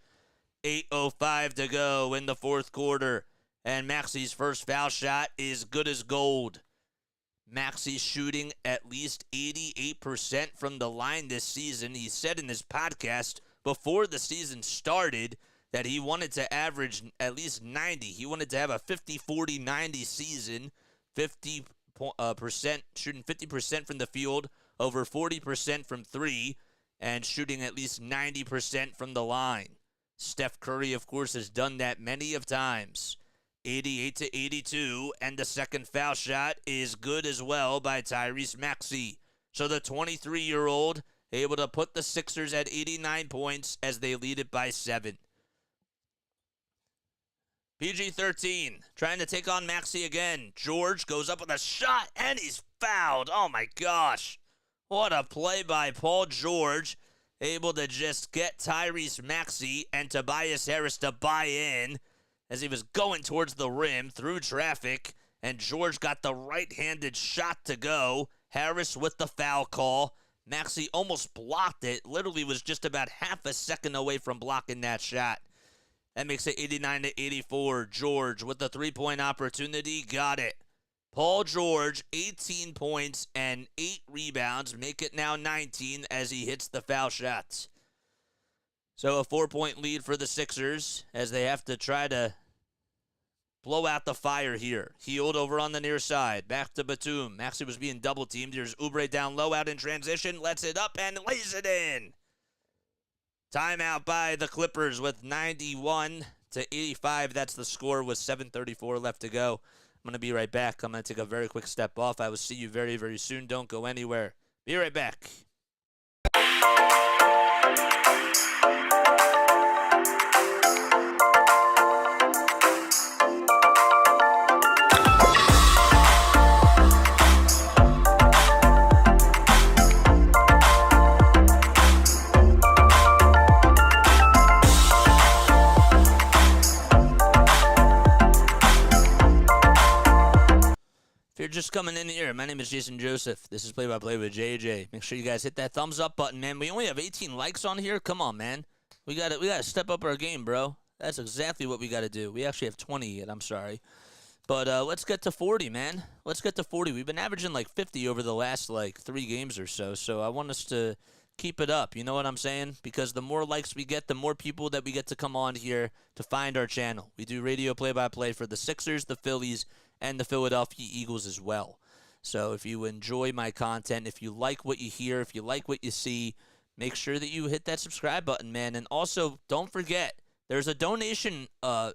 8:05 to go in the fourth quarter, and Maxey's first foul shot is good as gold. Maxey shooting at least 88% from the line this season. He said in his podcast before the season started that he wanted to average at least 90. He wanted to have a 50-40-90 season, 50% shooting 50% from the field, over 40% from three, and shooting at least 90% from the line. Steph Curry, of course, has done that many of times. 88-82, and the second foul shot is good as well by Tyrese Maxey. So the 23-year-old able to put the Sixers at 89 points as they lead it by 7. PG-13, trying to take on Maxey again. George goes up with a shot, and he's fouled. Oh, my gosh. What a play by Paul George. Able to just get Tyrese Maxey and Tobias Harris to buy in as he was going towards the rim through traffic, and George got the right-handed shot to go. Harris with the foul call. Maxey almost blocked it. Literally was just about half a second away from blocking that shot. That makes it 89-84. George with the three-point opportunity. Got it. Paul George, 18 points and 8 rebounds. Make it now 19 as he hits the foul shots. So a 4-point lead for the Sixers as they have to try to blow out the fire here. Healed over on the near side. Back to Batum. Maxey was being double-teamed. Here's Oubre down low, out in transition. Lets it up and lays it in. Timeout by the Clippers with 91-85. That's the score with 7:34 left to go. I'm going to be right back. I'm going to take a very quick step off. I will see you very, very soon. Don't go anywhere. Be right back. If you're just coming in here, my name is Jason Joseph. This is Play-by-Play with JJ. Make sure you guys hit that thumbs up button, man. We only have 18 likes on here. Come on, man. We gotta step up our game, bro. That's exactly what we gotta do. We actually have 20 yet. I'm sorry, but let's get to 40, man. Let's get to 40. We've been averaging like 50 over the last like 3 games or so. So I want us to keep it up. You know what I'm saying? Because the more likes we get, the more people that we get to come on here to find our channel. We do radio play-by-play for the Sixers, the Phillies, and the Philadelphia Eagles as well. So if you enjoy my content, if you like what you hear, if you like what you see, make sure that you hit that subscribe button, man. And also, don't forget, there's a donation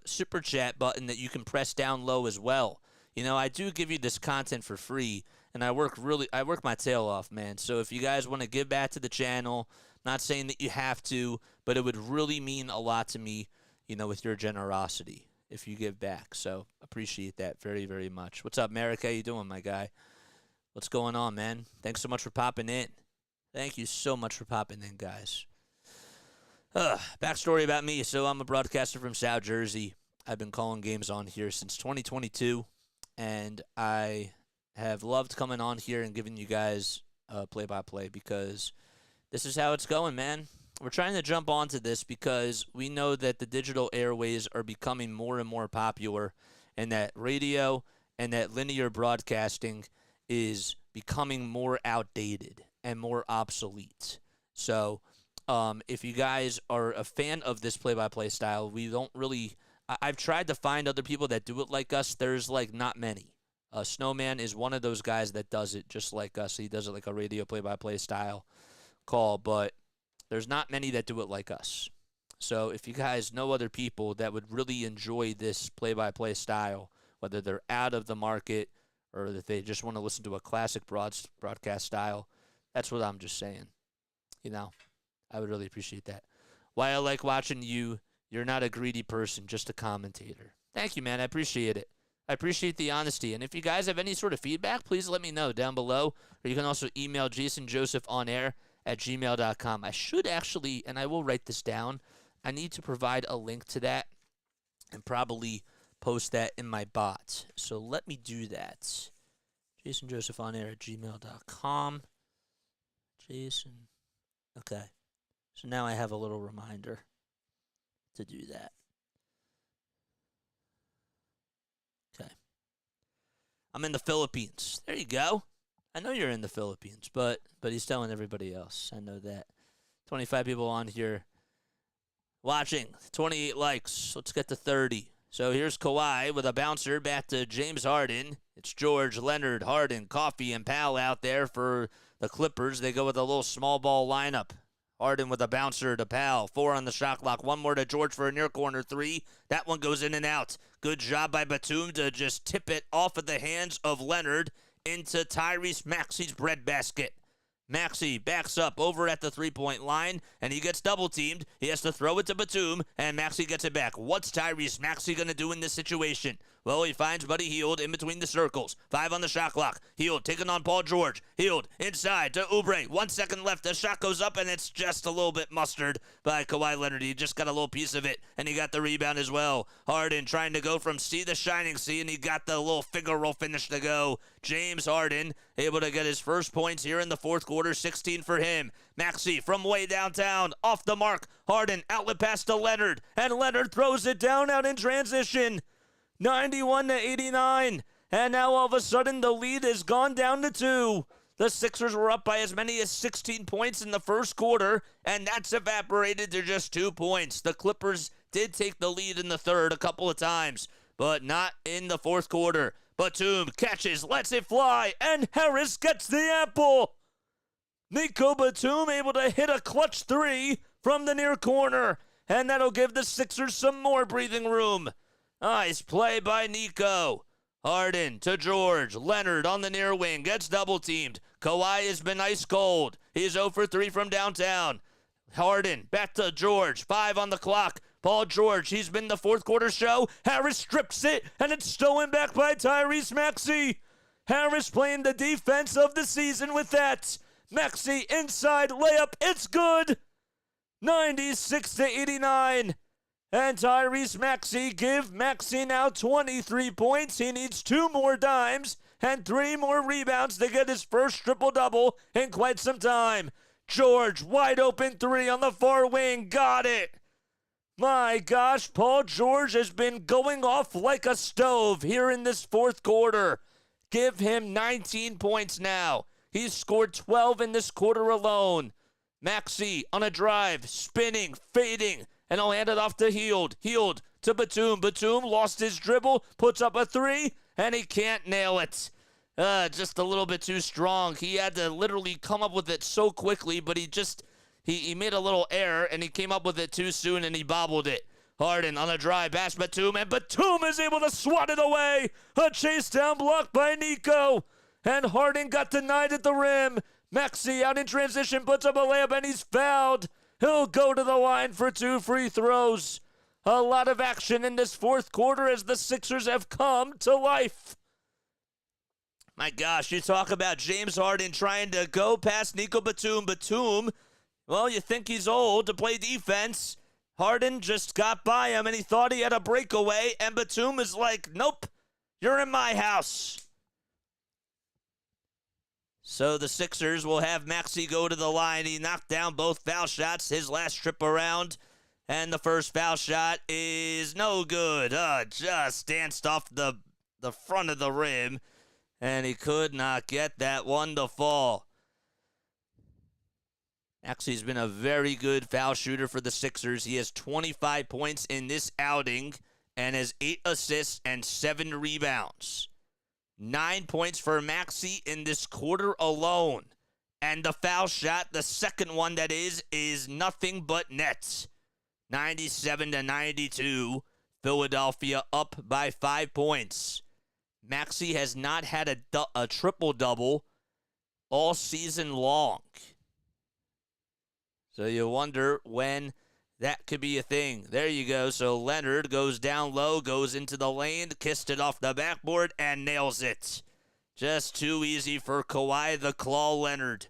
super chat button that you can press down low as well. I do give you this content for free, and I work my tail off, man. So if you guys want to give back to the channel, not saying that you have to, but it would really mean a lot to me, with your generosity if you give back. So appreciate that very, very much. What's up, Merrick? How you doing, my guy? What's going on, man? Thanks so much for popping in. Thank you so much for popping in, guys. Backstory about me. So I'm a broadcaster from South Jersey. I've been calling games on here since 2022, and I have loved coming on here and giving you guys play-by-play because this is how it's going, man. We're trying to jump onto this because we know that the digital airways are becoming more and more popular, and that radio and that linear broadcasting is becoming more outdated and more obsolete. So if you guys are a fan of this play-by-play style, we don't really – I've tried to find other people that do it like us. There's, not many. Snowman is one of those guys that does it just like us. He does it like a radio play-by-play style call, but there's not many that do it like us. So if you guys know other people that would really enjoy this play-by-play style, whether they're out of the market or that they just want to listen to a classic broadcast style, that's what I'm just saying. I would really appreciate that. Why I like watching you, you're not a greedy person, just a commentator. Thank you, man. I appreciate it. I appreciate the honesty. And if you guys have any sort of feedback, please let me know down below. Or you can also email jasonjosephonair@gmail.com. I should actually, and I will write this down, I need to provide a link to that and probably post that in my bot. So let me do that. jasonjosephonair@gmail.com. Jason. Okay. So now I have a little reminder to do that. Okay. I'm in the Philippines. There you go. I know you're in the Philippines, but he's telling everybody else. I know that. 25 people on here watching. 28 likes. Let's get to 30. So here's Kawhi with a bouncer back to James Harden. It's George, Leonard, Harden, Coffey, and Powell out there for the Clippers. They go with a little small ball lineup. Harden with a bouncer to Powell. 4 on the shot clock. One more to George for a near corner 3. That one goes in and out. Good job by Batum to just tip it off of the hands of Leonard into Tyrese Maxey's breadbasket. Maxey backs up over at the three-point line, and he gets double-teamed. He has to throw it to Batum, and Maxey gets it back. What's Tyrese Maxey going to do in this situation? Well, he finds Buddy Hield in between the circles. 5 on the shot clock. Hield taking on Paul George. Hield inside to Oubre. 1 second left. The shot goes up, and it's just a little bit mustered by Kawhi Leonard. He just got a little piece of it, and he got the rebound as well. Harden trying to go from C to shining C, and he got the little finger roll finish to go. James Harden able to get his first points here in the fourth quarter. 16 for him. Maxey from way downtown. Off the mark. Harden outlet pass to Leonard, and Leonard throws it down out in transition. 91-89, and now all of a sudden the lead has gone down to 2. The Sixers were up by as many as 16 points in the first quarter, and that's evaporated to just 2 points. The Clippers did take the lead in the third a couple of times, but not in the fourth quarter. Batum catches, lets it fly, and Harris gets the apple. Nico Batum able to hit a clutch 3 from the near corner, and that'll give the Sixers some more breathing room. Nice play by Nico. Harden to George. Leonard on the near wing. Gets double-teamed. Kawhi has been ice cold. He's 0 for 3 from downtown. Harden back to George. 5 on the clock. Paul George. He's been the fourth quarter show. Harris strips it, and it's stolen back by Tyrese Maxey. Harris playing the defense of the season with that. Maxey inside layup. It's good. 96-89. And Tyrese Maxey give Maxey now 23 points. He needs 2 more dimes and 3 more rebounds to get his first triple-double in quite some time. George, wide open 3 on the far wing. Got it. My gosh, Paul George has been going off like a stove here in this fourth quarter. Give him 19 points now. He's scored 12 in this quarter alone. Maxey on a drive, spinning, fading, and I'll hand it off to Hield. Hield to Batum. Batum lost his dribble, puts up a 3, and he can't nail it. Just a little bit too strong. He had to literally come up with it so quickly, but he made a little error, and he came up with it too soon, and he bobbled it. Harden on a drive, pass Batum, and Batum is able to swat it away. A chase down block by Nico. And Harden got denied at the rim. Maxey out in transition, puts up a layup, and he's fouled. He'll go to the line for 2 free throws. A lot of action in this fourth quarter as the Sixers have come to life. My gosh, you talk about James Harden trying to go past Nico Batum. Batum, well, you think he's old to play defense. Harden just got by him, and he thought he had a breakaway, and Batum is like, nope, you're in my house. So the Sixers will have Maxey go to the line. He knocked down both foul shots his last trip around, and the first foul shot is no good. Just danced off the front of the rim, and he could not get that one to fall. Maxey's been a very good foul shooter for the Sixers. He has 25 points in this outing and has 8 assists and 7 rebounds. 9 points for Maxey in this quarter alone. And the foul shot, the second one that is nothing but net. 97-92. Philadelphia up by 5 points. Maxey has not had a triple-double all season long. So you wonder when that could be a thing. There you go. So Leonard goes down low, goes into the lane, kissed it off the backboard, and nails it. Just too easy for Kawhi the Claw Leonard.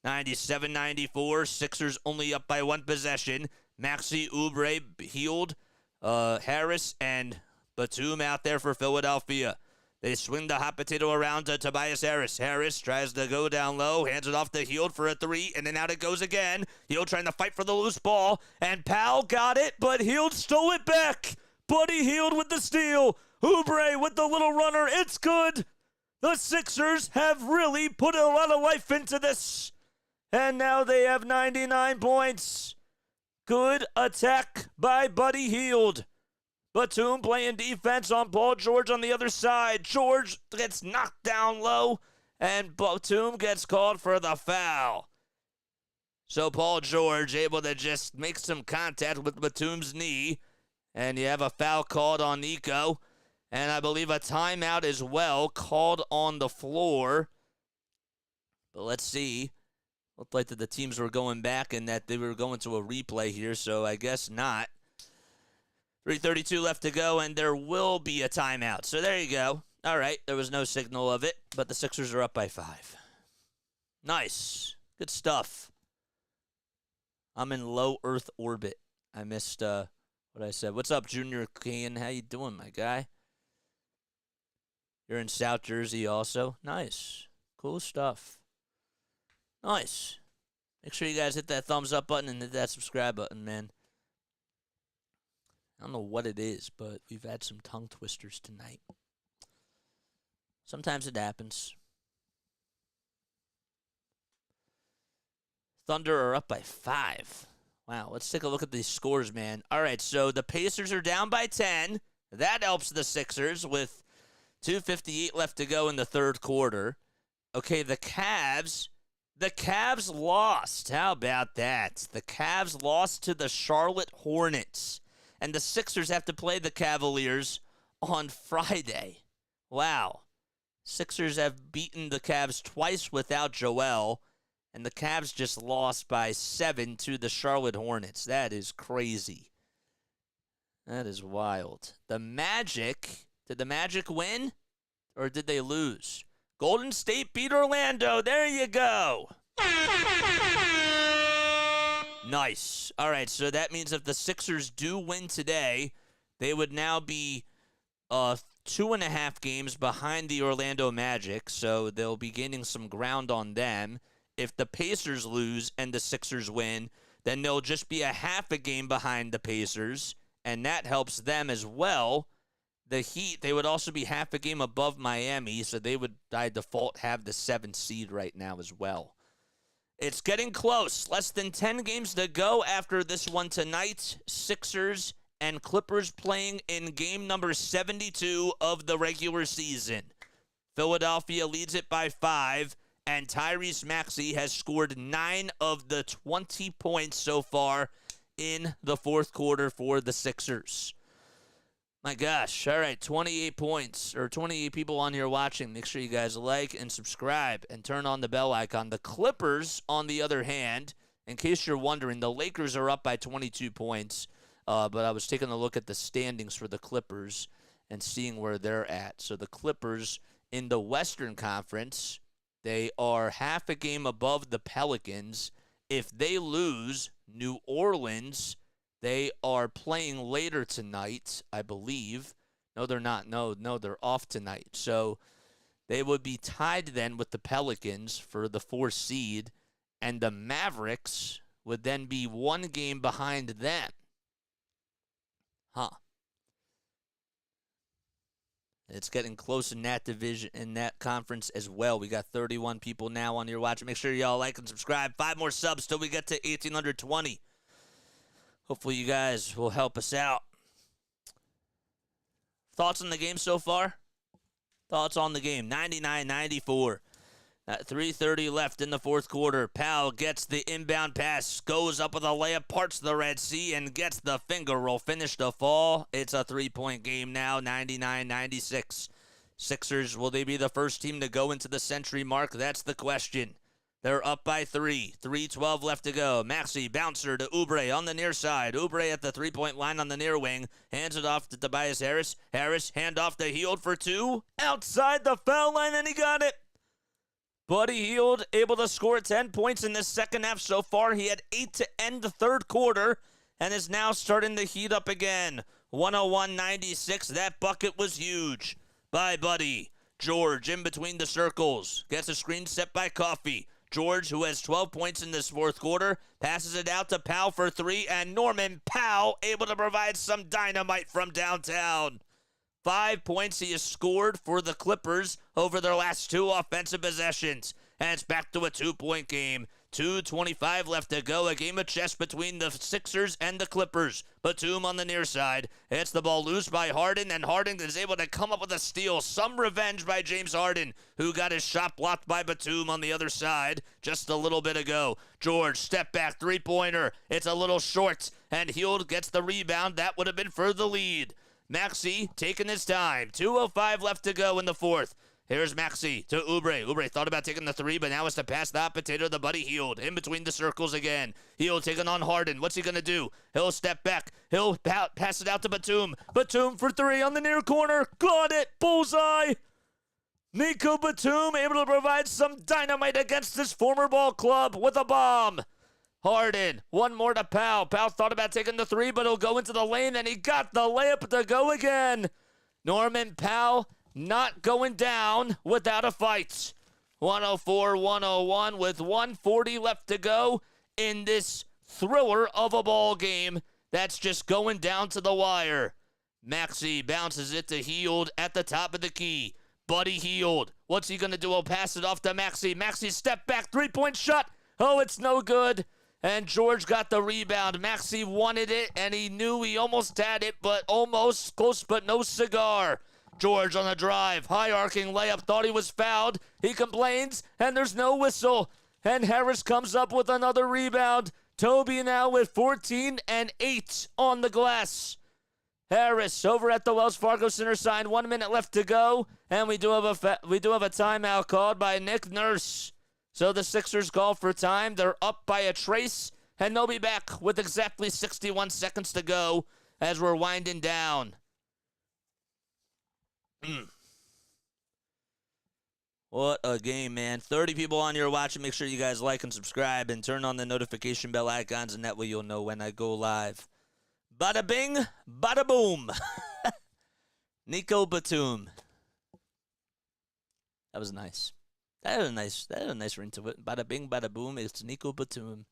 97-94. Sixers only up by 1 possession. Maxey, Oubre, Hield, Harris, and Batum out there for Philadelphia. They swing the hot potato around to Tobias Harris. Harris tries to go down low, hands it off to Hield for a 3, and then out it goes again. Hield trying to fight for the loose ball, and Powell got it, but Hield stole it back. Buddy Hield with the steal. Oubre with the little runner. It's good. The Sixers have really put a lot of life into this, and now they have 99 points. Good attack by Buddy Hield. Batum playing defense on Paul George on the other side. George gets knocked down low, and Batum gets called for the foul. So Paul George able to just make some contact with Batum's knee, and you have a foul called on Nico, and I believe a timeout as well called on the floor. But let's see. Looked like that the teams were going back and that they were going to a replay here, so I guess not. 3:32 left to go, and there will be a timeout. So there you go. All right, there was no signal of it, but the Sixers are up by 5. Nice. Good stuff. I'm in low Earth orbit. I missed what I said. What's up, Junior Kane? How you doing, my guy? You're in South Jersey also? Nice. Cool stuff. Nice. Make sure you guys hit that thumbs up button and hit that subscribe button, man. I don't know what it is, but we've had some tongue twisters tonight. Sometimes it happens. Thunder are up by 5. Wow, let's take a look at these scores, man. All right, so the Pacers are down by 10. That helps the Sixers with 2:58 left to go in the third quarter. Okay, the Cavs lost. How about that? The Cavs lost to the Charlotte Hornets. And the Sixers have to play the Cavaliers on Friday. Wow. Sixers have beaten the Cavs twice without Joel, and the Cavs just lost by 7 to the Charlotte Hornets. That is crazy. That is wild. The Magic, did the Magic win, or did they lose? Golden State beat Orlando. There you go. Nice. All right, so that means if the Sixers do win today, they would now be 2.5 games behind the Orlando Magic, so they'll be gaining some ground on them. If the Pacers lose and the Sixers win, then they'll just be a half a game behind the Pacers, and that helps them as well. The Heat, they would also be half a game above Miami, so they would, by default, have the 7th seed right now as well. It's getting close. Less than 10 games to go after this one tonight. Sixers and Clippers playing in game number 72 of the regular season. Philadelphia leads it by 5, and Tyrese Maxey has scored 9 of the 20 points so far in the fourth quarter for the Sixers. My gosh. All right, 28 points, or 28 people on here watching. Make sure you guys like and subscribe and turn on the bell icon. The Clippers, on the other hand, in case you're wondering, the Lakers are up by 22 points, but I was taking a look at the standings for the Clippers and seeing where they're at. So the Clippers in the Western Conference, they are half a game above the Pelicans. If they lose, New Orleans, they are playing later tonight, I believe. No, they're not. No, they're off tonight. So they would be tied then with the Pelicans for the 4th seed, and the Mavericks would then be one game behind them. Huh. It's getting close in that division, in that conference as well. We got 31 people now on here watching. Make sure y'all like and subscribe. 5 more subs till we get to 1,820. Hopefully you guys will help us out. Thoughts on the game so far? Thoughts on the game. 99-94. At 3:30 left in the fourth quarter. Powell gets the inbound pass, goes up with a layup, parts the Red Sea, and gets the finger roll. Finish the fall. It's a 3-point game now, 99-96. Sixers, will they be the first team to go into the century mark? That's the question. They're up by 3. 3:12 left to go. Maxey, bouncer to Oubre on the near side. Oubre at the three-point line on the near wing. Hands it off to Tobias Harris. Harris, hand off to Hield for 2. Outside the foul line, and he got it. Buddy Hield able to score 10 points in this second half so far. He had 8 to end the third quarter and is now starting to heat up again. 101-96. That bucket was huge by Buddy. George in between the circles. Gets a screen set by Coffey. George, who has 12 points in this fourth quarter, passes it out to Powell for 3, and Norman Powell able to provide some dynamite from downtown. 5 points he has scored for the Clippers over their last 2 offensive possessions. And it's back to a 2-point game. 2:25 left to go. A game of chess between the Sixers and the Clippers. Batum on the near side. Hits the ball loose by Harden, and Harden is able to come up with a steal. Some revenge by James Harden, who got his shot blocked by Batum on the other side just a little bit ago. George, step back, three-pointer. It's a little short, and Hield gets the rebound. That would have been for the lead. Maxey taking his time. 2:05 left to go in the fourth. Here's Maxey to Oubre. Oubre thought about taking the 3, but now it's to pass that potato to Buddy Hield. In between the circles again. Hield taking on Harden. What's he going to do? He'll step back. He'll pass it out to Batum. Batum for 3 on the near corner. Got it. Bullseye. Nico Batum able to provide some dynamite against his former ball club with a bomb. Harden, one more to Powell. Powell thought about taking the 3, but he'll go into the lane, and he got the layup to go again. Norman Powell not going down without a fight. 104-101 with 1:40 left to go in this thriller of a ball game that's just going down to the wire. Maxey bounces it to Hield at the top of the key. Buddy Hield, what's he going to do? He'll pass it off to Maxey. Maxey step back, three-point shot. Oh, it's no good. And George got the rebound. Maxey wanted it, and he knew he almost had it, but almost close, but no cigar. George on the drive, high-arcing layup, thought he was fouled. He complains, and there's no whistle. And Harris comes up with another rebound. Toby now with 14 and 8 on the glass. Harris over at the Wells Fargo Center sign. 1 minute left to go, and we do have a timeout called by Nick Nurse. So the Sixers call for time. They're up by a trace, and they'll be back with exactly 61 seconds to go as we're winding down. What a game, man. 30 people on here watching. Make sure you guys like and subscribe and turn on the notification bell icons, and that way you'll know when I go live. Bada bing, bada boom. Nico Batum. That was nice. That had a nice ring to it. Bada bing, bada boom, it's Nico Batum.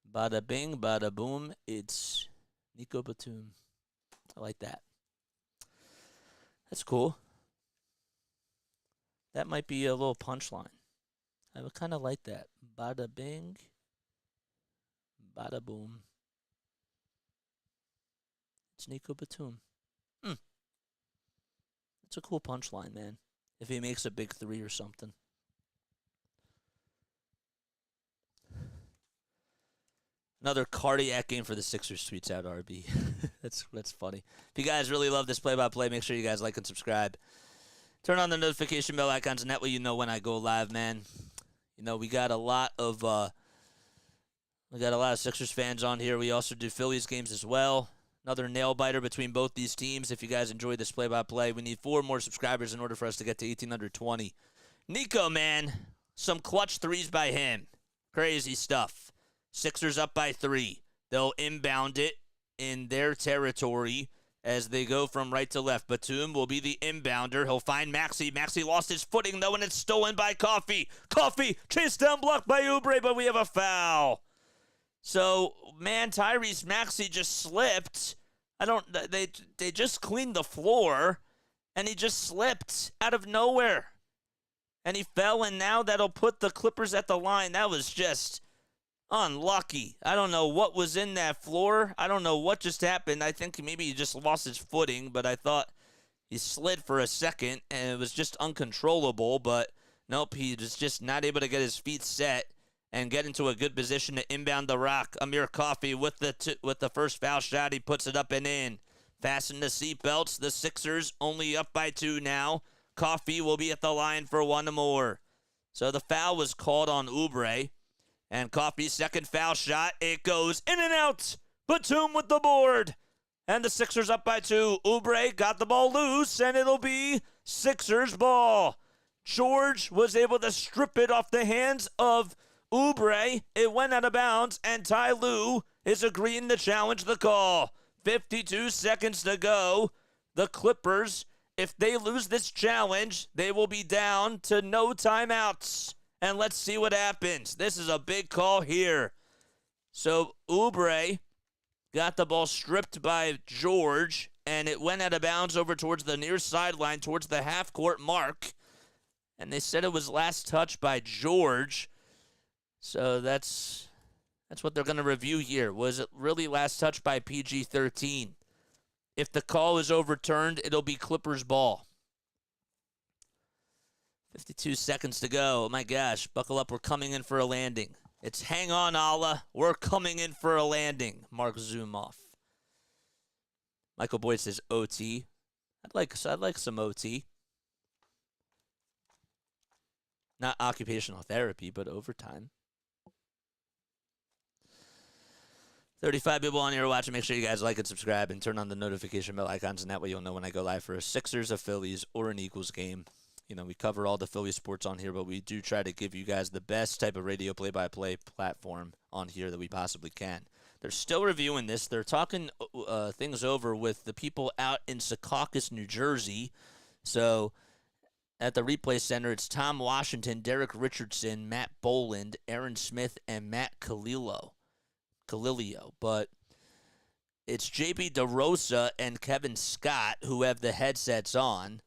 Bada bing, bada boom, it's Nico Batum. I like that. That's cool. That might be a little punchline. I would kind of like that. Bada bing, bada boom. It's Nico Batum. It's a cool punchline, man. If he makes a big 3 or something. Another cardiac game for the Sixers. Tweets out RB. That's funny. If you guys really love this play-by-play, make sure you guys like and subscribe. Turn on the notification bell icons, and that way you know when I go live, man. You know, we got a lot of Sixers fans on here. We also do Phillies games as well. Another nail-biter between both these teams. If you guys enjoyed this play-by-play, we need 4 more subscribers in order for us to get to 1,820. Nico, man, some clutch threes by him. Crazy stuff. Sixers up by 3. They'll inbound it in their territory as they go from right to left. Batum will be the inbounder. He'll find Maxey. Maxey lost his footing, though, and it's stolen by Coffee. Coffee chased down, blocked by Oubre, but we have a foul. So, man, Tyrese Maxey just slipped. They just cleaned the floor, and he just slipped out of nowhere. And he fell, and now that'll put the Clippers at the line. That was just unlucky. I don't know what was in that floor. I don't know what just happened. I think maybe he just lost his footing, but I thought he slid for a second, and it was just uncontrollable. But nope, he was just not able to get his feet set and get into a good position to inbound the rock. Amir Coffey with the first foul shot. He puts it up and in. Fasten the seatbelts. The Sixers only up by 2 now. Coffey will be at the line for 1 more. So the foul was called on Oubre. And Coffey's second foul shot, it goes in and out. Batum with the board. And the Sixers up by 2. Oubre got the ball loose, and it'll be Sixers ball. George was able to strip it off the hands of Oubre. It went out of bounds, and Ty Lue is agreeing to challenge the call. 52 seconds to go. The Clippers, if they lose this challenge, they will be down to no timeouts. And let's see what happens. This is a big call here. So Oubre got the ball stripped by George, and it went out of bounds over towards the near sideline, towards the half-court mark. And they said it was last touch by George. So that's what they're going to review here. Was it really last touch by PG-13? If the call is overturned, it'll be Clippers ball. 52 seconds to go. Oh my gosh, buckle up. We're coming in for a landing. It's hang on, Allah. We're coming in for a landing. Mark Zumoff. Michael Boyd says OT. I'd like some OT. Not occupational therapy, but overtime. 35 people on here watching. Make sure you guys like and subscribe and turn on the notification bell icons, and that way you'll know when I go live for a Sixers, a Phillies, or an Eagles game. You know, we cover all the Philly sports on here, but we do try to give you guys the best type of radio play-by-play platform on here that we possibly can. They're still reviewing this. They're talking things over with the people out in Secaucus, New Jersey. So at the replay center, it's Tom Washington, Derek Richardson, Matt Boland, Aaron Smith, and Matt Calillo. But it's JB DeRosa and Kevin Scott who have the headsets on.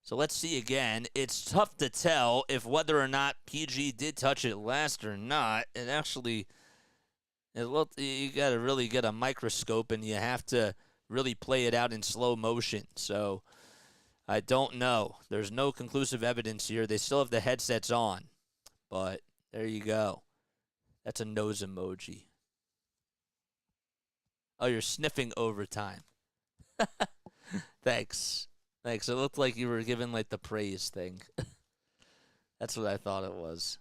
So let's see again. It's tough to tell if whether or not PG did touch it last or not. You got to really get a microscope, and you have to really play it out in slow motion. So I don't know. There's no conclusive evidence here. They still have the headsets on. But there you go. That's a nose emoji. Oh, you're sniffing overtime. Thanks. It looked like you were giving, like, the praise thing. That's what I thought it was.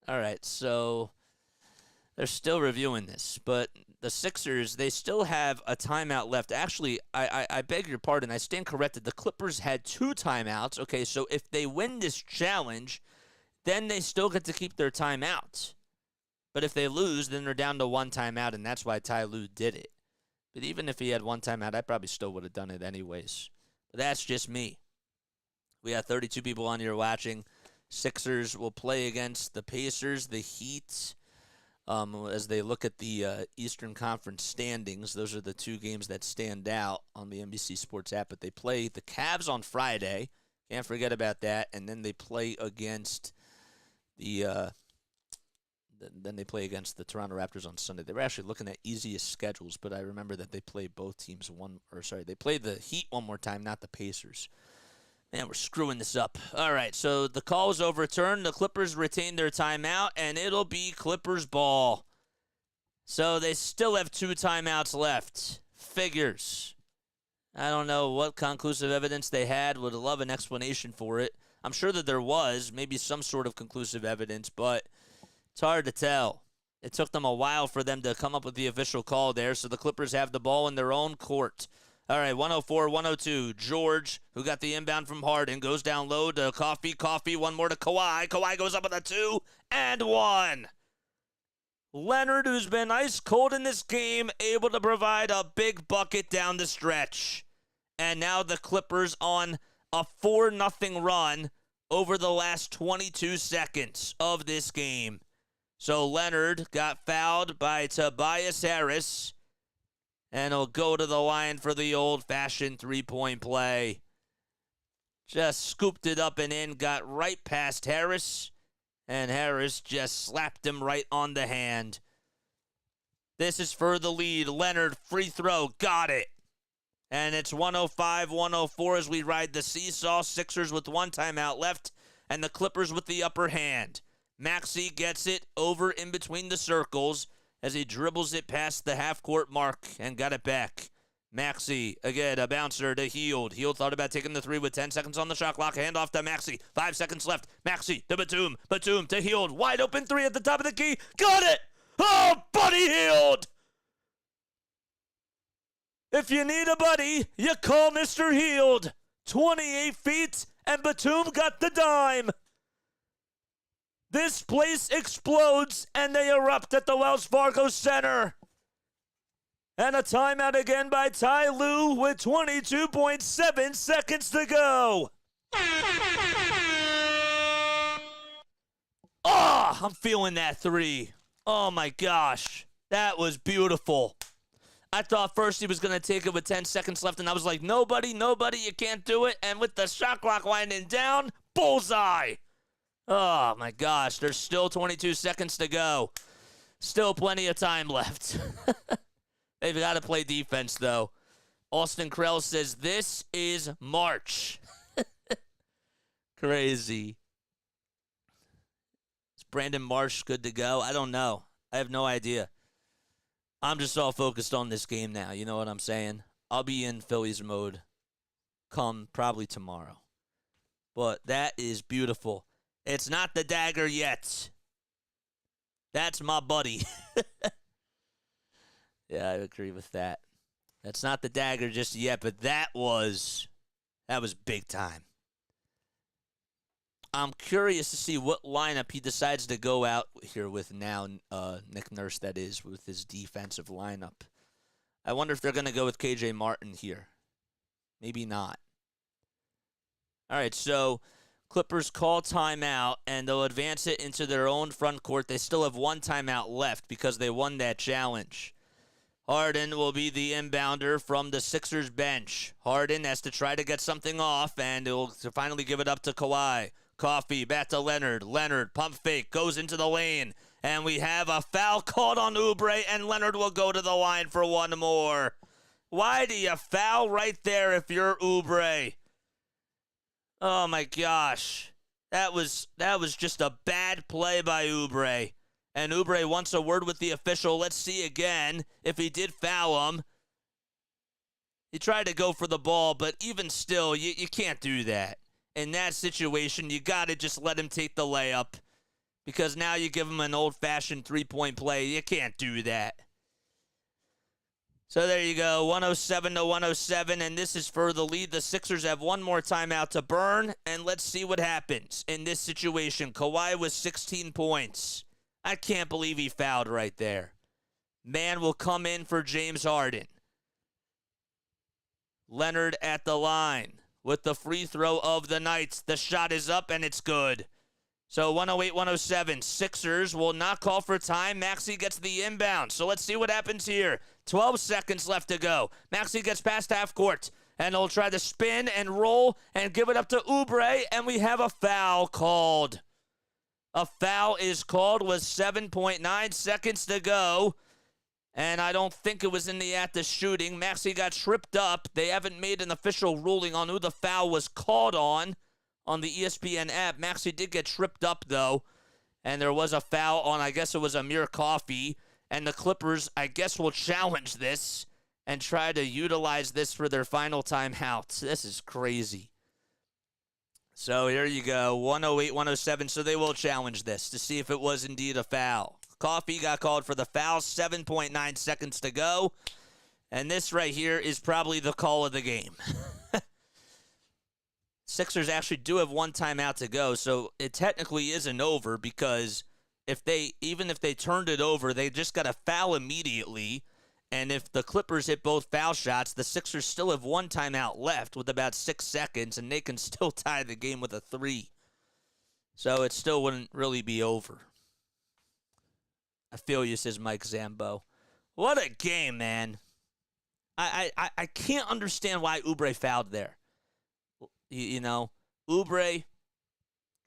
All right, so they're still reviewing this. But the Sixers, they still have a timeout left. Actually, I beg your pardon. I stand corrected. The Clippers had 2 timeouts. Okay, so if they win this challenge, then they still get to keep their timeout. But if they lose, then they're down to 1 timeout, and that's why Ty Lue did it. But even if he had 1 timeout, I probably still would have done it anyways. But that's just me. We have 32 people on here watching. Sixers will play against the Pacers, the Heat, as they look at the Eastern Conference standings. Those are the 2 games that stand out on the NBC Sports app. But they play the Cavs on Friday. Can't forget about that. And then they play against the Toronto Raptors on Sunday. They were actually looking at easiest schedules, but I remember that they play both teams they play the Heat one more time, not the Pacers. Man, we're screwing this up. All right, so the call is overturned. The Clippers retain their timeout, and it'll be Clippers ball. So they still have 2 timeouts left. Figures. I don't know what conclusive evidence they had. Would love an explanation for it. I'm sure that there was maybe some sort of conclusive evidence, but it's hard to tell. It took them a while for them to come up with the official call there, so the Clippers have the ball in their own court. All right, 104-102. George, who got the inbound from Harden, goes down low to Coffee. Coffee, one more to Kawhi. Kawhi goes up with a 2 and 1. Leonard, who's been ice cold in this game, able to provide a big bucket down the stretch. And now the Clippers on a 4-0 run over the last 22 seconds of this game. So Leonard got fouled by Tobias Harris, and he'll go to the line for the old-fashioned three-point play. Just scooped it up and in, got right past Harris, and Harris just slapped him right on the hand. This is for the lead. Leonard, free throw, got it. And it's 105-104 as we ride the seesaw. Sixers with 1 timeout left, and the Clippers with the upper hand. Maxey gets it over in between the circles as he dribbles it past the half-court mark and got it back. Maxey, again, a bouncer to Hield. Hield thought about taking the 3 with 10 seconds on the shot clock. Hand off to Maxey. 5 seconds left. Maxey to Batum. Batum to Hield. Wide open 3 at the top of the key. Got it! Oh, Buddy Hield! If you need a buddy, you call Mr. Hield. 28 feet, and Batum got the dime. This place explodes, and they erupt at the Wells Fargo Center. And a timeout again by Ty Lue with 22.7 seconds to go. Oh, I'm feeling that 3. Oh, my gosh. That was beautiful. I thought first he was going to take it with 10 seconds left, and I was like, nobody, you can't do it. And with the shot clock winding down, bullseye. Oh, my gosh. There's still 22 seconds to go. Still plenty of time left. They've got to play defense, though. Austin Krell says, this is March. Crazy. Is Brandon Marsh good to go? I don't know. I have no idea. I'm just all focused on this game now. You know what I'm saying? I'll be in Phillies mode come probably tomorrow. But that is beautiful. It's not the dagger yet. That's my buddy. Yeah, I agree with that. That's not the dagger just yet, but that was big time. I'm curious to see what lineup he decides to go out here with now, Nick Nurse, that is, with his defensive lineup. I wonder if they're going to go with KJ Martin here. Maybe not. All right, so Clippers call timeout, and they'll advance it into their own front court. They still have 1 timeout left because they won that challenge. Harden will be the inbounder from the Sixers bench. Harden has to try to get something off, and he'll finally give it up to Kawhi. Coffee, back to Leonard. Leonard, pump fake, goes into the lane. And we have a foul called on Oubre, and Leonard will go to the line for 1 more. Why do you foul right there if you're Oubre? Oh, my gosh. That was just a bad play by Oubre. And Oubre wants a word with the official. Let's see again if he did foul him. He tried to go for the ball, but even still, you can't do that. In that situation, you got to just let him take the layup because now you give him an old-fashioned three-point play. You can't do that. So there you go, 107-107, and this is for the lead. The Sixers have 1 more timeout to burn, and let's see what happens in this situation. Kawhi with 16 points. I can't believe he fouled right there. Man will come in for James Harden. Leonard at the line with the free throw of the night. The shot is up, and it's good. So 108-107. Sixers will not call for time. Maxey gets the inbound. So let's see what happens here. 12 seconds left to go. Maxey gets past half court, and he'll try to spin and roll and give it up to Oubre, and we have a foul called. A foul is called with 7.9 seconds to go. And I don't think it was in the act of shooting. Maxey got tripped up. They haven't made an official ruling on who the foul was called on the ESPN app. Maxey did get tripped up, though. And there was a foul on, I guess it was Amir Coffey. And the Clippers, I guess, will challenge this and try to utilize this for their final timeout. This is crazy. So here you go, 108-107. So they will challenge this to see if it was indeed a foul. Coffee got called for the foul, 7.9 seconds to go. And this right here is probably the call of the game. Sixers actually do have one timeout to go, so it technically isn't over because even if they turned it over, they just got a foul immediately. And if the Clippers hit both foul shots, the Sixers still have one timeout left with about 6 seconds, and they can still tie the game with a 3. So it still wouldn't really be over. I feel you, says Mike Zambo. What a game, man. I can't understand why Oubre fouled there. You know, Oubre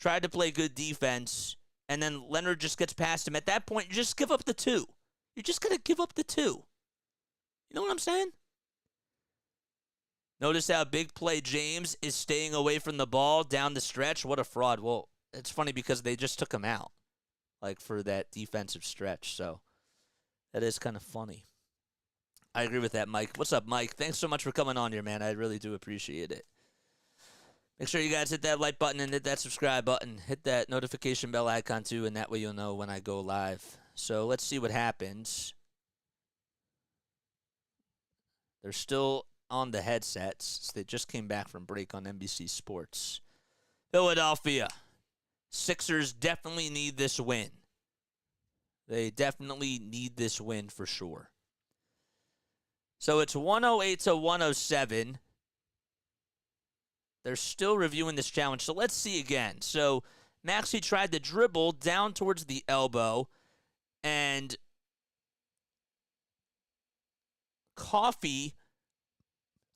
tried to play good defense, and then Leonard just gets past him. At that point, you just give up the 2. You're just going to give up the 2. You know what I'm saying? Notice how big play James is staying away from the ball down the stretch. What a fraud. Well, it's funny because they just took him out, like, for that defensive stretch. So that is kind of funny. I agree with that, Mike. What's up, Mike? Thanks so much for coming on here, man. I really do appreciate it. Make sure you guys hit that like button and hit that subscribe button. Hit that notification bell icon, too, and that way you'll know when I go live. So let's see what happens. They're still on the headsets. They just came back from break on NBC Sports. Philadelphia. Sixers definitely need this win. They definitely need this win for sure. So it's 108-107. They're still reviewing this challenge. So let's see again. So Maxey tried to dribble down towards the elbow, and Coffee,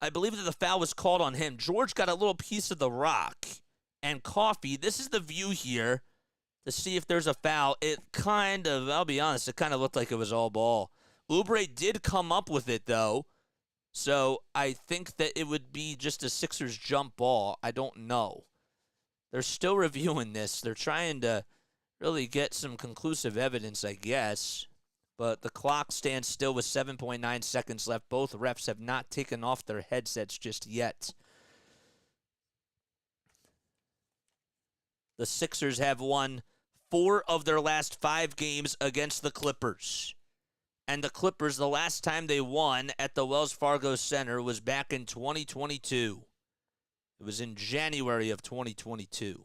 I believe that the foul was called on him. George got a little piece of the rock, and Coffee, this is the view here to see if there's a foul. It kind of, I'll be honest, it kind of looked like it was all ball. Oubre did come up with it, though. So I think that it would be just a Sixers jump ball. I don't know. They're still reviewing this. They're trying to really get some conclusive evidence, I guess. But the clock stands still with 7.9 seconds left. Both refs have not taken off their headsets just yet. The Sixers have won 4 of their last 5 games against the Clippers. And the Clippers, the last time they won at the Wells Fargo Center was back in 2022. It was in January of 2022.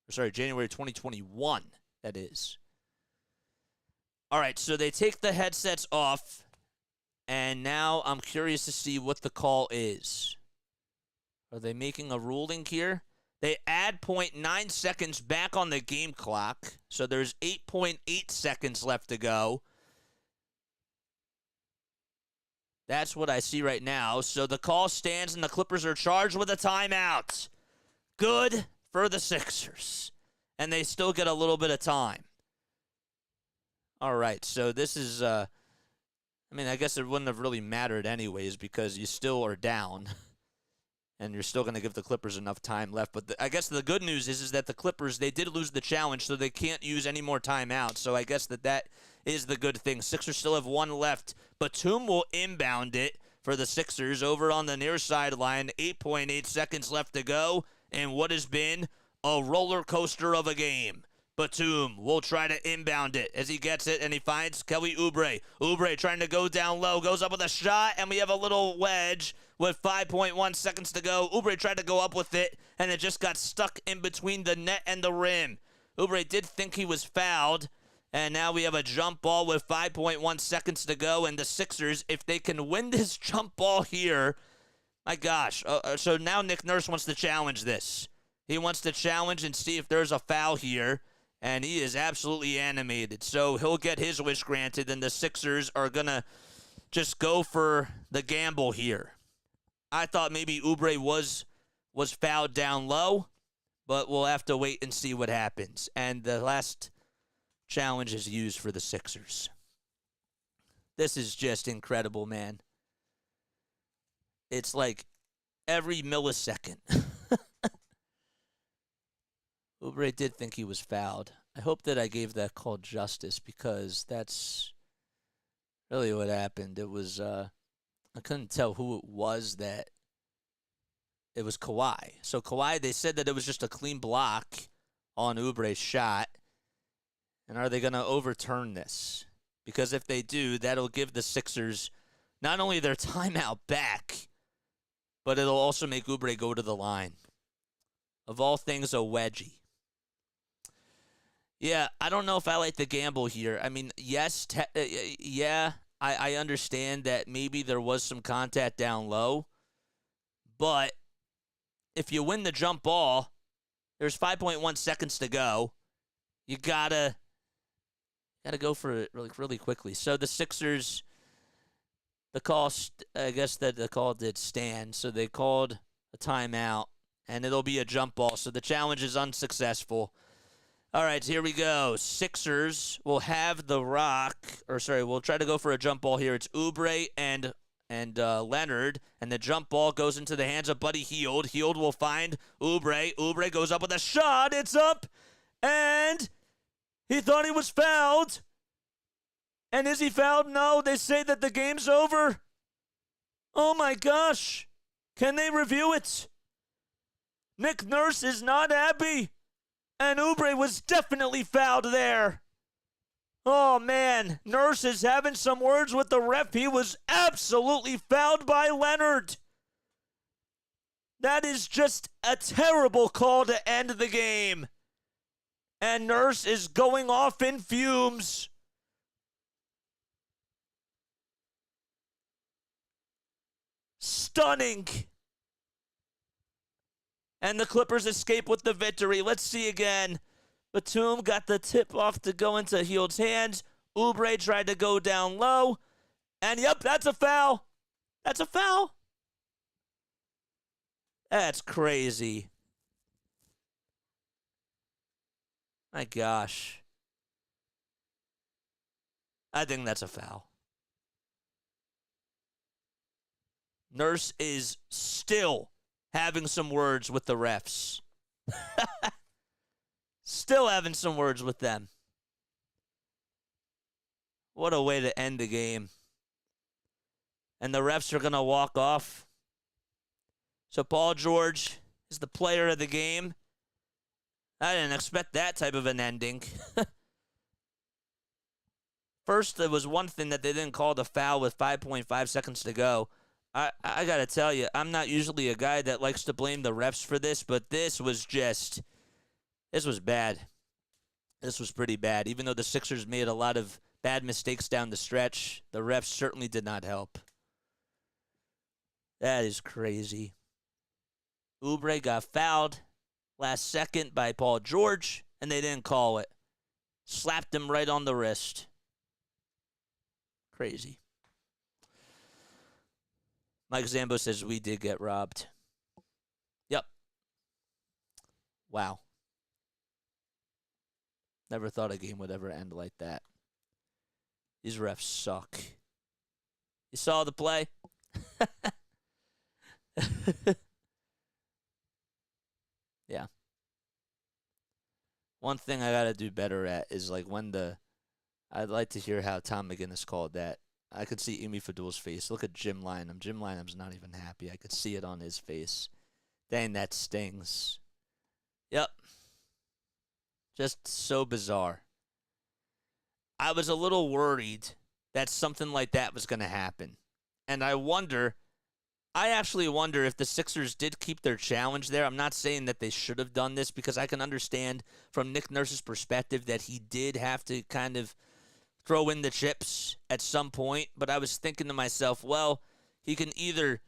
Sorry, January 2021, that is. All right, so they take the headsets off, and now I'm curious to see what the call is. Are they making a ruling here? They add 0.9 seconds back on the game clock, so there's 8.8 seconds left to go. That's what I see right now. So the call stands, and the Clippers are charged with a timeout. Good for the Sixers. And they still get a little bit of time. All right, so this is, I guess it wouldn't have really mattered anyways because you still are down. And you're still going to give the Clippers enough time left. But I guess the good news is that the Clippers, they did lose the challenge, so they can't use any more timeouts. So I guess that is the good thing. Sixers still have 1 left. Batum will inbound it for the Sixers over on the near sideline. 8.8 seconds left to go. And what has been a roller coaster of a game. Batum will try to inbound it as he gets it, and he finds Kelly Oubre. Oubre trying to go down low, goes up with a shot, and we have a little wedge with 5.1 seconds to go. Oubre tried to go up with it, and it just got stuck in between the net and the rim. Oubre did think he was fouled, and now we have a jump ball with 5.1 seconds to go, and the Sixers, if they can win this jump ball here, my gosh. So now Nick Nurse wants to challenge this. He wants to challenge and see if there's a foul here. And he is absolutely animated. So he'll get his wish granted, and the Sixers are going to just go for the gamble here. I thought maybe Oubre was fouled down low, but we'll have to wait and see what happens. And the last challenge is used for the Sixers. This is just incredible, man. It's like every millisecond. Oubre did think he was fouled. I hope that I gave that call justice because that's really what happened. It was I couldn't tell who it was that it was Kawhi. So Kawhi, they said that it was just a clean block on Oubre's shot. And are they going to overturn this? Because if they do, that'll give the Sixers not only their timeout back, but it'll also make Oubre go to the line. Of all things, a wedgie. Yeah, I don't know if I like the gamble here. I mean, yes, I understand that maybe there was some contact down low, but if you win the jump ball, there's 5.1 seconds to go. You gotta go for it really quickly. So the Sixers, I guess that the call did stand. So they called a timeout, and it'll be a jump ball. So the challenge is unsuccessful. All right, so here we go. Sixers will have the rock, we'll try to go for a jump ball here. It's Oubre and Leonard, and the jump ball goes into the hands of Buddy Hield. Hield will find Oubre. Oubre goes up with a shot. It's up, and he thought he was fouled. And is he fouled? No, they say that the game's over. Oh my gosh. Can they review it? Nick Nurse is not happy. And Oubre was definitely fouled there. Oh, man. Nurse is having some words with the ref. He was absolutely fouled by Leonard. That is just a terrible call to end the game. And Nurse is going off in fumes. Stunning. And the Clippers escape with the victory. Let's see again. Batum got the tip off to go into Hield's hands. Oubre tried to go down low. And yep, that's a foul. That's a foul. That's crazy. My gosh. I think that's a foul. Nurse is still having some words with the refs. Still having some words with them. What a way to end the game. And the refs are going to walk off. So Paul George is the player of the game. I didn't expect that type of an ending. First, there was one thing that they didn't call the foul with 5.5 seconds to go. I got to tell you, I'm not usually a guy that likes to blame the refs for this, but this was bad. This was pretty bad. Even though the Sixers made a lot of bad mistakes down the stretch, the refs certainly did not help. That is crazy. Oubre got fouled last second by Paul George, and they didn't call it. Slapped him right on the wrist. Crazy. Mike Zambo says we did get robbed. Yep. Wow. Never thought a game would ever end like that. These refs suck. You saw the play? Yeah. One thing I got to do better at is like I'd like to hear how Tom McGinnis called that. I could see Imi Fadul's face. Look at Jim Lynam. Jim Lynam's not even happy. I could see it on his face. Dang, that stings. Yep. Just so bizarre. I was a little worried that something like that was going to happen. And I actually wonder if the Sixers did keep their challenge there. I'm not saying that they should have done this because I can understand from Nick Nurse's perspective that he did have to kind of throw in the chips at some point, but I was thinking to myself, well, he can either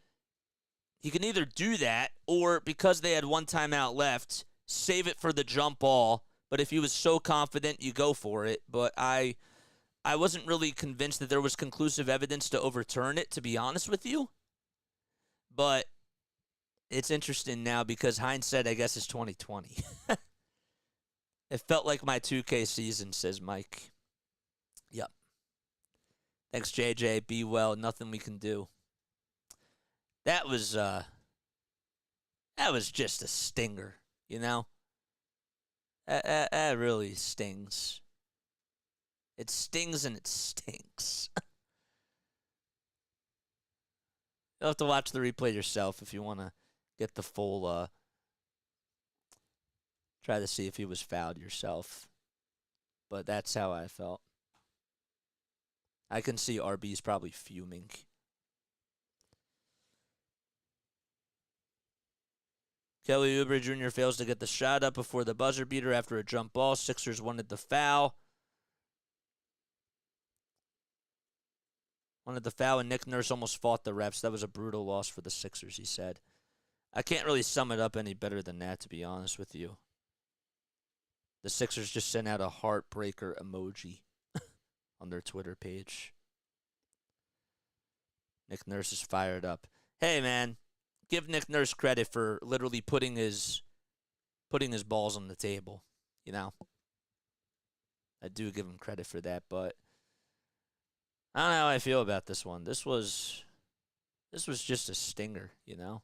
do that, or because they had one timeout left, save it for the jump ball. But if he was so confident, you go for it. But I wasn't really convinced that there was conclusive evidence to overturn it, to be honest with you. But it's interesting now because hindsight, I guess, is 2020. It felt like my 2K season, says Mike. Yep. Thanks, JJ. Be well. Nothing we can do. That was just a stinger, you know? That really stings. It stings and it stinks. You'll have to watch the replay yourself if you want to get the full, try to see if he was fouled yourself. But that's how I felt. I can see RB's probably fuming. Kelly Oubre Jr. fails to get the shot up before the buzzer beater after a jump ball. Sixers wanted the foul. And Nick Nurse almost fought the refs. That was a brutal loss for the Sixers, he said. I can't really sum it up any better than that, to be honest with you. The Sixers just sent out a heartbreaker emoji on their Twitter page. Nick Nurse is fired up. Hey, man, give Nick Nurse credit for literally putting his balls on the table, you know? I do give him credit for that, but I don't know how I feel about this one. This was just a stinger, you know?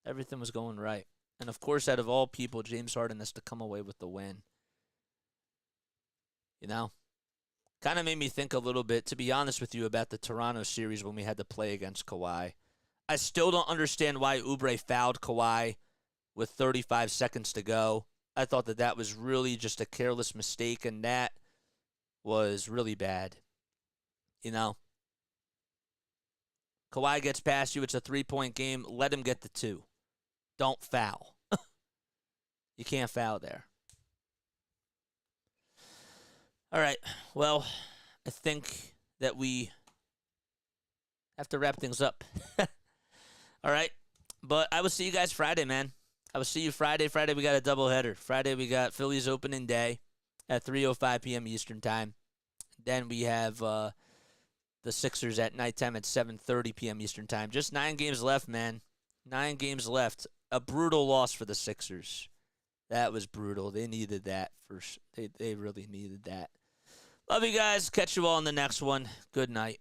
Everything was going right. And, of course, out of all people, James Harden has to come away with the win. You know? Kind of made me think a little bit, to be honest with you, about the Toronto series when we had to play against Kawhi. I still don't understand why Oubre fouled Kawhi with 35 seconds to go. I thought that was really just a careless mistake, and that was really bad. You know? Kawhi gets past you. It's a three-point game. Let him get the two. Don't foul. You can't foul there. All right. Well, I think that we have to wrap things up. All right. But I will see you guys Friday, man. I will see you Friday. Friday, we got a doubleheader. Friday, we got Phillies opening day at 3:05 p.m. Eastern time. Then we have the Sixers at nighttime at 7:30 p.m. Eastern time. Just 9 games left, man. 9 games left. A brutal loss for the Sixers. That was brutal. They needed that. They really needed that. Love you guys. Catch you all in the next one. Good night.